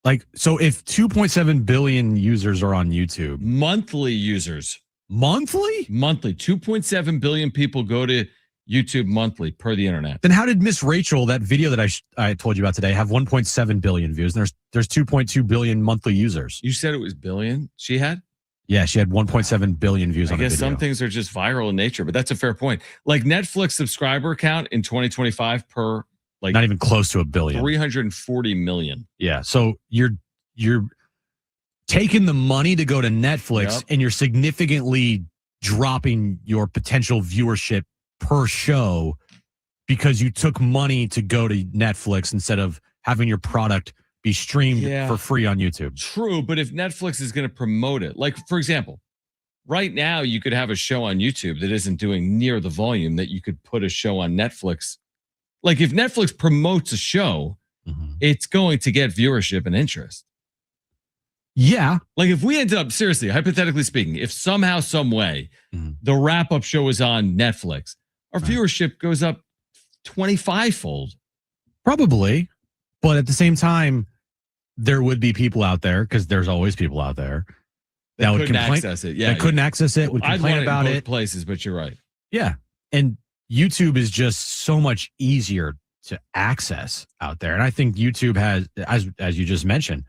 Like, so if 2.7 billion users are on YouTube. Monthly users. Monthly? Monthly. 2.7 billion people go to YouTube monthly per the internet. Then how did Miss Rachel, that video that I told you about today, have 1.7 billion views? And there's 2.2 billion monthly users. You said it was billion she had? Yeah, she had 1.7 billion views on the video. I guess some things are just viral in nature, but that's a fair point. Like Netflix subscriber count in 2025 per like not even close to a billion. 340 million. Yeah. So you're taking the money to go to Netflix and you're significantly dropping your potential viewership per show because you took money to go to Netflix instead of having your product be streamed for free on YouTube. True, but if Netflix is going to promote it, like for example, right now you could have a show on YouTube that isn't doing near the volume that you could put a show on Netflix. Like if Netflix promotes a show, it's going to get viewership and interest. Yeah. Like if we ended up, seriously, hypothetically speaking, if somehow, some way, the wrap-up show is on Netflix, our viewership goes up 25-fold. Probably. But at the same time, there would be people out there, because there's always people out there that would complain, access it. Yeah, that couldn't access it, would complain about it. Places, but you're right. Yeah. And YouTube is just so much easier to access out there. And I think YouTube has, as you just mentioned,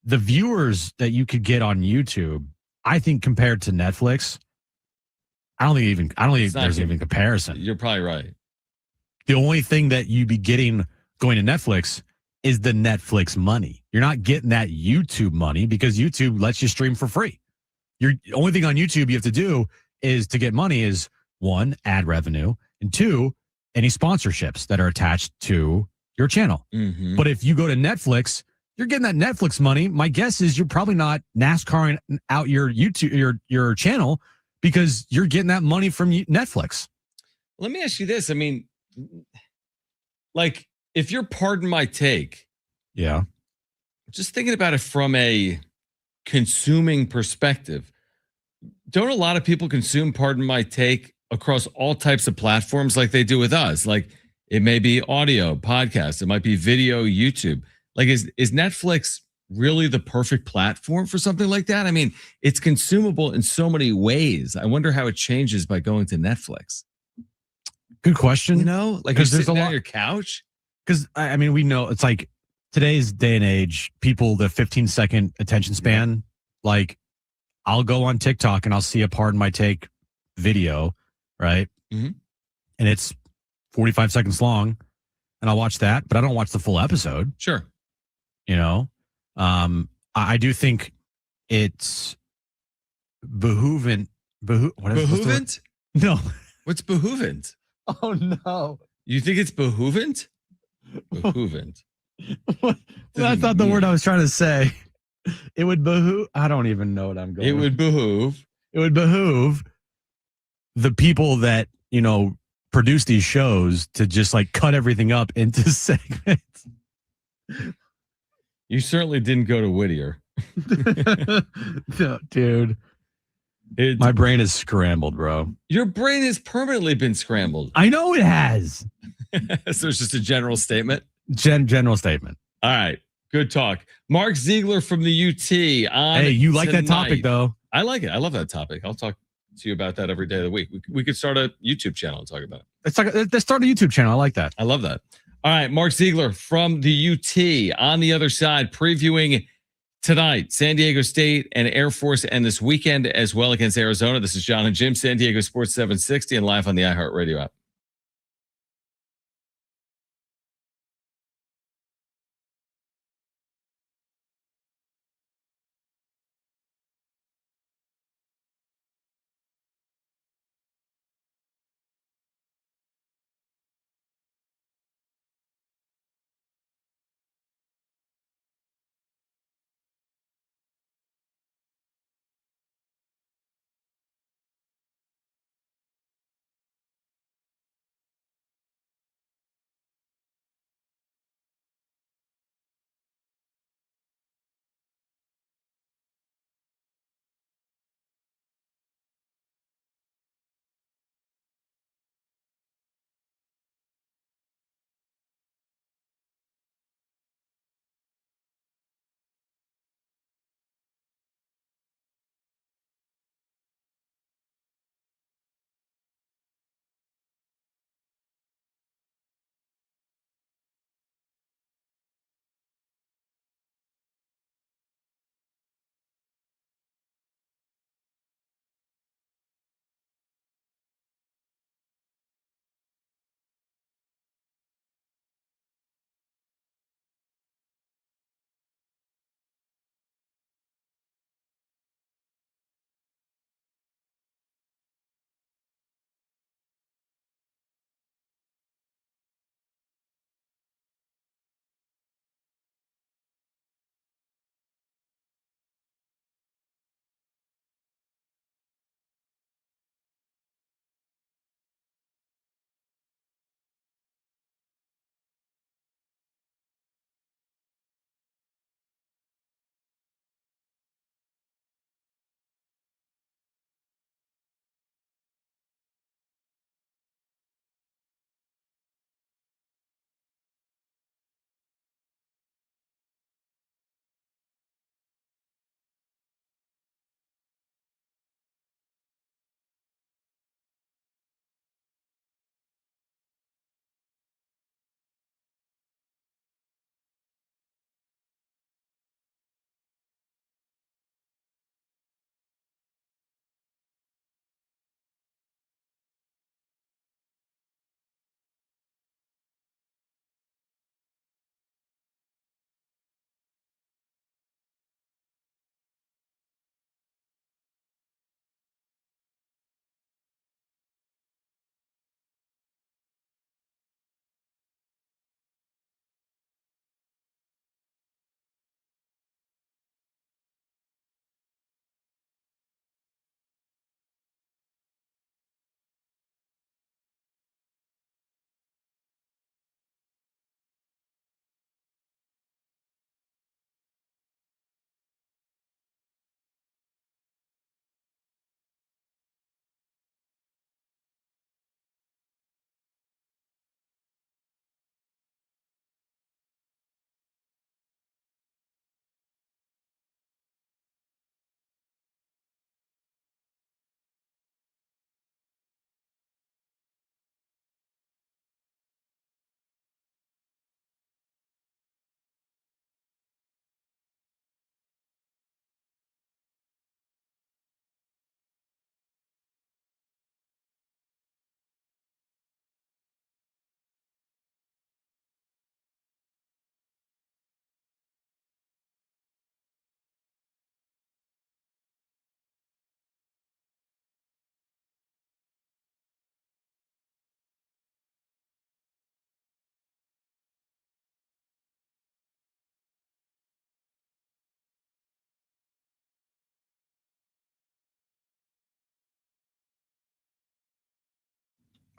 the viewers that you could get on YouTube, I think compared to Netflix, I don't think there's even comparison. You're probably right. The only thing that you'd be getting going to Netflix is the Netflix money. You're not getting that YouTube money because YouTube lets you stream for free. The only thing on YouTube you have to do is to get money is one, ad revenue, and two, any sponsorships that are attached to your channel. But if you go to Netflix, you're getting that Netflix money. My guess is you're probably not NASCARing out your YouTube, your channel, because you're getting that money from Netflix. Let me ask you this. I mean, like, if you're pardon my take, Yeah. just thinking about it from a consuming perspective, don't a lot of people consume pardon my take across all types of platforms like they do with us? Like, it may be audio, podcast, it might be video, YouTube. Like, is Netflix really the perfect platform for something like that? I mean, it's consumable in so many ways. I wonder how it changes by going to Netflix. Good question. You know, like, you're because there's sitting a on lot. your couch. Because I mean, we know it's like today's day and age. People, the 15-second attention span. Like, I'll go on TikTok and I'll see a pardon my take video, right? Mhm. And it's 45 seconds long, and I'll watch that, but I don't watch the full episode. Sure. You know, I do think it's behoovent. Behoovent? No. What's behoovent? Oh no. You think it's behoovent? Behoovent. That's not the word I was trying to say. It would behoove. I don't even know what I'm going. It would behoove. It would behoove the people that, produce these shows to just like cut everything up into segments. You certainly didn't go to Whittier. No, dude. My brain is scrambled, bro. Your brain has permanently been scrambled. I know it has. So it's just a general statement? General statement. All right. Good talk. Mark Ziegler from the UT on Hey, you like tonight. that topic, though. I like it. I love that topic. I'll talk to you about that every day of the week. We could start a YouTube channel and talk about it. Let's start a YouTube channel. I like that. I love that. All right. Mark Ziegler from the UT on the other side, previewing tonight, San Diego State and Air Force, and this weekend as well against Arizona. This is John and Jim, San Diego Sports 760, and live on the iHeartRadio app.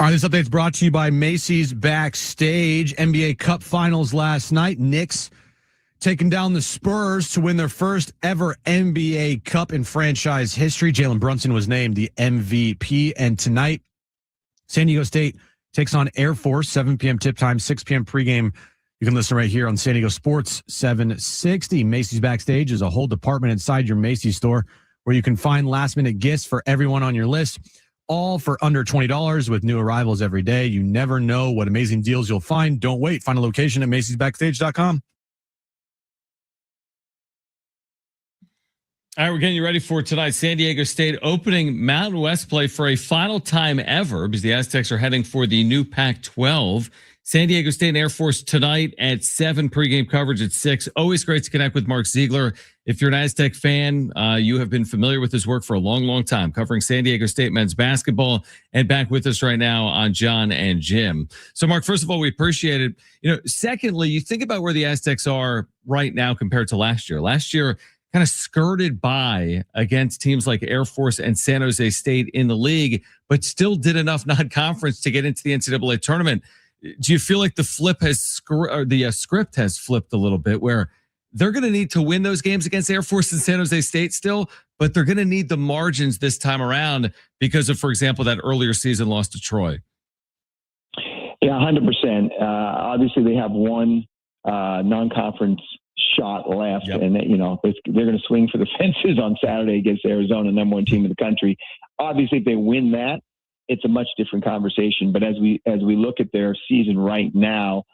All right, this update is brought to you by Macy's Backstage. NBA Cup Finals last night. Knicks taking down the Spurs to win their first ever NBA Cup in franchise history. Jalen Brunson was named the MVP. And tonight, San Diego State takes on Air Force, 7 p.m. tip time, 6 p.m. pregame. You can listen right here on San Diego Sports 760. Macy's Backstage is a whole department inside your Macy's store where you can find last-minute gifts for everyone on your list, all for under $20 with new arrivals every day. You never know what amazing deals you'll find. Don't wait. Find a location at Macy'sBackstage.com. All right, we're getting you ready for tonight. San Diego State opening Mountain West play for a final time ever because the Aztecs are heading for the new Pac-12. San Diego State and Air Force tonight at 7, pregame coverage at 6. Always great to connect with Mark Ziegler. If you're an Aztec fan, you have been familiar with his work for a long, long time, covering San Diego State men's basketball, and back with us right now on John and Jim. So, Mark, first of all, we appreciate it. Secondly, you think about where the Aztecs are right now compared to last year. Last year, kind of skirted by against teams like Air Force and San Jose State in the league, but still did enough non-conference to get into the NCAA tournament. Do you feel like the script has flipped a little bit where they're going to need to win those games against Air Force and San Jose State still, but they're going to need the margins this time around because of, for example, that earlier season loss to Troy? Yeah, 100%. Obviously, they have one non-conference shot left, yep. And they're going to swing for the fences on Saturday against Arizona, number one team in the country. Obviously, if they win that, it's a much different conversation. But as we look at their season right now,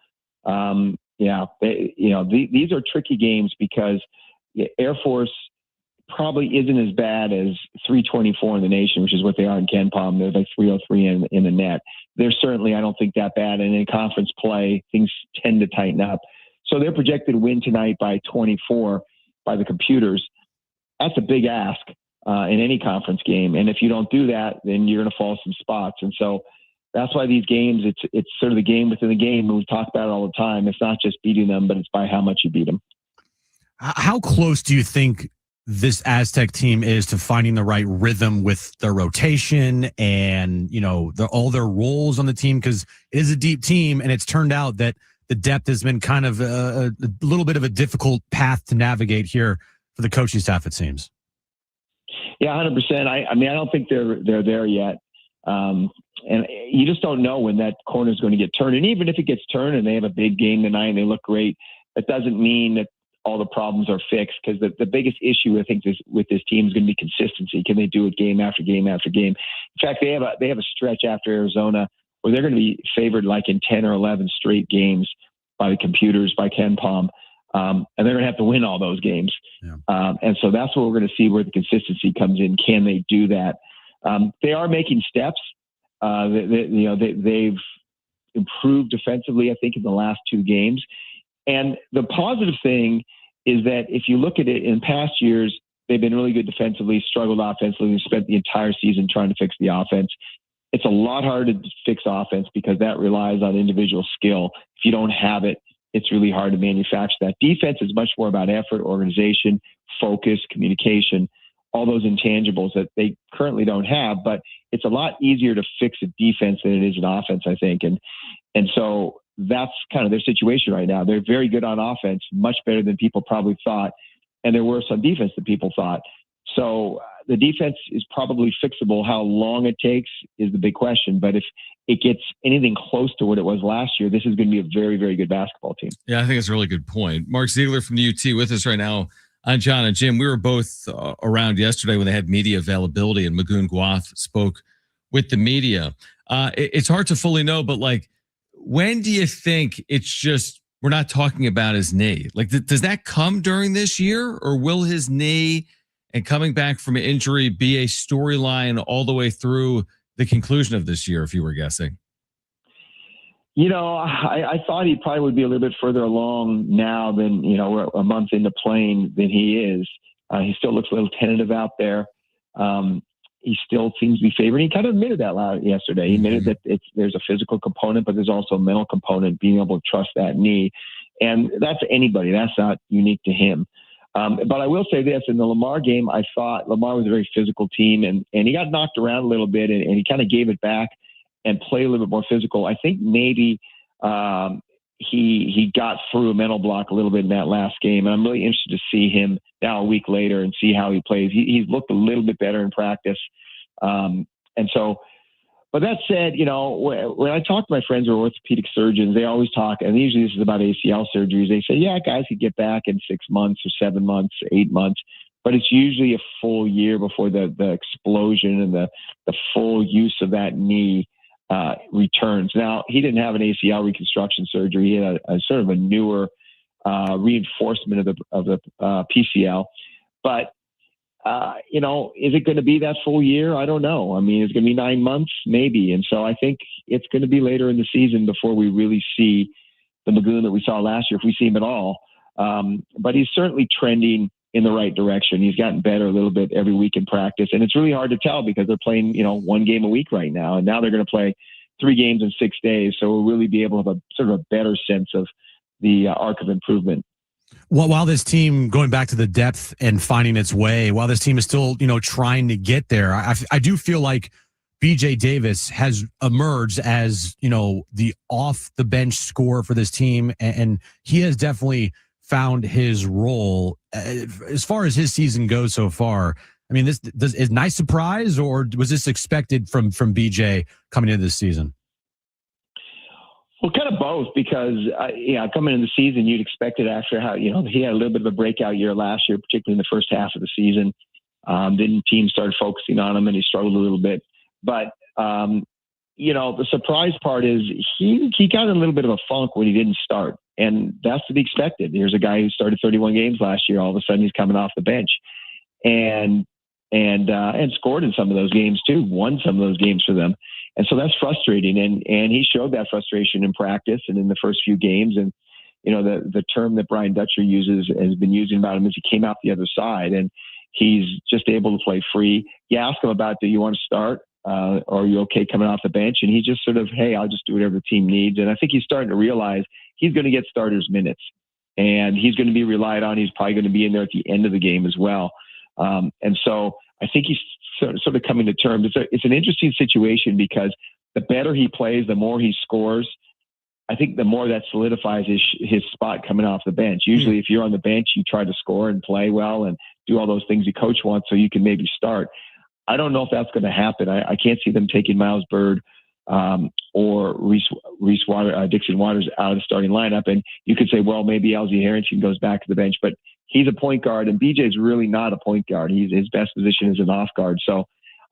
these are tricky games because Air Force probably isn't as bad as 324 in the nation, which is what they are in Ken Palm. They're like 303 in the net. They're certainly, I don't think, that bad. And in conference play, things tend to tighten up. So they're projected to win tonight by 24 by the computers. That's a big ask in any conference game. And if you don't do that, then you're going to fall some spots. And so that's why these games, it's sort of the game within the game. And we talk about it all the time. It's not just beating them, but it's by how much you beat them. How close do you think this Aztec team is to finding the right rhythm with their rotation and, all their roles on the team? Because it is a deep team, and it's turned out that the depth has been kind of a little bit of a difficult path to navigate here for the coaching staff, it seems. Yeah, 100%. I don't think they're there yet. And you just don't know when that corner is going to get turned. And even if it gets turned and they have a big game tonight and they look great, that doesn't mean that all the problems are fixed, because the biggest issue, I think, with this team is going to be consistency. Can they do it game after game after game? In fact, they have a stretch after Arizona where they're going to be favored like in 10 or 11 straight games by the computers, by Ken Palm. And they're going to have to win all those games. Yeah. And so that's what we're going to see where the consistency comes in. Can they do that? They are making steps. They've improved defensively, I think, in the last 2 games. And the positive thing is that if you look at it in past years, they've been really good defensively, struggled offensively, and spent the entire season trying to fix the offense. It's a lot harder to fix offense because that relies on individual skill. If you don't have it, it's really hard to manufacture that. Defense is much more about effort, organization, focus, communication, all those intangibles that they currently don't have. But it's a lot easier to fix a defense than it is an offense, I think. And so that's kind of their situation right now. They're very good on offense, much better than people probably thought. And they're worse on defense than people thought. So the defense is probably fixable. How long it takes is the big question. But if it gets anything close to what it was last year, this is going to be a very, very good basketball team. Yeah, I think it's a really good point. Mark Ziegler from the UT with us right now on John and Jim. We were both around yesterday when they had media availability, and Magoon Gwath spoke with the media. It's hard to fully know, but when do you think it's just we're not talking about his knee? Does that come during this year, or will his knee and coming back from an injury be a storyline all the way through the conclusion of this year, if you were guessing? I thought he probably would be a little bit further along now than, we're a month into playing than he is. He still looks a little tentative out there. He still seems to be favored. He kind of admitted that yesterday. He admitted that there's a physical component, but there's also a mental component, being able to trust that knee. And that's anybody. That's not unique to him. But I will say this, in the Lamar game, I thought Lamar was a very physical team, and he got knocked around a little bit, and he kind of gave it back. and play a little bit more physical. I think maybe he got through a mental block a little bit in that last game. And I'm really interested to see him now a week later and see how he plays. He's looked a little bit better in practice. And so, but that said, when I talk to my friends who are orthopedic surgeons, they always talk, and usually this is about ACL surgeries. They say, yeah, guys could get back in 6 months or 7 months, 8 months, but it's usually a full year before the explosion and the full use of that knee returns. Now, he didn't have an ACL reconstruction surgery. He had a sort of a newer reinforcement of the PCL, but is it going to be that full year? I don't know. I mean, it's going to be 9 months, maybe. And so I think it's going to be later in the season before we really see the Magoon that we saw last year, if we see him at all. But he's certainly trending in the right direction. He's gotten better a little bit every week in practice. And it's really hard to tell because they're playing, 1 game a week right now. And now they're going to play 3 games in 6 days. So we'll really be able to have a sort of a better sense of the arc of improvement. Well, while this team, going back to the depth and finding its way, while this team is still, trying to get there, I do feel like BJ Davis has emerged as, the off the bench scorer for this team. And he has definitely found his role as far as his season goes so far. I mean, is a nice surprise, or was this expected from BJ coming into this season? Well, kind of both, because coming into the season, you'd expect it after how he had a little bit of a breakout year last year, particularly in the first half of the season. Then teams started focusing on him, and he struggled a little bit. But the surprise part is he got in a little bit of a funk when he didn't start, and that's to be expected. Here's a guy who started 31 games last year. All of a sudden, he's coming off the bench, and scored in some of those games too. Won some of those games for them. And so that's frustrating. And he showed that frustration in practice and in the first few games. And, the term that Brian Dutcher has been using about him is he came out the other side, and he's just able to play free. You ask him about, do you want to start? Or are you okay coming off the bench? And he just sort of, hey, I'll just do whatever the team needs. And I think he's starting to realize he's going to get starters minutes, and he's going to be relied on. He's probably going to be in there at the end of the game as well. And so I think he's sort of coming to terms. It's an interesting situation because the better he plays, the more he scores. I think the more that solidifies his spot coming off the bench. Usually if you're on the bench, you try to score and play well and do all those things the coach wants so you can maybe start. I don't know if that's going to happen. I can't see them taking Miles Bird or Dixon Waters out of the starting lineup. And you could say, well, maybe Elsie Harrington goes back to the bench, but he's a point guard, and BJ's really not a point guard. His best position is an off guard. So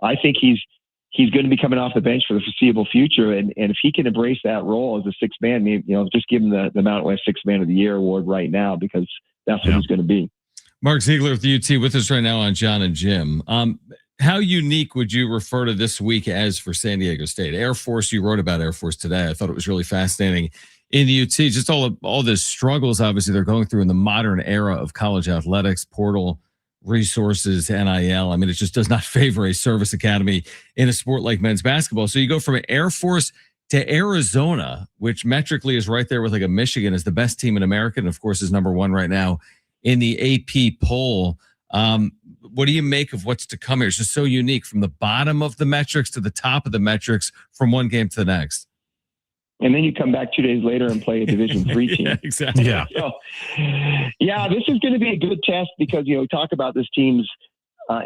I think he's going to be coming off the bench for the foreseeable future. And if he can embrace that role as a sixth man, just give him the Mountain West Sixth Man of the Year award right now, because that's what he's going to be. Mark Ziegler with the UT with us right now on John and Jim. How unique would you refer to this week as for San Diego State? Air Force, you wrote about Air Force today. I thought it was really fascinating. In the UT, just all the struggles, obviously, they're going through in the modern era of college athletics, portal resources, NIL. I mean, it just does not favor a service academy in a sport like men's basketball. So you go from Air Force to Arizona, which metrically is right there with like a Michigan as the best team in America, and of course is number 1 right now in the AP poll. What do you make of what's to come here? It's just so unique from the bottom of the metrics to the top of the metrics from one game to the next. And then you come back 2 days later and play a Division III team. Yeah, exactly. Yeah. So, this is going to be a good test because, we talk about this team's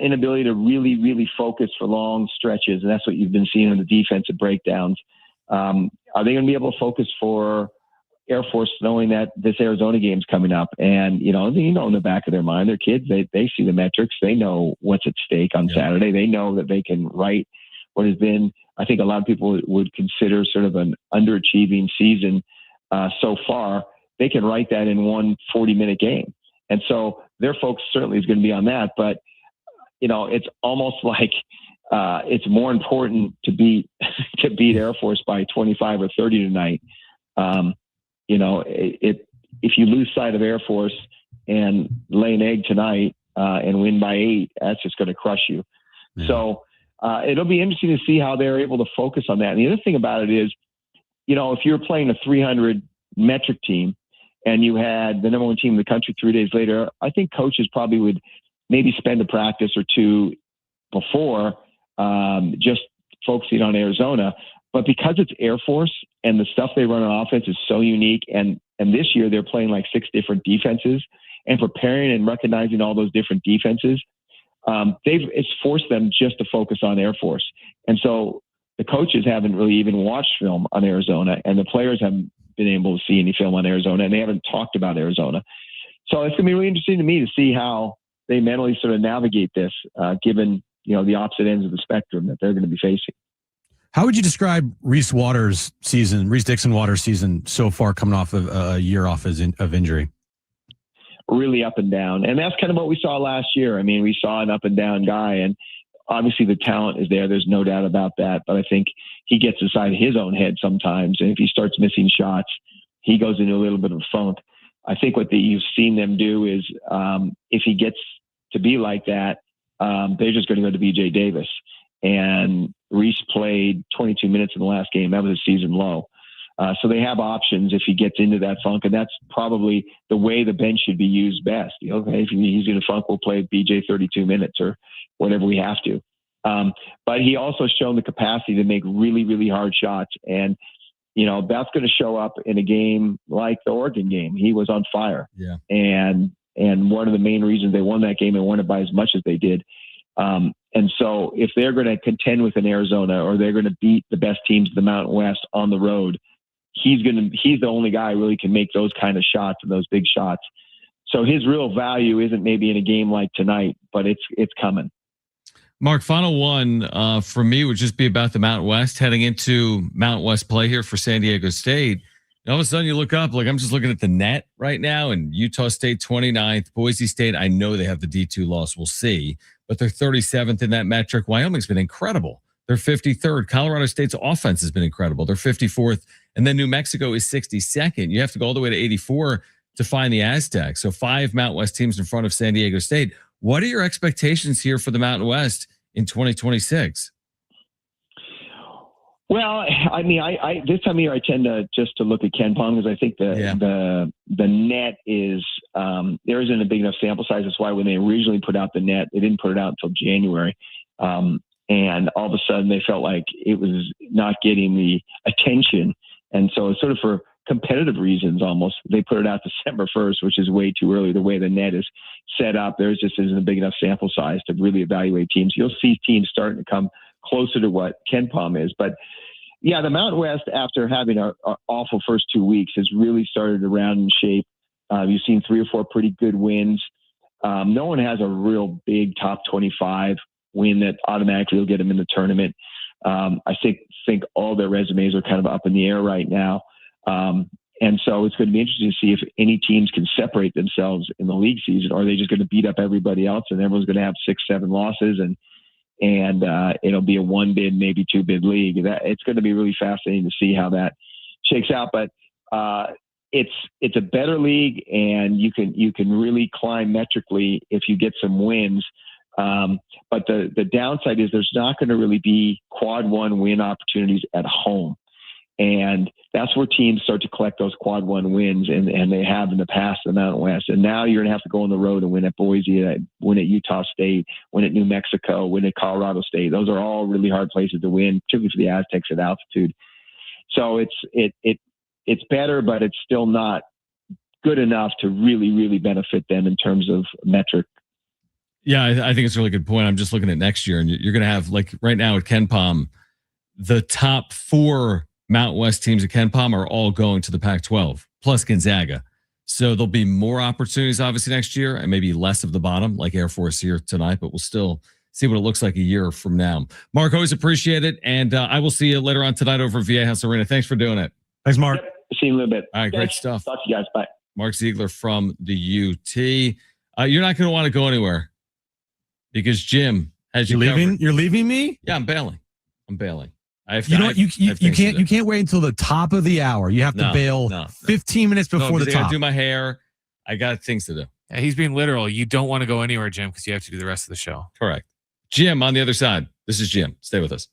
inability to really, really focus for long stretches. And that's what you've been seeing in the defensive breakdowns. Are they going to be able to focus for Air Force, knowing that this Arizona game's coming up? And, in the back of their mind, their kids, they see the metrics. They know what's at stake on Saturday. They know that they can right what has been, I think a lot of people would consider sort of an underachieving season so far. They can write that in one 40-minute game. And so their focus certainly is going to be on that. But, it's almost like it's more important to beat Air Force by 25 or 30 tonight. If you lose sight of Air Force and lay an egg tonight and win by 8, that's just going to crush you. Yeah. So it'll be interesting to see how they're able to focus on that. And the other thing about it is, if you're playing a 300 metric team and you had the number 1 team in the country 3 days later, I think coaches probably would maybe spend a practice or two before just focusing on Arizona. But because it's Air Force and the stuff they run on offense is so unique, and this year they're playing like 6 different defenses and preparing and recognizing all those different defenses, it's forced them just to focus on Air Force. And so the coaches haven't really even watched film on Arizona, and the players haven't been able to see any film on Arizona, and they haven't talked about Arizona. So it's going to be really interesting to me to see how they mentally sort of navigate this, given, the opposite ends of the spectrum that they're going to be facing. How would you describe Reese Dixon Waters' season so far, coming off of a year off of injury? Really up and down. And that's kind of what we saw last year. I mean, we saw an up and down guy, and obviously the talent is there. There's no doubt about that. But I think he gets inside his own head sometimes. And if he starts missing shots, he goes into a little bit of a funk. I think what you've seen them do is if he gets to be like that, they're just going to go to BJ Davis. And Reese played 22 minutes in the last game. That was a season low. So they have options if he gets into that funk, and that's probably the way the bench should be used best. Okay, if he's in a funk, we'll play BJ 32 minutes or whatever we have to. But he also shown the capacity to make really, really hard shots, and that's going to show up in a game like the Oregon game. He was on fire, and one of the main reasons they won that game and won it by as much as they did. And so if they're going to contend with an Arizona, or they're going to beat the best teams in the Mountain West on the road, he's the only guy who really can make those kind of shots and those big shots. So his real value isn't maybe in a game like tonight, but it's coming. Mark, final one for me would just be about the Mountain West, heading into Mountain West play here for San Diego State. And all of a sudden you look up, like I'm just looking at the net right now, and Utah State 29th, Boise State, I know they have the D2 loss, we'll see, but they're 37th in that metric. Wyoming's been incredible. They're 53rd. Colorado State's offense has been incredible. They're 54th. And then New Mexico is 62nd. You have to go all the way to 84 to find the Aztecs. So 5 Mountain West teams in front of San Diego State. What are your expectations here for the Mountain West in 2026? Well, I mean, I this time of year I tend to look at KenPom, because I think the net is there isn't a big enough sample size. That's why when they originally put out the net, they didn't put it out until January. And all of a sudden they felt like it was not getting the attention. And so it's sort of for competitive reasons almost, they put it out December 1st, which is way too early. The way the net is set up, there just isn't a big enough sample size to really evaluate teams. You'll see teams starting to come closer to what KenPom is. But yeah, the Mountain West, after having an awful first 2 weeks, has really started to round in shape. You've seen 3 or 4 pretty good wins. No one has a real big top 25 win that automatically will get them in the tournament. I think all their resumes are kind of up in the air right now. And so it's going to be interesting to see if any teams can separate themselves in the league season, or are they just going to beat up everybody else and everyone's going to have 6-7 losses and it'll be a 1-bid, maybe 2-bid league. It's going to be really fascinating to see how that shakes out. But it's a better league, and you can really climb metrically if you get some wins. But the downside is there's not going to really be quad 1 win opportunities at home. And that's where teams start to collect those quad 1 wins, and they have in the past in the Mountain West. And now you're going to have to go on the road and win at Boise, win at Utah State, win at New Mexico, win at Colorado State. Those are all really hard places to win, particularly for the Aztecs at altitude. So it's better, but it's still not good enough to really, really benefit them in terms of metric. Yeah, I think it's a really good point. I'm just looking at next year, and you're going to have, like right now at KenPom, the top 4 Mountain West teams at KenPom are all going to the Pac-12, plus Gonzaga. So there'll be more opportunities, obviously, next year, and maybe less of the bottom, like Air Force here tonight, but we'll still see what it looks like a year from now. Mark, always appreciate it, and I will see you later on tonight over at VA House Arena. Thanks for doing it. Thanks, Mark. Yep. See you in a little bit. All right, great stuff. Talk to you guys. Bye. Mark Ziegler from the UT. You're not going to want to go anywhere because Jim has you leaving. covered. You're leaving me? Yeah, I'm bailing. You can't wait until the top of the hour. You have to bail 15 minutes before the top. I got to do my hair. I got things to do. Yeah, he's being literal. You don't want to go anywhere, Jim, because you have to do the rest of the show. Correct. Jim on the other side. This is Jim. Stay with us.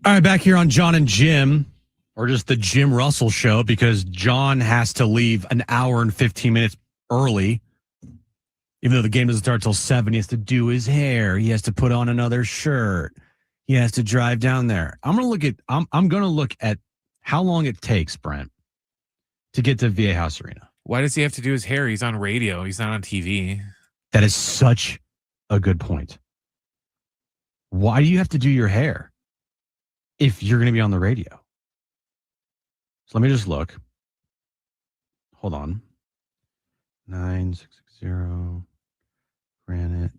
All right, back here on John and Jim, or just the Jim Russell show, because John has to leave an hour and 15 minutes early. Even though the game doesn't start till 7, he has to do his hair. He has to put on another shirt. He has to drive down there. I'm gonna look at how long it takes, Brent, to get to Viejas Arena. Why does he have to do his hair? He's on radio. He's not on TV. That is such a good point. Why do you have to do your hair if you're going to be on the radio? So let me just look. Hold on. 9660 Granite.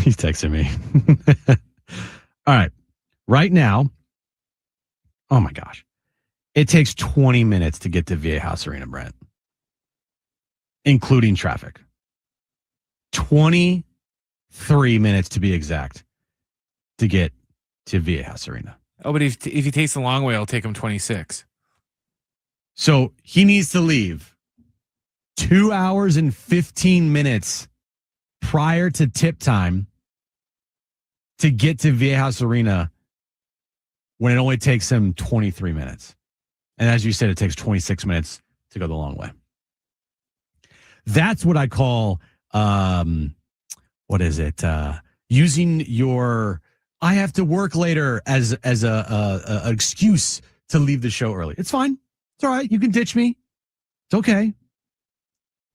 He's texting me. All right. Right now, oh my gosh. It takes 20 minutes to get to Viejas Arena, Brent, including traffic. 23 minutes to be exact to get to Viejas Arena. Oh, but if he takes the long way, it'll take him 26. So he needs to leave 2 hours and 15 minutes prior to tip time to get to Viejas Arena when it only takes him 23 minutes. And as you said, it takes 26 minutes to go the long way. That's what I call, what is it? Using your, I have to work later as a excuse to leave the show early. It's fine. It's all right. You can ditch me. It's okay.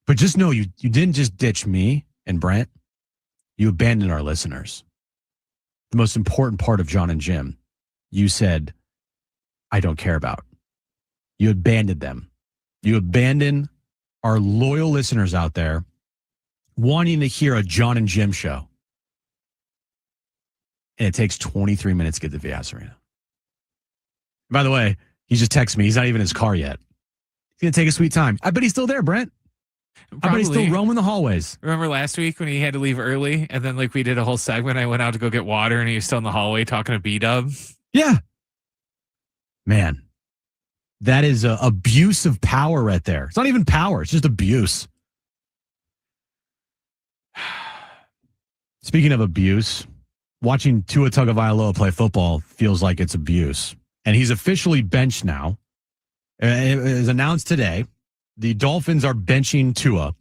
But just know you didn't just ditch me and Brent. You abandoned our listeners. The most important part of John and Jim, you said, I don't care about. You abandoned them. You abandoned our loyal listeners out there wanting to hear a John and Jim show. And it takes 23 minutes to get to Viejas Arena. By the way, he just texted me. He's not even in his car yet. He's going to take a sweet time. I bet he's still there, Brent. Probably. I bet he's still roaming the hallways. Remember last week when he had to leave early and then like we did a whole segment, I went out to go get water and he was still in the hallway talking to B-Dub? Yeah. Man, that is abuse of power right there. It's not even power. It's just abuse. Speaking of abuse, watching Tua Tagovailoa play football feels like it's abuse. And he's officially benched now. It was announced today. The Dolphins are benching Tua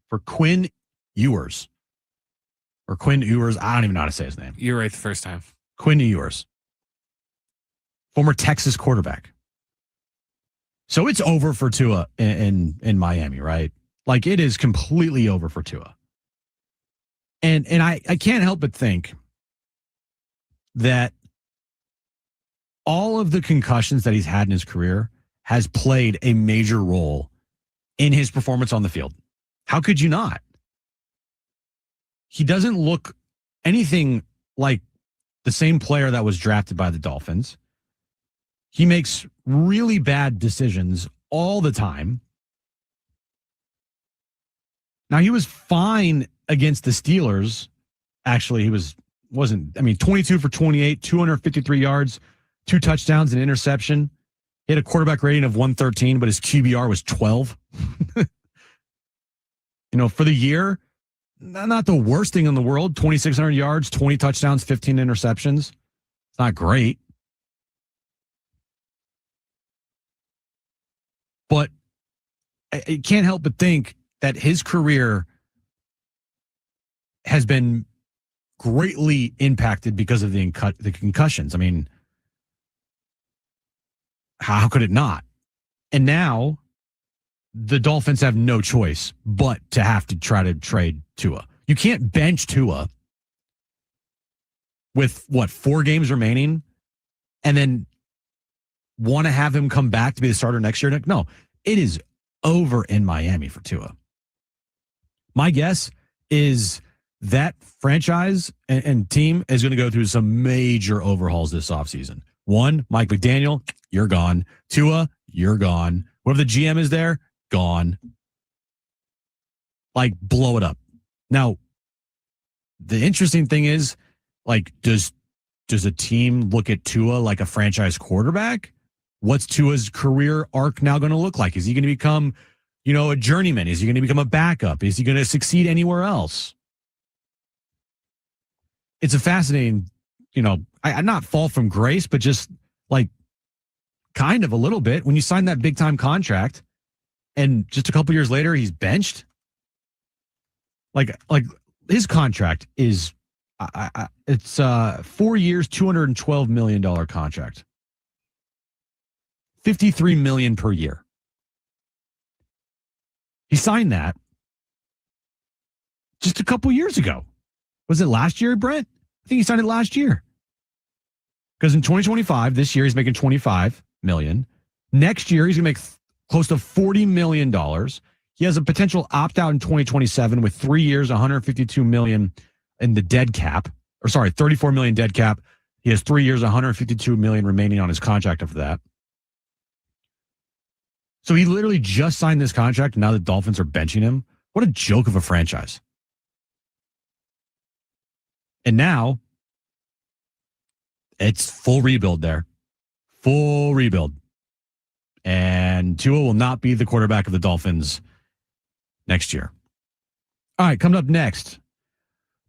for Quinn Ewers. Or Quinn Ewers. I don't even know how to say his name. You're right the first time. Quinn Ewers. Former Texas quarterback. So it's over for Tua in Miami, right? Like it is completely over for Tua. And I can't help but think that all of the concussions that he's had in his career has played a major role in his performance on the field. How could you not? He doesn't look anything like the same player that was drafted by the Dolphins. He makes really bad decisions all the time. Now, he was fine against the Steelers. Actually, he wasn't. I mean, 22 for 28, 253 yards, 2 touchdowns, an interception. He had a quarterback rating of 113, but his QBR was 12. For the year, not the worst thing in the world. 2,600 yards, 20 touchdowns, 15 interceptions. It's not great. But I can't help but think that his career has been greatly impacted because of the concussions. I mean, how could it not? And now the Dolphins have no choice but to have to try to trade Tua. You can't bench Tua with 4 games remaining and then want to have him come back to be the starter next year. No, it is over in Miami for Tua. My guess is that franchise and team is going to go through some major overhauls this offseason. 1, Mike McDaniel, you're gone. Tua, you're gone. Whoever the GM is there, gone. Like, blow it up. Now, the interesting thing is, like, does a team look at Tua like a franchise quarterback? What's Tua's career arc now going to look like? Is he going to become, a journeyman? Is he going to become a backup? Is he going to succeed anywhere else? It's a fascinating I not fall from grace, but just like kind of a little bit when you sign that big time contract and just a couple years later he's benched. Like his contract is it's 4 years, $212 million contract. $53 million per year. He signed that just a couple years ago. Was it last year, Brent? I think he signed it last year. Because in 2025, this year he's making $25 million. Next year he's going to make close to $40 million. He has a potential opt-out in 2027 with 3 years, $152 million in the dead cap. Or sorry, $34 million dead cap. He has 3 years, $152 million remaining on his contract after that. So he literally just signed this contract, and now the Dolphins are benching him. What a joke of a franchise. And now it's full rebuild there. Full rebuild. And Tua will not be the quarterback of the Dolphins next year. All right, coming up next.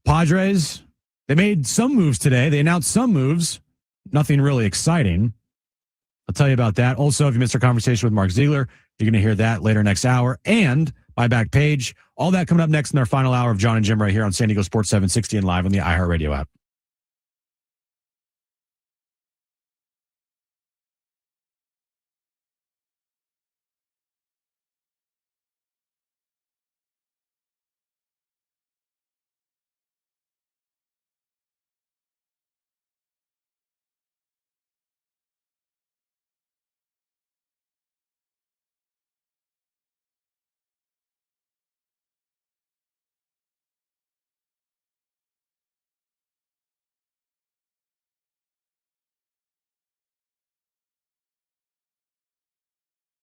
Padres, they made some moves today. They announced some moves. Nothing really exciting. I'll tell you about that. Also, if you missed our conversation with Mark Ziegler, you're going to hear that later next hour. And my back page. All that coming up next in our final hour of John and Jim right here on San Diego Sports 760 and live on the iHeartRadio app.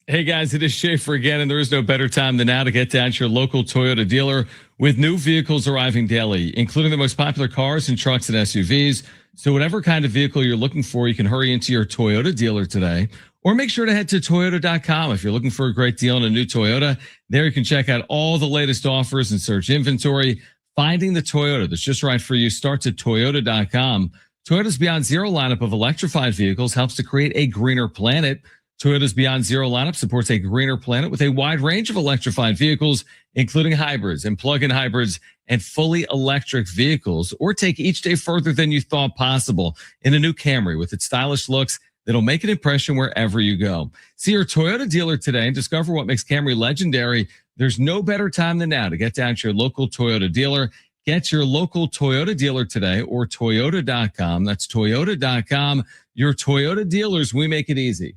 Hey guys, it is Schaefer again, and there is no better time than now to get down to your local Toyota dealer with new vehicles arriving daily, including the most popular cars and trucks and SUVs. So whatever kind of vehicle you're looking for, you can hurry into your Toyota dealer today, or make sure to head to Toyota.com. If you're looking for a great deal on a new Toyota, there you can check out all the latest offers and search inventory. Finding the Toyota that's just right for you starts at Toyota.com. Toyota's Beyond Zero lineup of electrified vehicles helps to create a greener planet. Toyota's Beyond Zero lineup supports a greener planet with a wide range of electrified vehicles, including hybrids and plug-in hybrids and fully electric vehicles, or take each day further than you thought possible in a new Camry with its stylish looks that'll make an impression wherever you go. See your Toyota dealer today and discover what makes Camry legendary. There's no better time than now to get down to your local Toyota dealer. Get your local Toyota dealer today or Toyota.com. That's Toyota.com. Your Toyota dealers, we make it easy.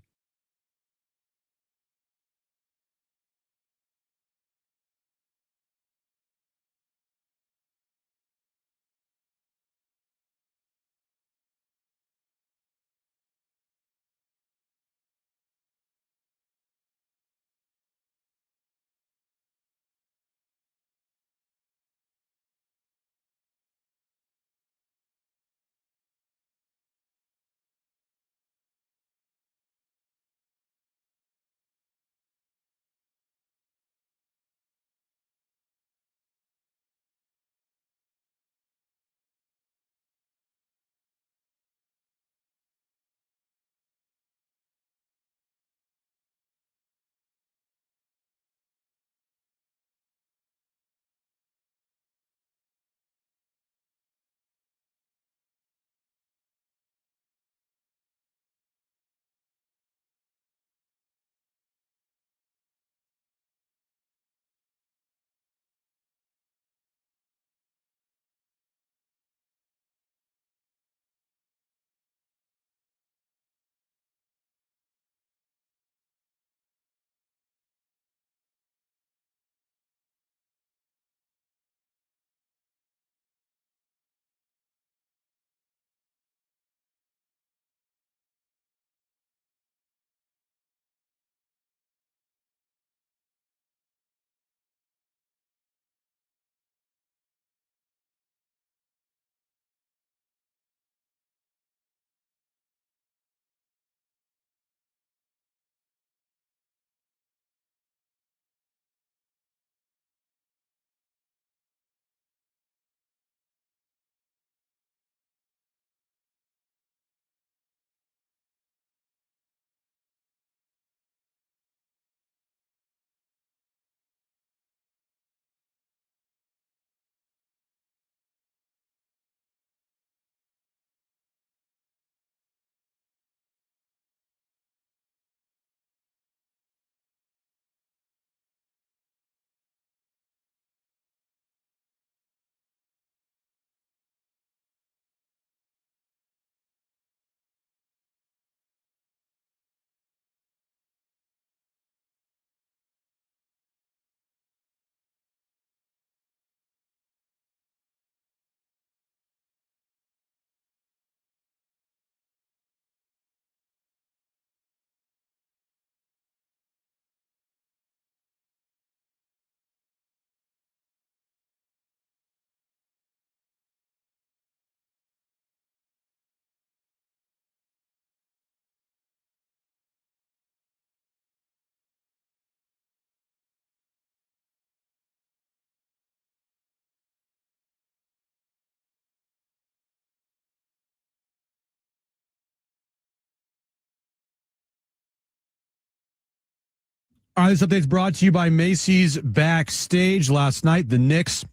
All right, this update's brought to you by Macy's Backstage. Last night, the Knicks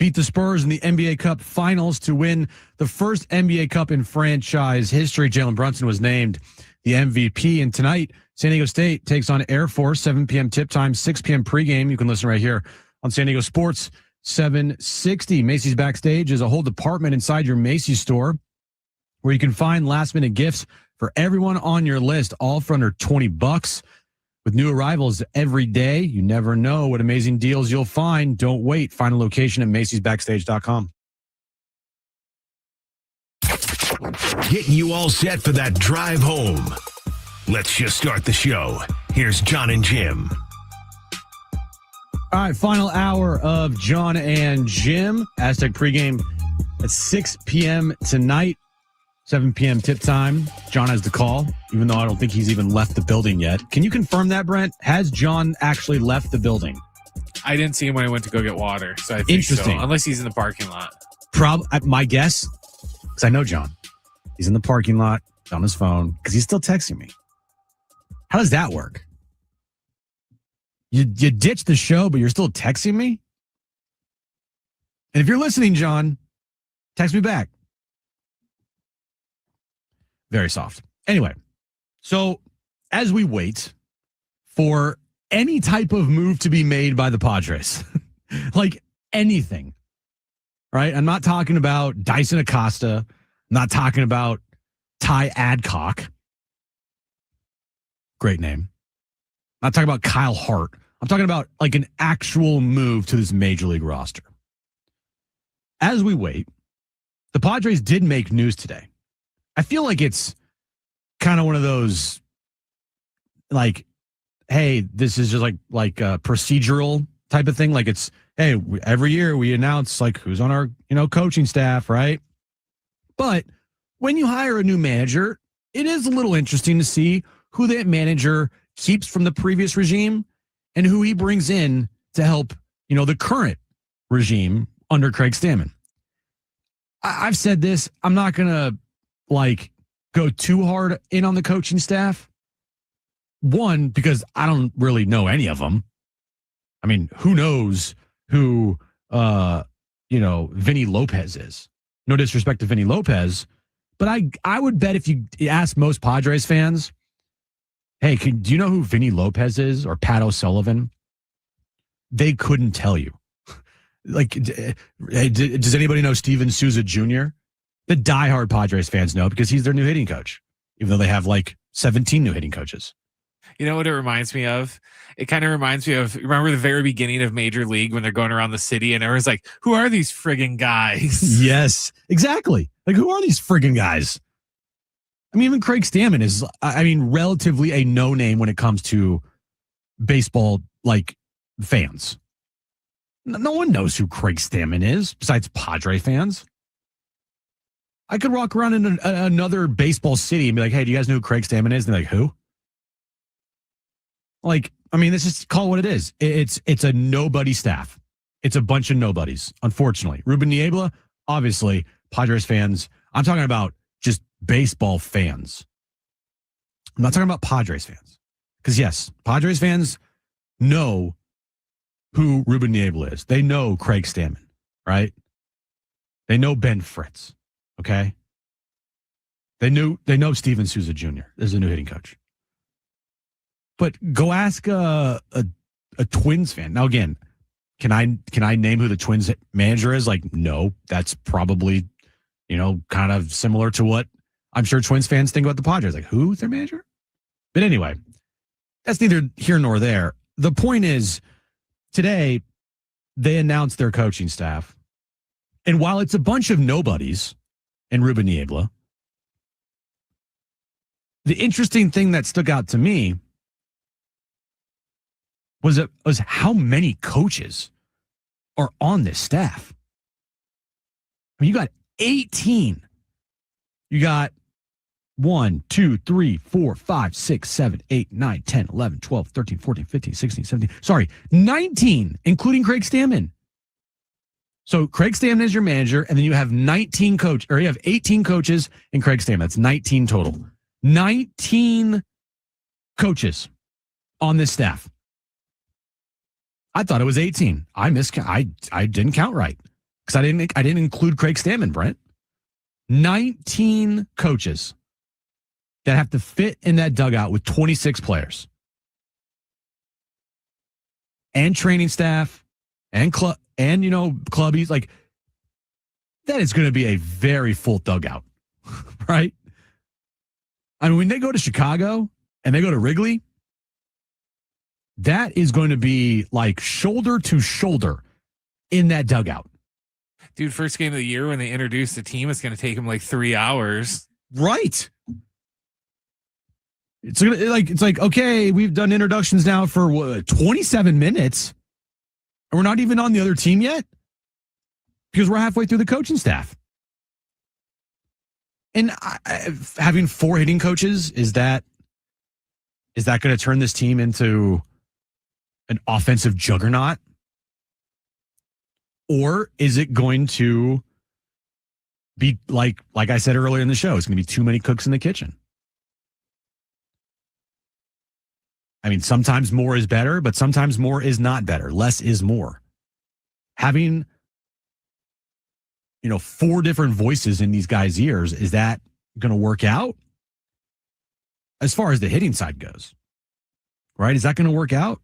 beat the Spurs in the NBA Cup Finals to win the first NBA Cup in franchise history. Jalen Brunson was named the MVP. And tonight, San Diego State takes on Air Force, 7 p.m. tip time, 6 p.m. pregame. You can listen right here on San Diego Sports 760. Macy's Backstage is a whole department inside your Macy's store where you can find last-minute gifts for everyone on your list, all for under $20. With new arrivals every day, you never know what amazing deals you'll find. Don't wait. Find a location at Macy'sBackstage.com. Getting you all set for that drive home. Let's just start the show. Here's John and Jim. All right, final hour of John and Jim. Aztec pregame at 6 p.m. tonight. 7 p.m. tip time. John has the call, even though I don't think he's even left the building yet. Can you confirm that, Brent? Has John actually left the building? I didn't see him when I went to go get water, so I think so. Unless he's in the parking lot. My guess, because I know John, he's in the parking lot on his phone because he's still texting me. How does that work? You ditched the show, but you're still texting me? And if you're listening, John, text me back. Very soft. Anyway, so as we wait for any type of move to be made by the Padres, like anything, right? I'm not talking about Dyson Acosta. I'm not talking about Ty Adcock. Great name. I'm not talking about Kyle Hart. I'm talking about like an actual move to this major league roster. As we wait, the Padres did make news today. I feel like it's kind of one of those, like, hey, this is just like a procedural type of thing. Like it's, hey, every year we announce like who's on our, coaching staff, right? But when you hire a new manager, it is a little interesting to see who that manager keeps from the previous regime and who he brings in to help, the current regime under Craig Stammen. I've said this. I'm not going to go too hard in on the coaching staff. One, because I don't really know any of them. I mean, who knows who, Vinny Lopez is. No disrespect to Vinny Lopez, but I would bet if you ask most Padres fans, hey, do you know who Vinny Lopez is or Pat O'Sullivan? They couldn't tell you. Does anybody know Steven Souza Jr.? The diehard Padres fans know because he's their new hitting coach, even though they have 17 new hitting coaches. You know what it reminds me of? It kind of reminds me of, remember the very beginning of Major League when they're going around the city and everyone's like, who are these friggin' guys? Yes, exactly. Who are these friggin' guys? I mean, even Craig Stammen is, relatively a no name when it comes to baseball, fans. No one knows who Craig Stammen is besides Padre fans. I could walk around in another baseball city and be like, hey, do you guys know who Craig Stammen is? And they're like, who? Let's just call it what it is. It's a nobody staff. It's a bunch of nobodies, unfortunately. Ruben Niebla, obviously, Padres fans. I'm talking about just baseball fans. I'm not talking about Padres fans. Because, yes, Padres fans know who Ruben Niebla is. They know Craig Stammen, right? They know Ben Fritz. Okay. They know Steven Souza Jr. is a new hitting coach. But go ask a Twins fan. Now again, can I name who the Twins manager is? No, that's probably, kind of similar to what I'm sure Twins fans think about the Padres. Who's their manager? But anyway, that's neither here nor there. The point is, today they announced their coaching staff. And while it's a bunch of nobodies, and Ruben Niebla, the interesting thing that stuck out to me was how many coaches are on this staff. You got 18. You got 1, 2, 3, 4, 5, 6, 7, 8, 9, 10, 11, 12, 13, 14, 15, 16, 17. Sorry, 19, including Craig Stammen. So Craig Stammen is your manager, and then you have 18 coaches and Craig Stammen. That's 19 total. 19 coaches on this staff. I thought it was 18. I didn't count right because I didn't include Craig Stammen, Brent. 19 coaches that have to fit in that dugout with 26 players and training staff and clubbies. Like, that is going to be a very full dugout, right? I mean, when they go to Chicago and they go to Wrigley, that is going to be like shoulder to shoulder in that dugout. Dude, first game of the year when they introduce the team, it's going to take them like 3 hours. Right. It's like, okay, we've done introductions now for 27 minutes, and we're not even on the other team yet because we're halfway through the coaching staff. And having 4 hitting coaches, is that going to turn this team into an offensive juggernaut? Or is it going to be like I said earlier in the show, it's going to be too many cooks in the kitchen? I mean, sometimes more is better, but sometimes more is not better. Less is more. Having, 4 different voices in these guys' ears, is that going to work out? As far as the hitting side goes, right? Is that going to work out?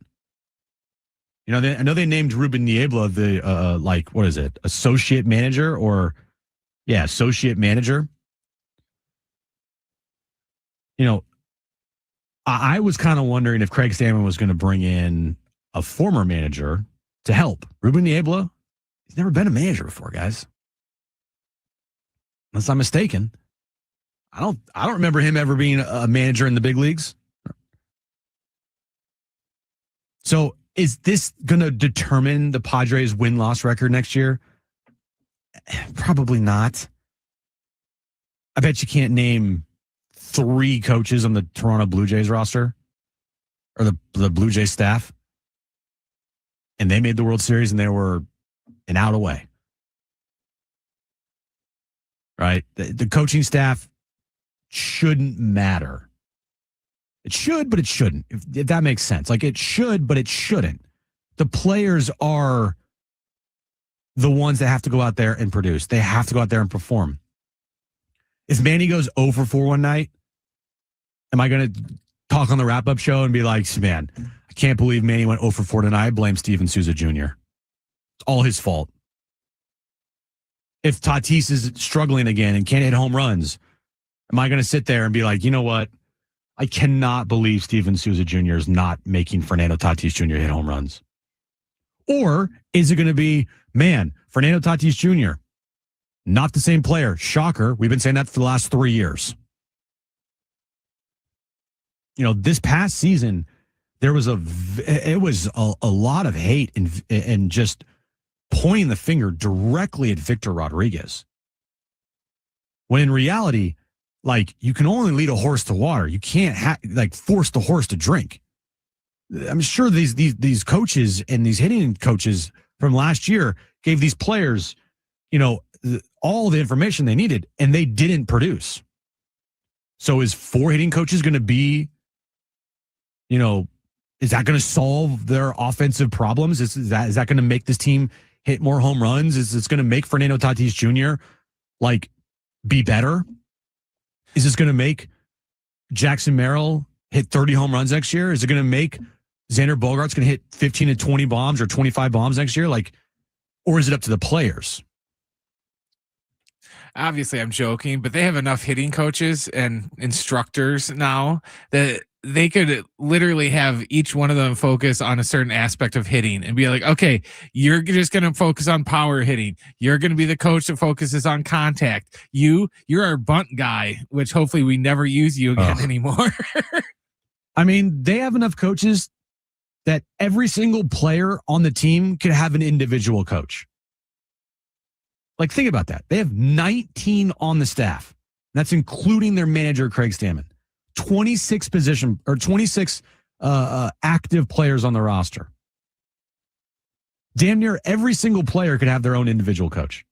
I know they named Ruben Niebla the, what is it? Associate manager associate manager. I was kind of wondering if Craig Stammen was going to bring in a former manager to help. Ruben Niebla, he's never been a manager before, guys. Unless I'm mistaken. I don't remember him ever being a manager in the big leagues. So is this going to determine the Padres' win-loss record next year? Probably not. I bet you can't name 3 coaches on the Toronto Blue Jays roster or the Blue Jays staff. And they made the World Series and they were an out away. Right? The coaching staff shouldn't matter. It should, but it shouldn't. If that makes sense. Like, it should, but it shouldn't. The players are the ones that have to go out there and produce. They have to go out there and perform. If Manny goes 0 for 4 one night, am I going to talk on the wrap-up show and be like, man, I can't believe Manny went 0 for 4 tonight. I blame Steven Souza Jr. It's all his fault. If Tatis is struggling again and can't hit home runs, am I going to sit there and be like, you know what? I cannot believe Steven Souza Jr. is not making Fernando Tatis Jr. hit home runs. Or is it going to be, man, Fernando Tatis Jr., not the same player. Shocker. We've been saying that for the last 3 years. This past season, there was a lot of hate and just pointing the finger directly at Victor Rodriguez. When in reality, you can only lead a horse to water. You can't force the horse to drink. I'm sure these coaches and these hitting coaches from last year gave these players, all the information they needed, and they didn't produce. So is 4 hitting coaches going to be, is that going to solve their offensive problems? Is that going to make this team hit more home runs? Is this going to make Fernando Tatis Jr. be better? Is this going to make Jackson Merrill hit 30 home runs next year? Is it going to make Xander Bogaerts going to hit 15 to 20 bombs or 25 bombs next year? Or is it up to the players? Obviously, I'm joking, but they have enough hitting coaches and instructors now that they could literally have each one of them focus on a certain aspect of hitting and be like, okay, you're just going to focus on power hitting. You're going to be the coach that focuses on contact. You're our bunt guy, which hopefully we never use you again anymore. I mean, they have enough coaches that every single player on the team could have an individual coach. Think about that. They have 19 on the staff. That's including their manager, Craig Stammen. 26 active players on the roster. Damn near every single player could have their own individual coach.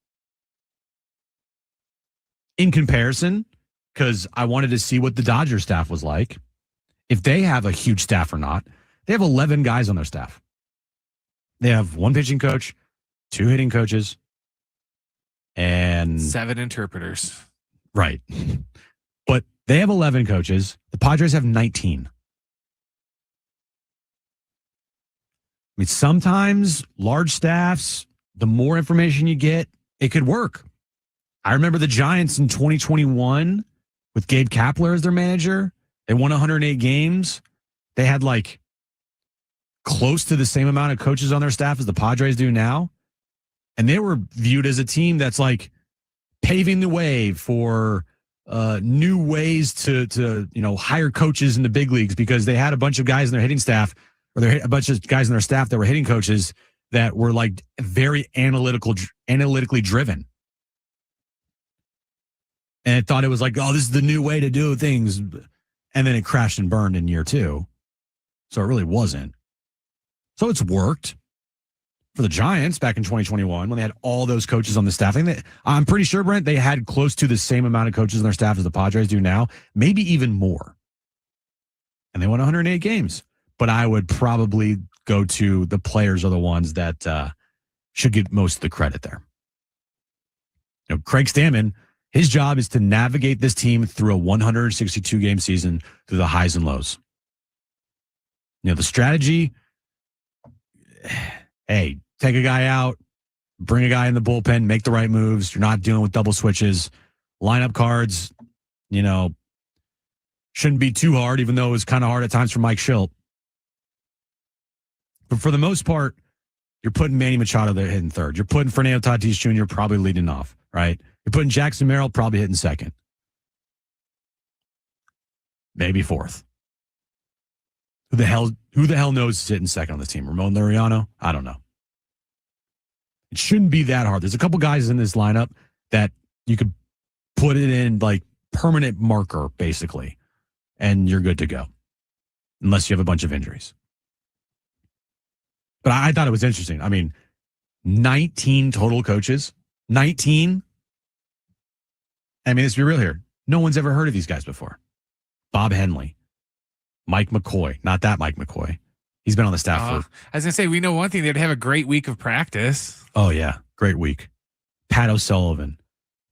In comparison, because I wanted to see what the Dodgers staff was like, if they have a huge staff or not. They have 11 guys on their staff. They have one pitching coach, two hitting coaches, and 7 interpreters. Right. But they have 11 coaches. The Padres have 19. I mean, sometimes large staffs, the more information you get, it could work. I remember the Giants in 2021 with Gabe Kapler as their manager. They won 108 games. They had like close to the same amount of coaches on their staff as the Padres do now. And they were viewed as a team that's like paving the way for new ways to hire coaches in the big leagues, because they had a bunch of guys in their hitting staff, or a bunch of guys in their staff that were hitting coaches that were like very analytically driven. And it thought it was like, oh, this is the new way to do things. And then it crashed and burned in year 2. So it really wasn't. So it's worked for the Giants back in 2021 when they had all those coaches on the staff. I'm pretty sure, Brent, they had close to the same amount of coaches on their staff as the Padres do now, maybe even more. And they won 108 games. But I would probably go to the players are the ones that should get most of the credit there. Craig Stammen, his job is to navigate this team through a 162-game season through the highs and lows. The strategy, hey, take a guy out, bring a guy in the bullpen, make the right moves. You're not dealing with double switches. Lineup cards, shouldn't be too hard, even though it was kind of hard at times for Mike Schilt. But for the most part, you're putting Manny Machado there hitting third. You're putting Fernando Tatis Jr. probably leading off, right? You're putting Jackson Merrill probably hitting second. Maybe fourth. Who the hell knows is hitting second on the team? Ramon Laureano? I don't know. It shouldn't be that hard. There's a couple guys in this lineup that you could put it in like permanent marker, basically, and you're good to go. Unless you have a bunch of injuries. But I thought it was interesting. I mean, 19 total coaches. 19. I mean, let's be real here. No one's ever heard of these guys before. Bob Henley. Mike McCoy. Not that Mike McCoy. He's been on the staff for... I was going to say, we know one thing. They'd have a great week of practice. Oh, yeah. Great week. Pat O'Sullivan.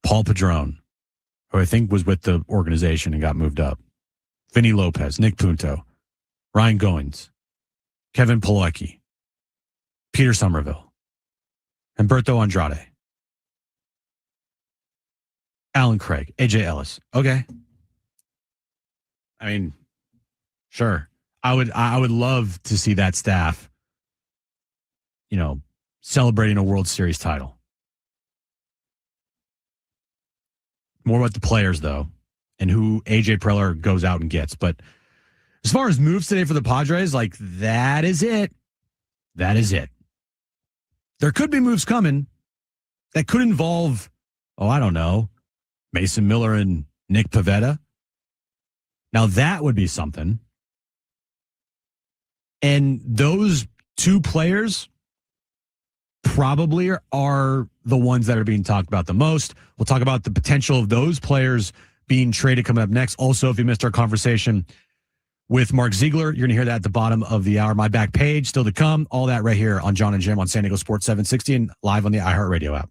Paul Padrone, who I think was with the organization and got moved up. Vinny Lopez. Nick Punto. Ryan Goins. Kevin Pilecki. Peter Somerville. Humberto Andrade. Alan Craig. AJ Ellis. Okay. I mean, sure. I would love to see that staff, celebrating a World Series title. More about the players, though, and who AJ Preller goes out and gets. But as far as moves today for the Padres, like, that is it. That is it. There could be moves coming that could involve, I don't know, Mason Miller and Nick Pivetta. Now, that would be something. And those two players probably are the ones that are being talked about the most. We'll talk about the potential of those players being traded coming up next. Also, if you missed our conversation with Mark Ziegler, you're going to hear that at the bottom of the hour. My back page still to come. All that right here on John and Jim on San Diego Sports 760 and live on the iHeartRadio app.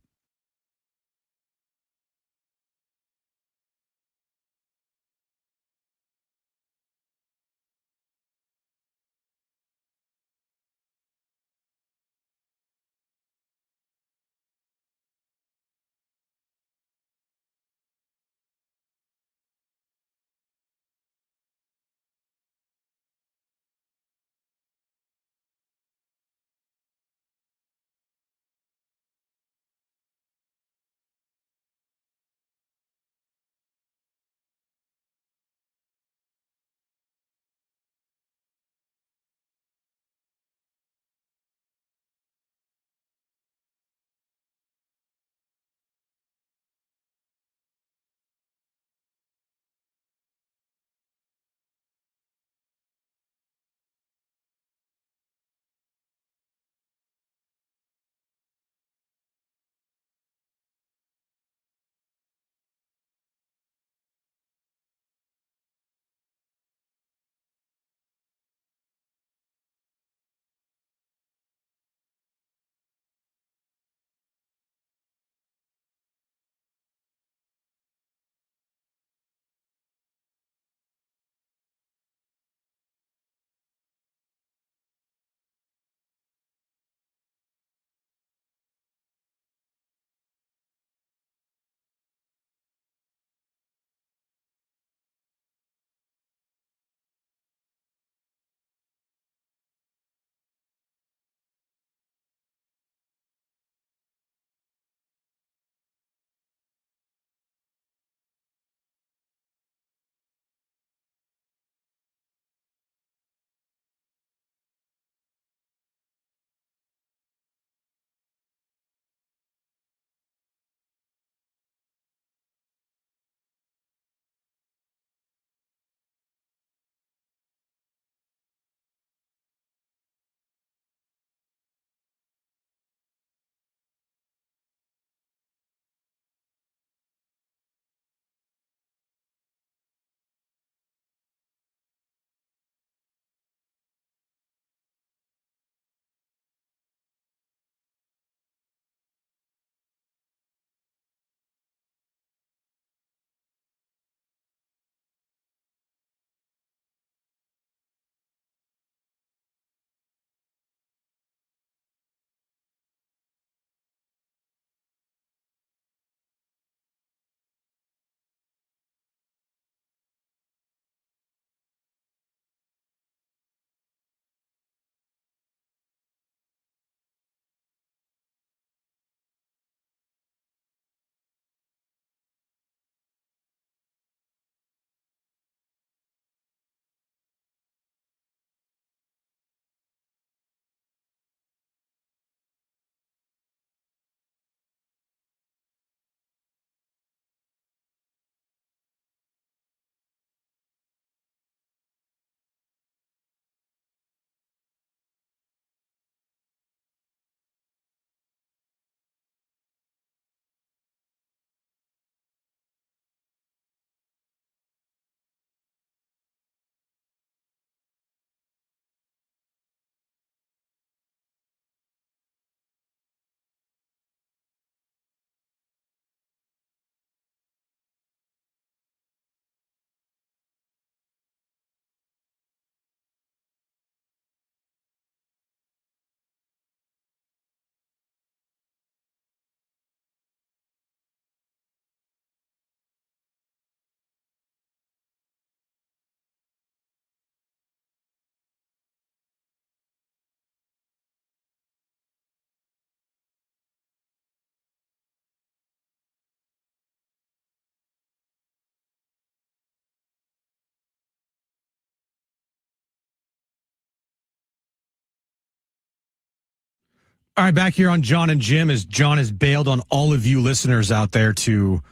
All right, back here on John and Jim as John has bailed on all of you listeners out there to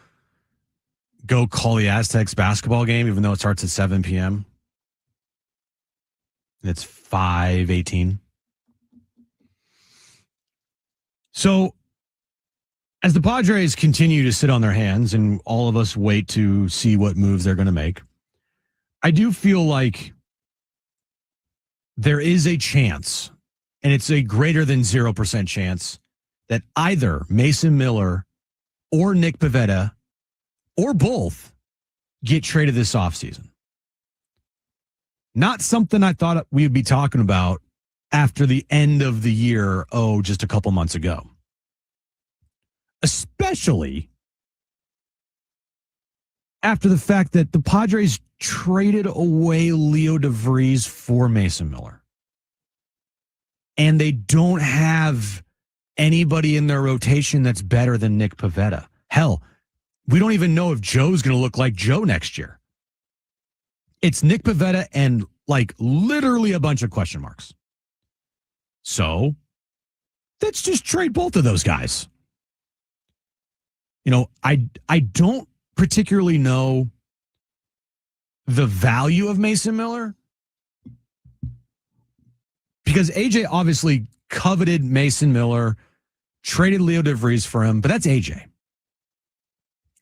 go call the Aztecs basketball game, even though it starts at 7 p.m. It's 5:18. So as the Padres continue to sit on their hands and all of us wait to see what moves they're going to make, I do feel like there is a chance, and it's a greater than 0% chance, that either Mason Miller or Nick Pivetta or both get traded this offseason. Not something I thought we would be talking about after the end of the year, just a couple months ago. Especially after the fact that the Padres traded away Leo DeVries for Mason Miller. And they don't have anybody in their rotation that's better than Nick Pivetta. Hell, we don't even know if Joe's going to look like Joe next year. It's Nick Pivetta and like literally a bunch of question marks. So let's just trade both of those guys. You know, I don't particularly know the value of Mason Miller because AJ obviously coveted Mason Miller, traded Leo DeVries for him, but that's AJ.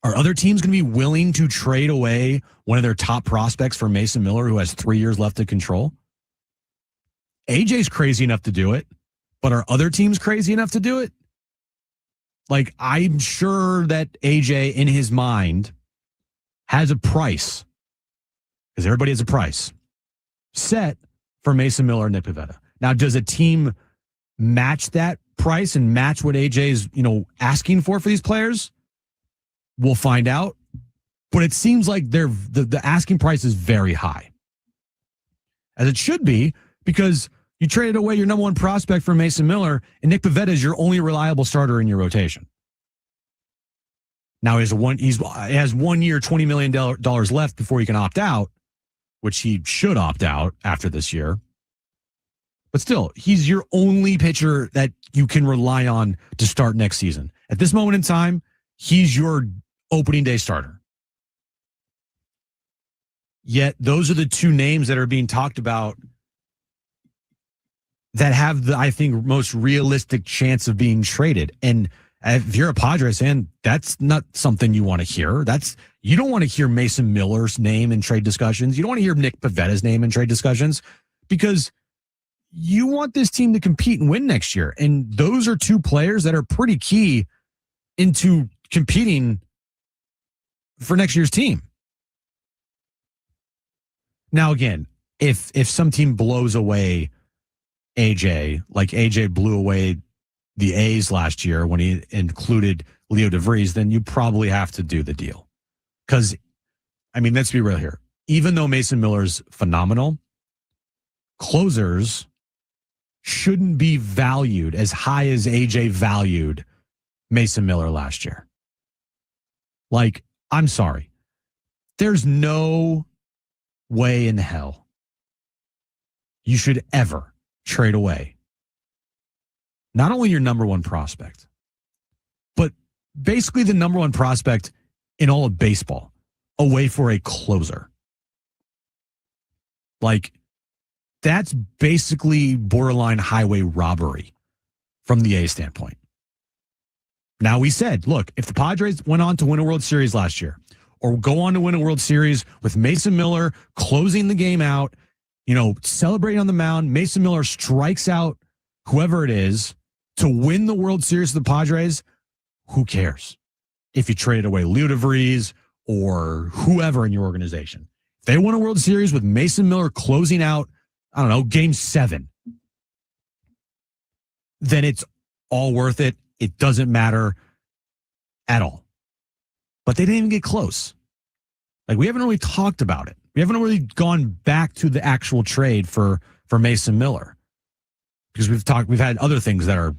Are other teams going to be willing to trade away one of their top prospects for Mason Miller, who has 3 years left to control? AJ's crazy enough to do it, but are other teams crazy enough to do it? Like, I'm sure that AJ, in his mind, has a price, because everybody has a price, set for Mason Miller and Nick Pivetta. Now, does a team match that price and match what AJ is, asking for these players? We'll find out. But it seems like the asking price is very high, as it should be, because you traded away your number one prospect for Mason Miller, and Nick Pivetta is your only reliable starter in your rotation. Now he has 1 year, $20 million left before he can opt out, which he should opt out after this year. But still, he's your only pitcher that you can rely on to start next season. At this moment in time, he's your opening day starter. Yet those are the two names that are being talked about that have the, I think, most realistic chance of being traded. And if you're a Padres fan, that's not something you want to hear. You don't want to hear Mason Miller's name in trade discussions. You don't want to hear Nick Pivetta's name in trade discussions, because you want this team to compete and win next year. And those are two players that are pretty key into competing for next year's team. Now, again, if some team blows away AJ, like AJ blew away the A's last year when he included Leo DeVries, then you probably have to do the deal. Because, let's be real here. Even though Mason Miller's phenomenal, closers shouldn't be valued as high as AJ valued Mason Miller last year. Like, I'm sorry. There's no way in hell you should ever trade away not only your number one prospect, but basically the number one prospect in all of baseball away for a closer. Like, that's basically borderline highway robbery from the A standpoint. Now, we said, look, if the Padres went on to win a World Series last year, or go on to win a World Series with Mason Miller closing the game out, celebrating on the mound, Mason Miller strikes out whoever it is to win the World Series of the Padres, who cares if you traded away Leo DeVries or whoever in your organization? If they won a World Series with Mason Miller closing out, Game 7, then it's all worth it. It doesn't matter at all. But they didn't even get close. Like, we haven't really talked about it. We haven't really gone back to the actual trade for Mason Miller, because we've had other things that are,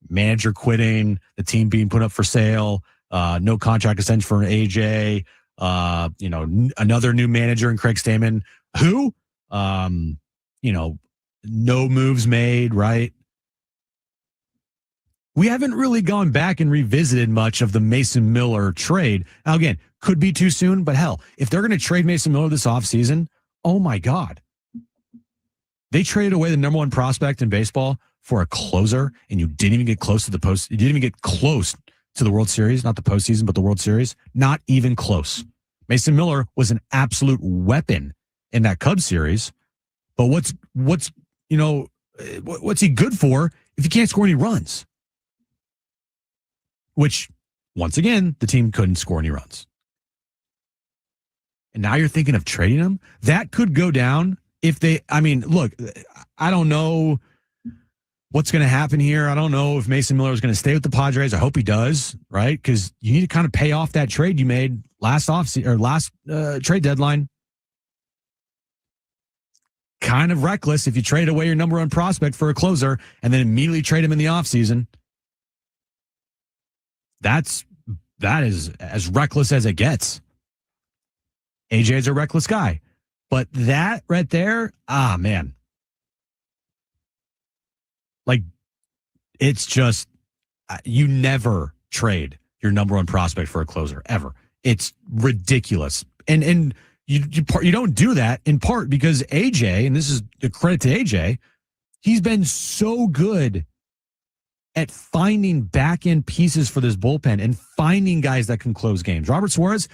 manager quitting, the team being put up for sale, no contract extension for an AJ, another new manager in Craig Stammen, who, no moves made, right? we haven't really gone back and revisited much of the Mason Miller trade. Now, again, could be too soon, but hell, if they're going to trade Mason Miller this offseason, oh my God. They traded away the number one prospect in baseball for a closer, and you didn't even get close to the post. You didn't even get close to the World Series, not the postseason, but the World Series. Not even close. Mason Miller was an absolute weapon in that Cubs series. But what's he good for if he can't score any runs? Which, once again, the team couldn't score any runs. And now you're thinking of trading him? That could go down if they, look, I don't know what's going to happen here. I don't know if Mason Miller is going to stay with the Padres. I hope he does, right? Because you need to kind of pay off that trade you made last trade deadline. Kind of reckless if you trade away your number one prospect for a closer and then immediately trade him in the offseason. That is as reckless as it gets. AJ's a reckless guy. But that right there, man. Like, it's just, you never trade your number one prospect for a closer, ever. It's ridiculous. And you don't do that in part because AJ, and this is the credit to AJ, he's been so good at finding back-end pieces for this bullpen and finding guys that can close games. Robert Suarez,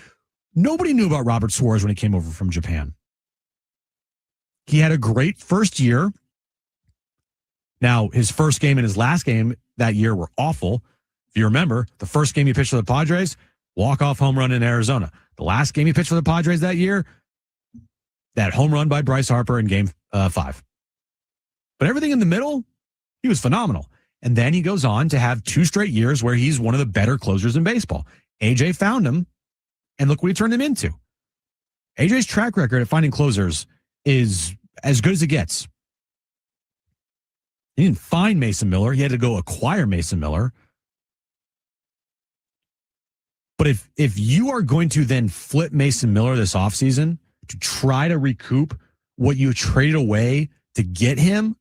nobody knew about Robert Suarez when he came over from Japan. He had a great first year. Now, his first game and his last game that year were awful. If you remember, the first game he pitched for the Padres, walk-off home run in Arizona. The last game he pitched for the Padres that year, that home run by Bryce Harper in game 5. But everything in the middle, he was phenomenal. And then he goes on to have 2 straight years where he's one of the better closers in baseball. AJ found him, and look what he turned him into. AJ's track record at finding closers is as good as it gets. He didn't find Mason Miller. He had to go acquire Mason Miller. But if you are going to then flip Mason Miller this offseason to try to recoup what you traded away to get him,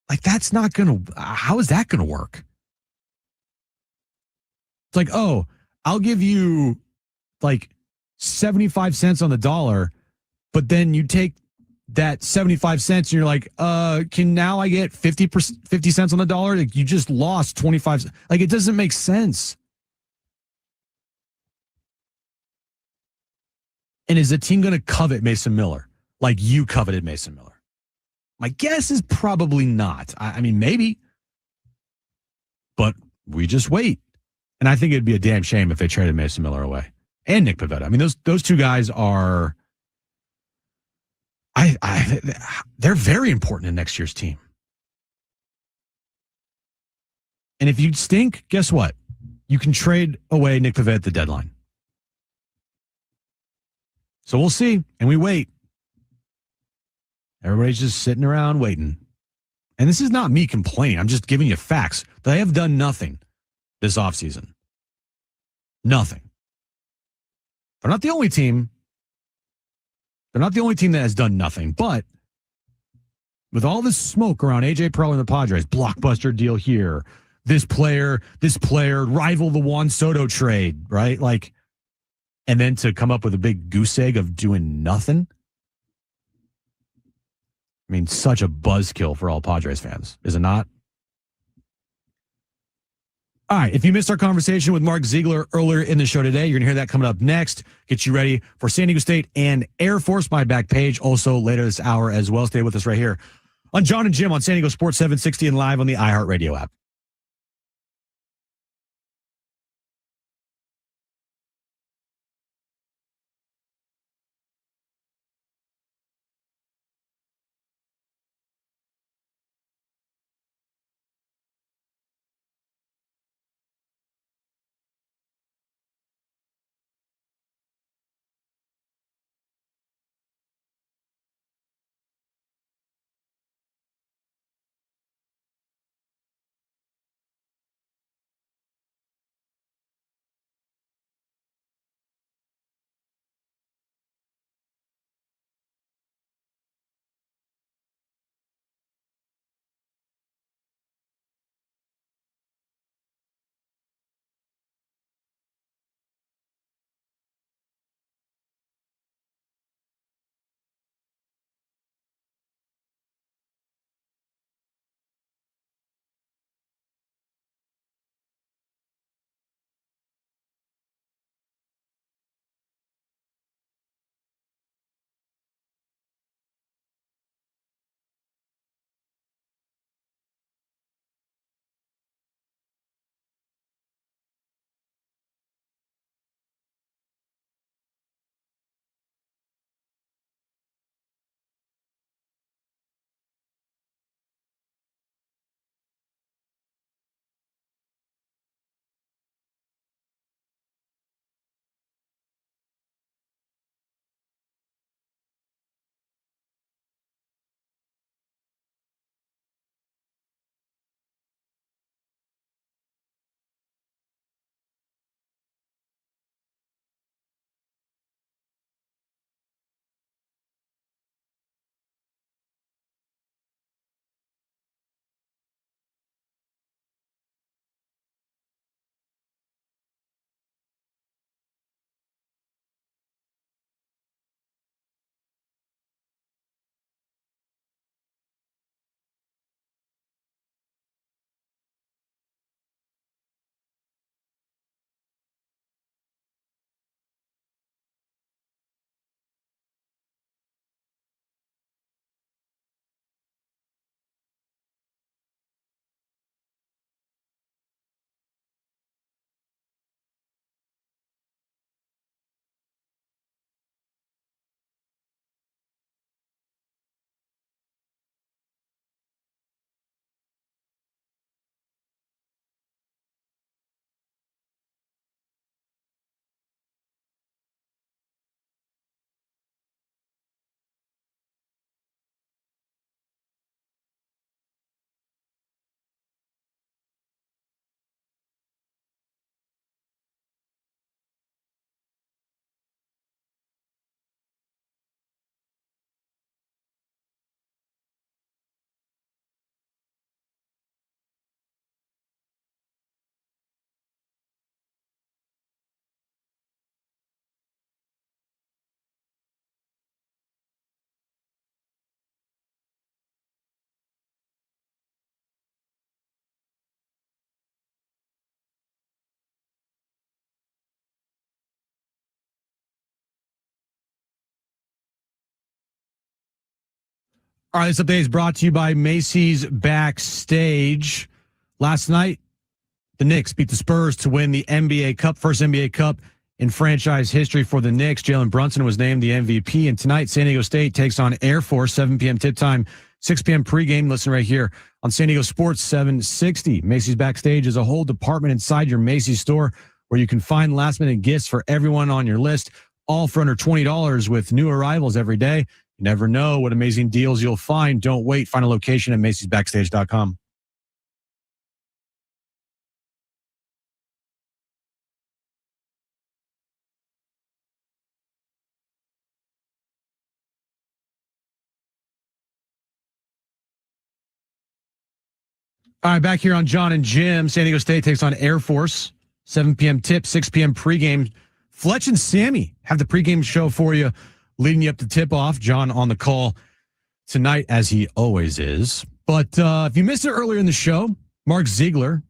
like, that's not going to, how is that going to work? It's like, oh, I'll give you like 75 cents on the dollar, but then you take that 75 cents and you're like, can now I get 50 cents on the dollar? Like, you just lost 25. Like, it doesn't make sense. And is the team going to covet Mason Miller like you coveted Mason Miller? My guess is probably not. I mean, maybe. But we just wait. And I think it'd be a damn shame if they traded Mason Miller away. And Nick Pivetta. I mean, those two guys are... they're very important in next year's team. And if you stink, guess what? You can trade away Nick Pivetta at the deadline. So we'll see, and we wait. Everybody's just sitting around waiting. And this is not me complaining. I'm just giving you facts. They have done nothing this offseason. Nothing. They're not the only team. They're not the only team that has done nothing. But with all this smoke around A.J. Preller and the Padres, blockbuster deal here, this player, rival the Juan Soto trade, right? Like, and then to come up with a big goose egg of doing nothing. I mean, such a buzzkill for all Padres fans, is it not? All right, if you missed our conversation with Mark Ziegler earlier in the show today, you're going to hear that coming up next. Get you ready for San Diego State and Air Force, my back page, also later this hour as well. Stay with us right here on John and Jim on San Diego Sports 760 and live on the iHeartRadio app. All right, this update is brought to you by Macy's Backstage. Last night, the Knicks beat the Spurs to win the NBA Cup, first NBA Cup in franchise history for the Knicks. Jalen Brunson was named the MVP. And tonight, San Diego State takes on Air Force, 7 p.m. tip time, 6 p.m. pregame. Listen right here on San Diego Sports 760. Macy's Backstage is a whole department inside your Macy's store where you can find last-minute gifts for everyone on your list, all for under $20 with new arrivals every day. You never know what amazing deals you'll find. Don't wait. Find a location at Macy'sBackstage.com. All right, back here on John and Jim. San Diego State takes on Air Force. 7 p.m. tip, 6 p.m. pregame. Fletch and Sammy have the pregame show for you, leading you up to tip-off. John on the call tonight, as he always is. But if you missed it earlier in the show, Mark Ziegler,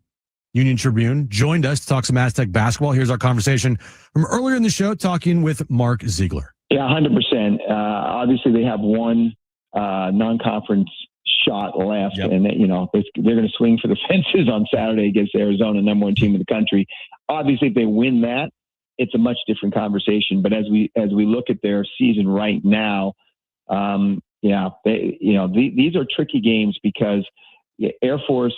Union Tribune, joined us to talk some Aztec basketball. Here's our conversation from earlier in the show, talking with Mark Ziegler. Yeah, 100%. Obviously, they have one non-conference shot left, and they're going to swing for the fences on Saturday against Arizona, number one team in the country. Obviously, if they win that, it's a much different conversation. But as we look at their season right now, these are tricky games because Air Force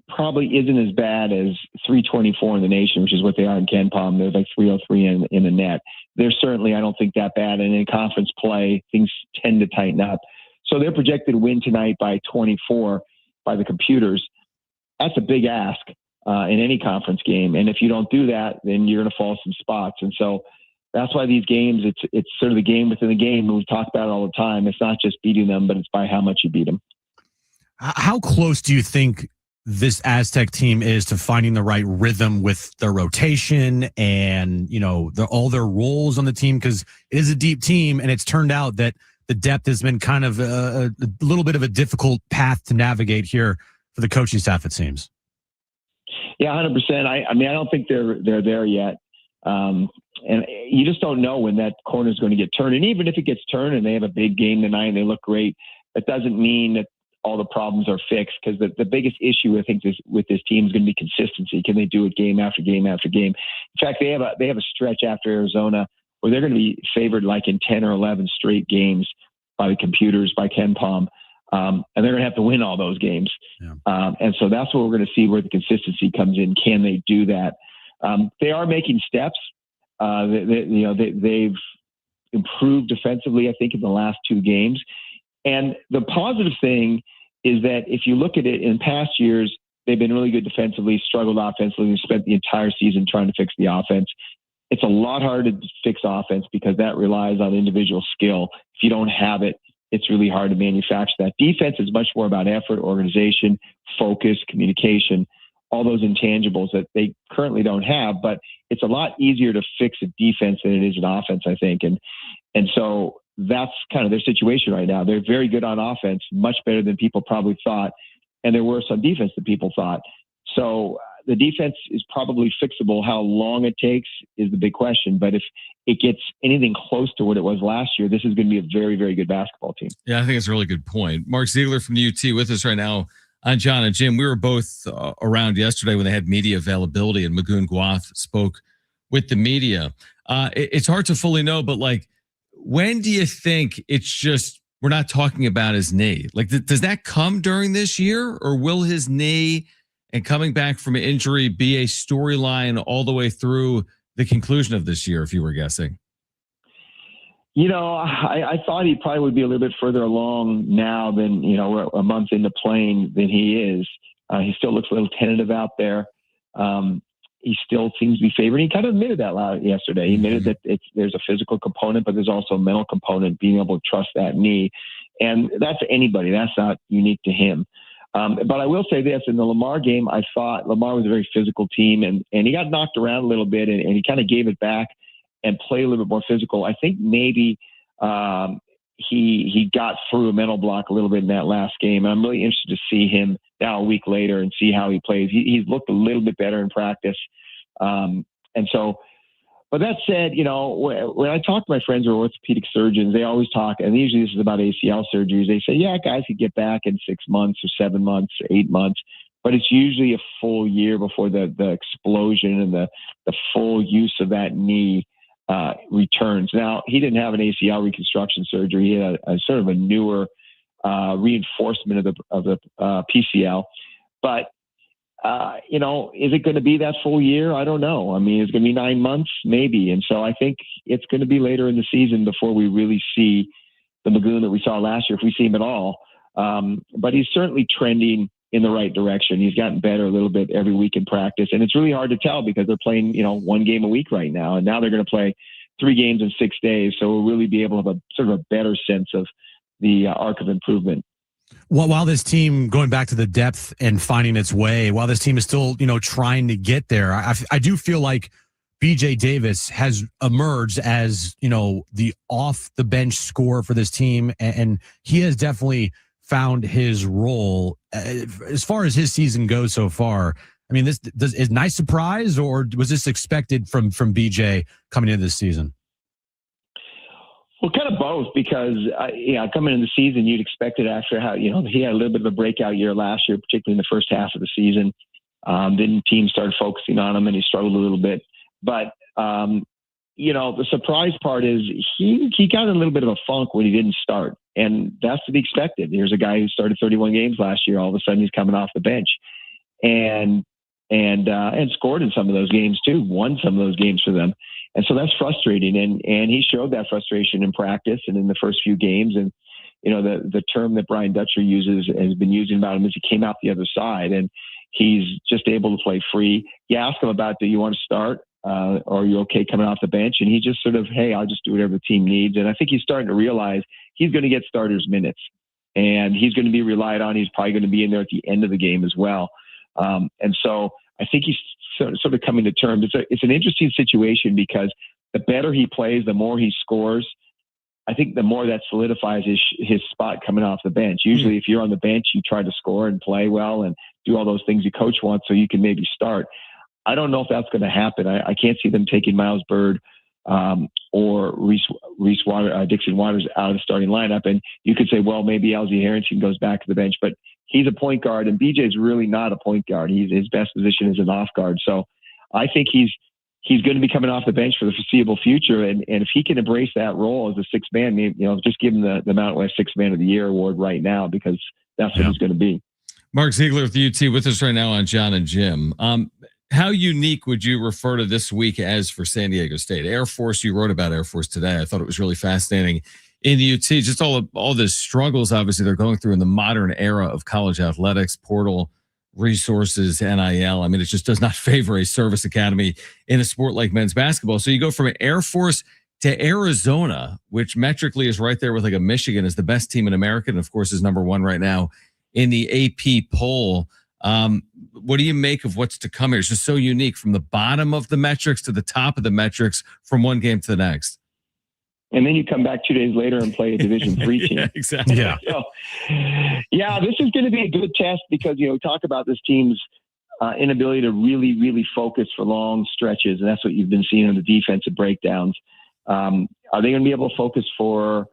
probably isn't as bad as 324 in the nation, which is what they are in KenPom. They're like 303 in the net. They're certainly, I don't think, that bad. And in conference play, things tend to tighten up. So they're projected to win tonight by 24 by the computers. That's a big ask in any conference game. And if you don't do that, then you're going to fall some spots. And so that's why these games, it's sort of the game within the game. We talk about it all the time. It's not just beating them, but it's by how much you beat them. How close do you think this Aztec team is to finding the right rhythm with their rotation and, all their roles on the team? Because it is a deep team, and it's turned out that the depth has been kind of a little bit of a difficult path to navigate here for the coaching staff, it seems. Yeah, 100%. I don't think they're there yet. And you just don't know when that corner is going to get turned. And even if it gets turned and they have a big game tonight and they look great, that doesn't mean that all the problems are fixed, because the biggest issue, I think, with this team is going to be consistency. Can they do it game after game after game? In fact, they have a stretch after Arizona where they're going to be favored like in 10 or 11 straight games by the computers, by KenPom. And they're going to have to win all those games. Yeah. And so that's what we're going to see where the consistency comes in. Can they do that? They are making steps. They've improved defensively, I think, in the last two games. And the positive thing is that if you look at it in past years, they've been really good defensively, struggled offensively, and spent the entire season trying to fix the offense. It's a lot harder to fix offense because that relies on individual skill. If you don't have it, it's really hard to manufacture that. Defense is much more about effort, organization, focus, communication, all those intangibles that they currently don't have. But it's a lot easier to fix a defense than it is an offense, I think. And so that's kind of their situation right now. They're very good on offense, much better than people probably thought. And they're worse on defense than people thought. So the defense is probably fixable. How long it takes is the big question. But if it gets anything close to what it was last year, this is going to be a very, very good basketball team. Yeah, I think it's a really good point. Mark Ziegler from the UT with us right now on John and Jim. We were both around yesterday when they had media availability, and Magoon Gwath spoke with the media. It's hard to fully know, but when do you think it's just we're not talking about his knee? Does that come during this year, or will his knee and coming back from an injury be a storyline all the way through the conclusion of this year, if you were guessing? I thought he probably would be a little bit further along now than, we're a month into playing than he is. He still looks a little tentative out there. He still seems to be favored. He kind of admitted that loud yesterday. He admitted that there's a physical component, but there's also a mental component, being able to trust that knee. And that's anybody. That's not unique to him. But I will say this, in the Lamar game, I thought Lamar was a very physical team, and he got knocked around a little bit, and he kind of gave it back and played a little bit more physical. I think maybe he got through a mental block a little bit in that last game. And I'm really interested to see him now a week later and see how he plays. He's looked a little bit better in practice. And so But that said, when I talk to my friends who are orthopedic surgeons, they always talk, and usually this is about ACL surgeries. They say, yeah, guys could get back in 6 months or 7 months or 8 months, but it's usually a full year before the explosion and the full use of that knee returns. Now, he didn't have an ACL reconstruction surgery. He had a sort of a newer reinforcement of the PCL, but is it going to be that full year? I don't know. I mean, it's going to be 9 months, maybe. And so I think it's going to be later in the season before we really see the Magoon that we saw last year, if we see him at all. But he's certainly trending in the right direction. He's gotten better a little bit every week in practice. And it's really hard to tell because they're playing, 1 game a week right now. And now they're going to play 3 games in 6 days. So we'll really be able to have a sort of a better sense of the arc of improvement. Well, while this team, going back to the depth and finding its way, while this team is still, trying to get there, I do feel like BJ Davis has emerged as, the off the bench scorer for this team. And he has definitely found his role as far as his season goes so far. I mean, is a nice surprise, or was this expected from BJ coming into this season? Well, kind of both, because coming into the season, you'd expect it after how he had a little bit of a breakout year last year, particularly in the first half of the season. Then teams started focusing on him, and he struggled a little bit. But the surprise part is he got a little bit of a funk when he didn't start, and that's to be expected. Here's a guy who started 31 games last year. All of a sudden, he's coming off the bench, and scored in some of those games too. Won some of those games for them. And so that's frustrating. And he showed that frustration in practice and in the first few games. And, the term that Brian Dutcher has been using about him is he came out the other side, and he's just able to play free. You ask him about, do you want to start? Or are you okay coming off the bench? And he just sort of, hey, I'll just do whatever the team needs. And I think he's starting to realize he's going to get starters minutes, and he's going to be relied on. He's probably going to be in there at the end of the game as well. And so I think he's sort of coming to terms. It's an interesting situation because the better he plays, the more he scores. I think the more that solidifies his spot coming off the bench. Usually if you're on the bench, you try to score and play well and do all those things your coach wants so you can maybe start. I don't know if that's going to happen. I can't see them taking Miles Bird or Dixon Waters out of the starting lineup. And you could say, well, maybe Elsie Harrington goes back to the bench, but he's a point guard, and BJ's really not a point guard. His best position is an off guard. So I think he's going to be coming off the bench for the foreseeable future. And if he can embrace that role as a sixth man, just give him the Mountain West Sixth Man of the Year award right now, because that's what he's going to be. Mark Ziegler with the UT with us right now on John and Jim. How unique would you refer to this week as for San Diego State? Air Force, you wrote about Air Force today. I thought it was really fascinating. In the UT, just all the struggles, obviously, they're going through in the modern era of college athletics, portal, resources, NIL. I mean, it just does not favor a service academy in a sport like men's basketball. So you go from Air Force to Arizona, which metrically is right there with like a Michigan as the best team in America, and of course is number 1 right now in the AP poll. What do you make of what's to come here? It's just so unique from the bottom of the metrics to the top of the metrics from one game to the next. And then you come back 2 days later and play a Division III team. Yeah, exactly. Yeah. So, this is going to be a good test because, talk about this team's inability to really, really focus for long stretches. And that's what you've been seeing in the defensive breakdowns. Are they going to be able to focus for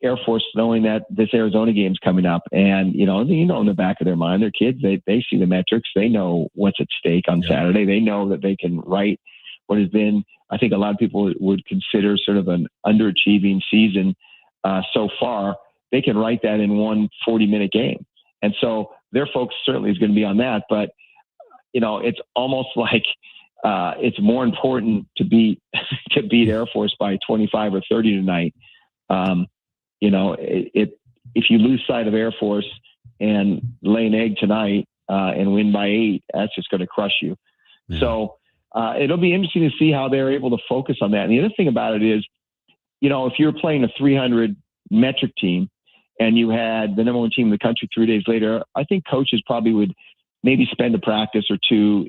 Air Force, knowing that this Arizona game's coming up? And, in the back of their mind, their kids, they see the metrics. They know what's at stake on Saturday. They know that they can write what has been, I think a lot of people would consider sort of an underachieving season so far. They can write that in one 40-minute game. And so their focus certainly is going to be on that. But, it's almost like it's more important to beat Air Force by 25 or 30 tonight. If you lose sight of Air Force and lay an egg tonight and win by 8, that's just going to crush you. Yeah. So it'll be interesting to see how they're able to focus on that. And the other thing about it is, if you're playing a 300 metric team and you had the number 1 team in the country 3 days later, I think coaches probably would maybe spend a practice or two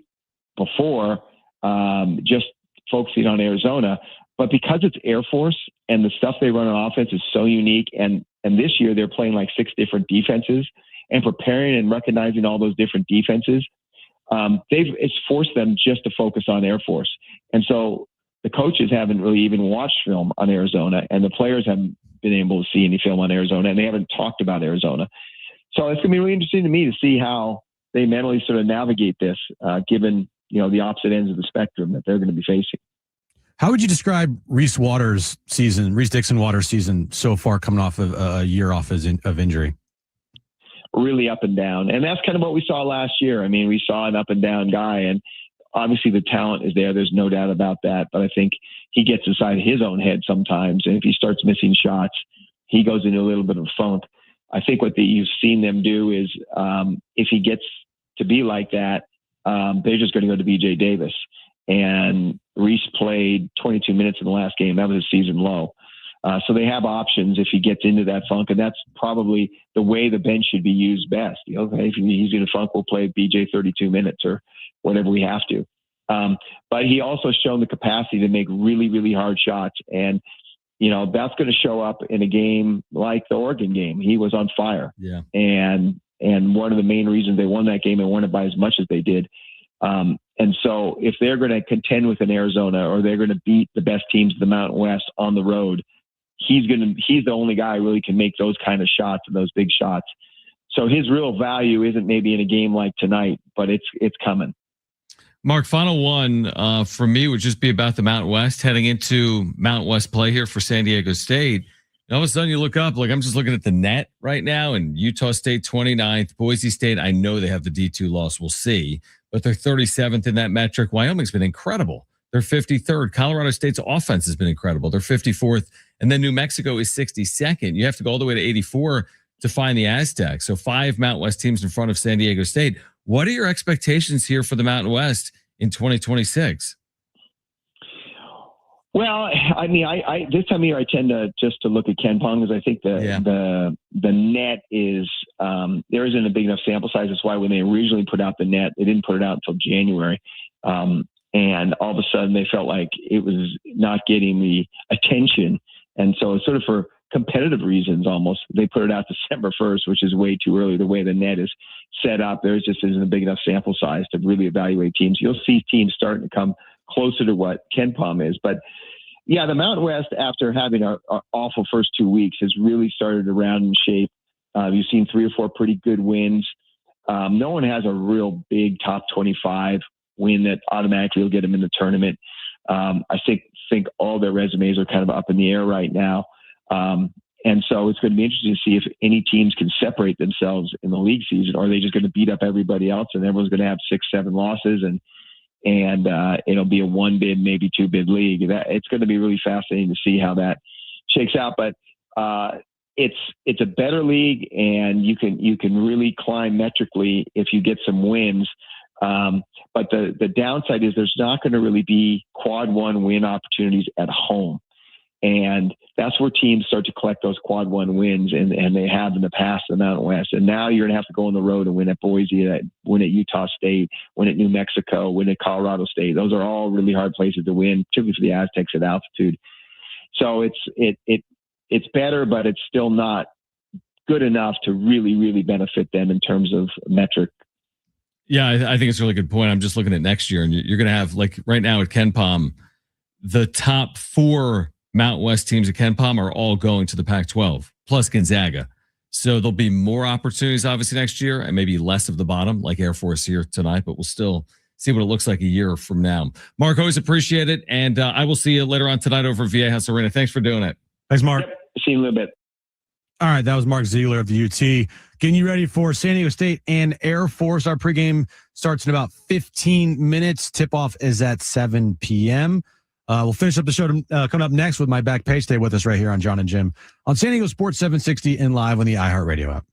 before just focusing on Arizona. But because it's Air Force and the stuff they run on offense is so unique, and this year they're playing like 6 different defenses and preparing and recognizing all those different defenses, it's forced them just to focus on Air Force. And so the coaches haven't really even watched film on Arizona, and the players haven't been able to see any film on Arizona, and they haven't talked about Arizona. So it's going to be really interesting to me to see how they mentally sort of navigate this, given the opposite ends of the spectrum that they're going to be facing. How would you describe Reese Dixon Waters' season so far, coming off of a year off of injury? Really up and down, and that's kind of what we saw last year. I mean, we saw an up and down guy, and obviously the talent is there. There's no doubt about that. But I think he gets inside his own head sometimes, and if he starts missing shots, he goes into a little bit of a funk. I think what you've seen them do is, if he gets to be like that, they're just going to go to BJ Davis. And Reese played 22 minutes in the last game. That was his season low. So they have options if he gets into that funk, and that's probably the way the bench should be used best. If he's in a funk, we'll play BJ 32 minutes or whatever we have to. But he also shown the capacity to make really, really hard shots. And, that's going to show up in a game like the Oregon game. He was on fire. Yeah. And one of the main reasons they won that game and won it by as much as they did. And so if they're going to contend with an Arizona, or they're going to beat the best teams of the Mountain West on the road, he's the only guy who really can make those kind of shots and those big shots. So his real value isn't maybe in a game like tonight, but it's coming. Mark, final one for me would just be about the Mountain West, heading into Mountain West play here for San Diego State. And all of a sudden you look up, I'm just looking at the net right now, and Utah State 29th, Boise State, I know they have the D2 loss, we'll see, but they're 37th in that metric. Wyoming's been incredible. They're 53rd. Colorado State's offense has been incredible. They're 54th. And then New Mexico is 62nd. You have to go all the way to 84 to find the Aztecs. So 5 Mountain West teams in front of San Diego State. What are your expectations here for the Mountain West in 2026? Well, I mean, I this time of year I tend to look at KenPom, because I think the net is there isn't a big enough sample size. That's why when they originally put out the net, they didn't put it out until January, and all of a sudden they felt like it was not getting the attention, and so it's sort of for competitive reasons almost they put it out December 1st, which is way too early. The way the net is set up, there just isn't a big enough sample size to really evaluate teams. You'll see teams starting to come closer to what KenPom is, but yeah, the Mountain West, after having an awful first 2 weeks, has really started to round in shape. You've seen 3 or 4 pretty good wins. No one has a real big top 25 win that automatically will get them in the tournament. I think all their resumes are kind of up in the air right now. And so it's going to be interesting to see if any teams can separate themselves in the league season, or are they just going to beat up everybody else and everyone's going to have 6-7 losses and it'll be a 1-bid, maybe 2-bid league. It's going to be really fascinating to see how that shakes out. But it's a better league, and you can really climb metrically if you get some wins. But the downside is there's not going to really be quad 1 win opportunities at home. And that's where teams start to collect those quad 1 wins, and they have in the past in the Mountain West. And now you're going to have to go on the road and win at Boise, win at Utah State, win at New Mexico, win at Colorado State. Those are all really hard places to win, particularly for the Aztecs at altitude. So it's better, but it's still not good enough to really, really benefit them in terms of metric. Yeah, I think it's a really good point. I'm just looking at next year, and you're going to have, like right now at KenPom, the top 4 Mountain West teams at KenPom are all going to the Pac-12, plus Gonzaga. So there'll be more opportunities, obviously, next year, and maybe less of the bottom, like Air Force here tonight, but we'll still see what it looks like a year from now. Mark, always appreciate it, and I will see you later on tonight over at Viejas Arena. Thanks for doing it. Thanks, Mark. Yep. See you in a little bit. All right, that was Mark Ziegler of the UT. Getting you ready for San Diego State and Air Force. Our pregame starts in about 15 minutes. Tip-off is at 7 p.m. We'll finish up the show coming up next with my back page. Stay with us right here on John and Jim on San Diego Sports 760 and live on the iHeartRadio app.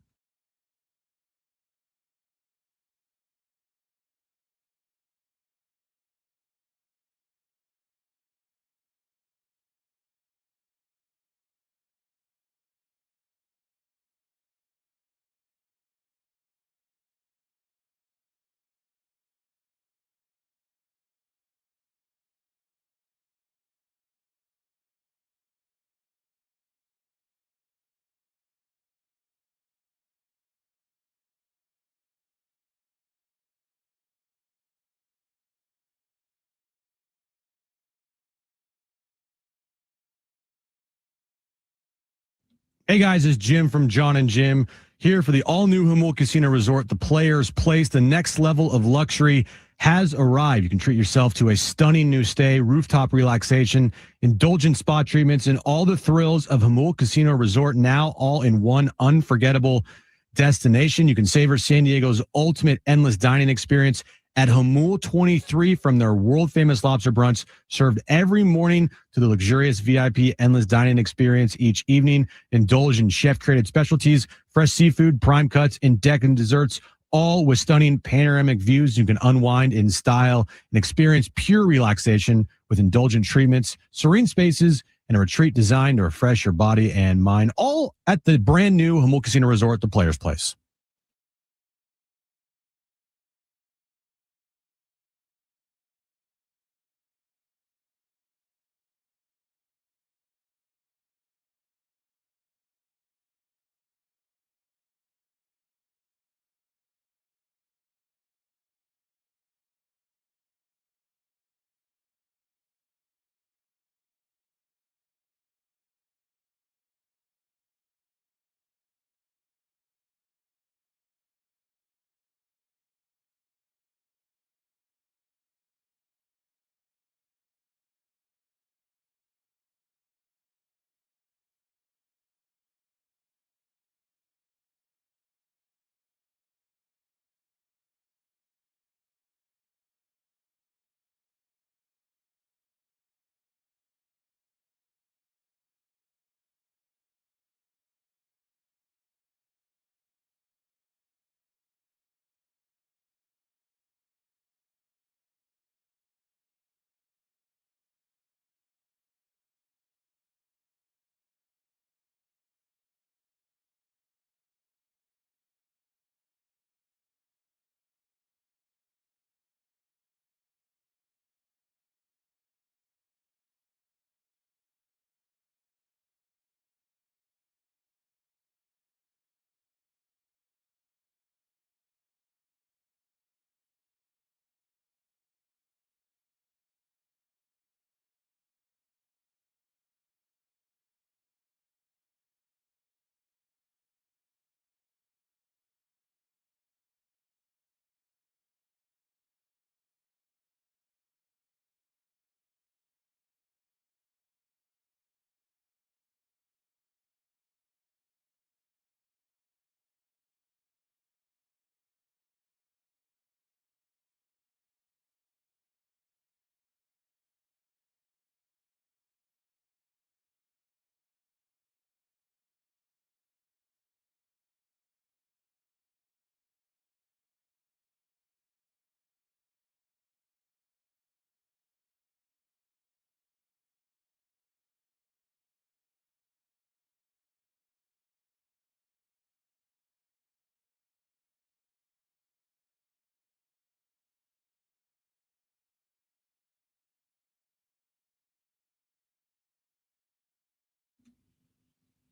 Hey guys, it's Jim from John and Jim here for the all-new Jamul Casino Resort. The Players Place, the next level of luxury has arrived. You can treat yourself to a stunning new stay, rooftop relaxation, indulgent spa treatments, and all the thrills of Jamul Casino Resort, now all in one unforgettable destination. You can savor San Diego's ultimate endless dining experience at Jamul 23 from their world-famous lobster brunch, served every morning, to the luxurious VIP endless dining experience each evening. Indulge in chef-created specialties, fresh seafood, prime cuts, and decadent desserts, all with stunning panoramic views. You can unwind in style and experience pure relaxation with indulgent treatments, serene spaces, and a retreat designed to refresh your body and mind, all at the brand new Jamul Casino Resort, the Players Place.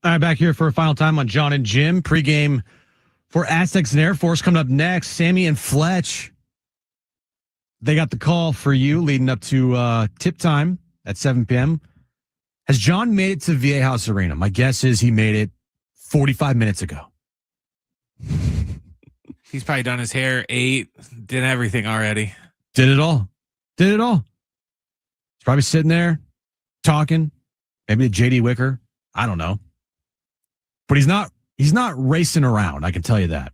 All right, back here for a final time on John and Jim. Pregame for Aztecs and Air Force coming up next. Sammy and Fletch, they got the call for you leading up to tip time at 7 p.m. Has John made it to Viejas Arena? My guess is he made it 45 minutes ago. He's probably done his hair, ate, did everything already. Did it all. He's probably sitting there talking, maybe to JD Wicker. I don't know. But he's not racing around, I can tell you that.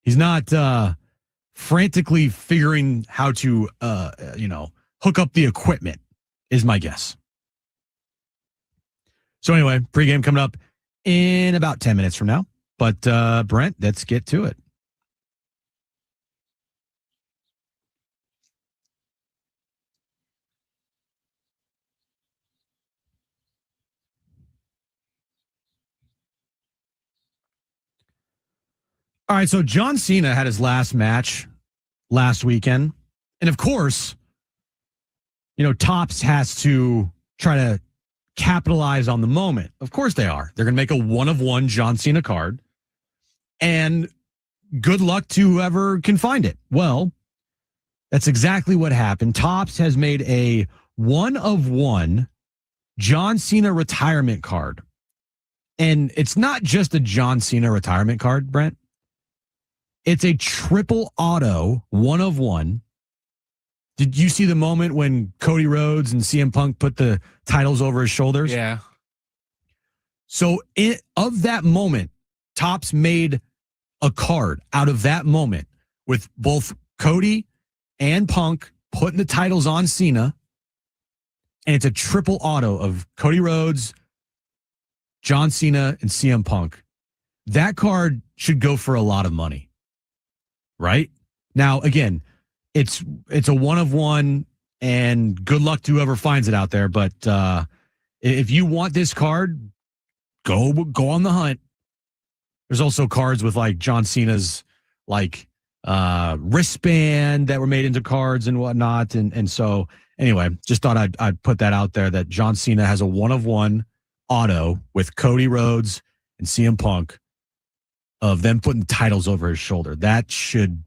He's not frantically figuring how to hook up the equipment, is my guess. So anyway, pregame coming up in about 10 minutes from now. But Brent, let's get to it. All right, so John Cena had his last match last weekend. And of course, Topps has to try to capitalize on the moment. Of course they are. They're going to make a one-of-one John Cena card. And good luck to whoever can find it. Well, that's exactly what happened. Topps has made a one-of-one John Cena retirement card. And it's not just a John Cena retirement card, Brent. It's a triple auto, 1 of 1. Did you see the moment when Cody Rhodes and CM Punk put the titles over his shoulders? Yeah. So of that moment, Topps made a card out of that moment with both Cody and Punk putting the titles on Cena. And it's a triple auto of Cody Rhodes, John Cena, and CM Punk. That card should go for a lot of money. Right? Now, again, it's a 1 of 1, and good luck to whoever finds it out there. But if you want this card, go on the hunt. There's also cards with like John Cena's like wristband that were made into cards and whatnot. And so anyway, just thought I'd put that out there that John Cena has a 1 of 1 auto with Cody Rhodes and CM Punk of them putting titles over his shoulder. That should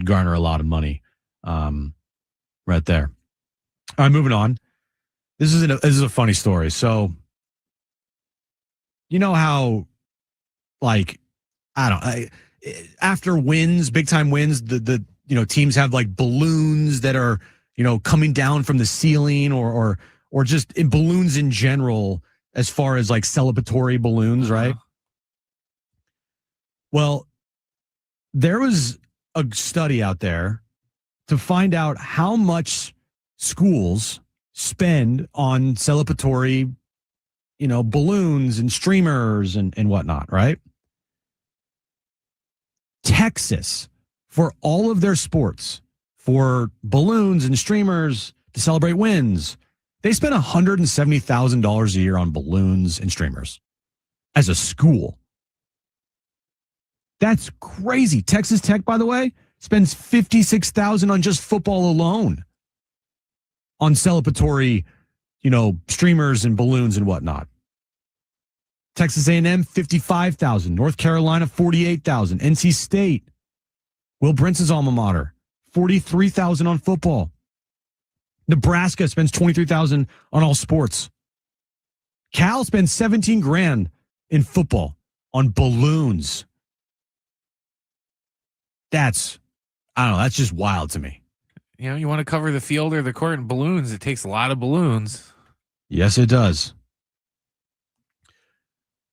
garner a lot of money right there. All right, moving on. This is a funny story. So you know how, like, after wins, big time wins, the teams have like balloons that are, coming down from the ceiling or just in balloons in general, as far as like celebratory balloons, right? Well, there was a study out there to find out how much schools spend on celebratory, balloons and streamers and whatnot, right? Texas, for all of their sports, for balloons and streamers to celebrate wins, they spend $170,000 a year on balloons and streamers as a school. That's crazy. Texas Tech, by the way, spends $56,000 on just football alone on celebratory, streamers and balloons and whatnot. Texas A&M, $55,000. North Carolina, $48,000. NC State, Will Brinson's alma mater, $43,000 on football. Nebraska spends $23,000 on all sports. Cal spends $17,000 in football on balloons. That's just wild to me. You want to cover the field or the court in balloons, it takes a lot of balloons. Yes, it does.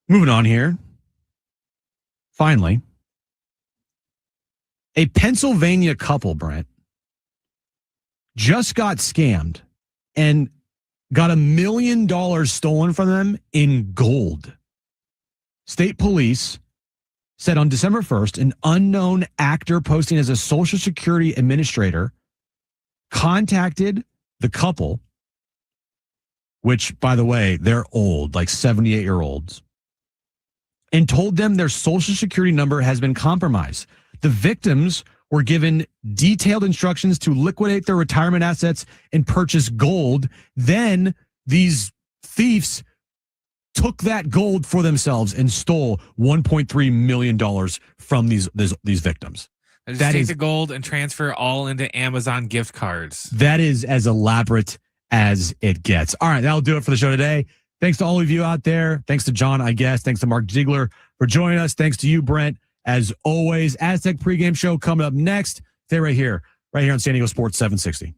Moving on here. Finally, a Pennsylvania couple, Brent, just got scammed and got $1 million stolen from them in gold. State police said on December 1st, an unknown actor posting as a Social Security administrator contacted the couple, which, by the way, they're old, like 78-year-olds, and told them their Social Security number has been compromised. The victims were given detailed instructions to liquidate their retirement assets and purchase gold. Then these thieves took that gold for themselves and stole $1.3 million from these victims. Just take the gold and transfer all into Amazon gift cards. That is as elaborate as it gets. All right, that'll do it for the show today. Thanks to all of you out there. Thanks to John, I guess. Thanks to Mark Ziegler for joining us. Thanks to you, Brent. As always, Aztec pregame show coming up next. Stay right here on San Diego Sports 760.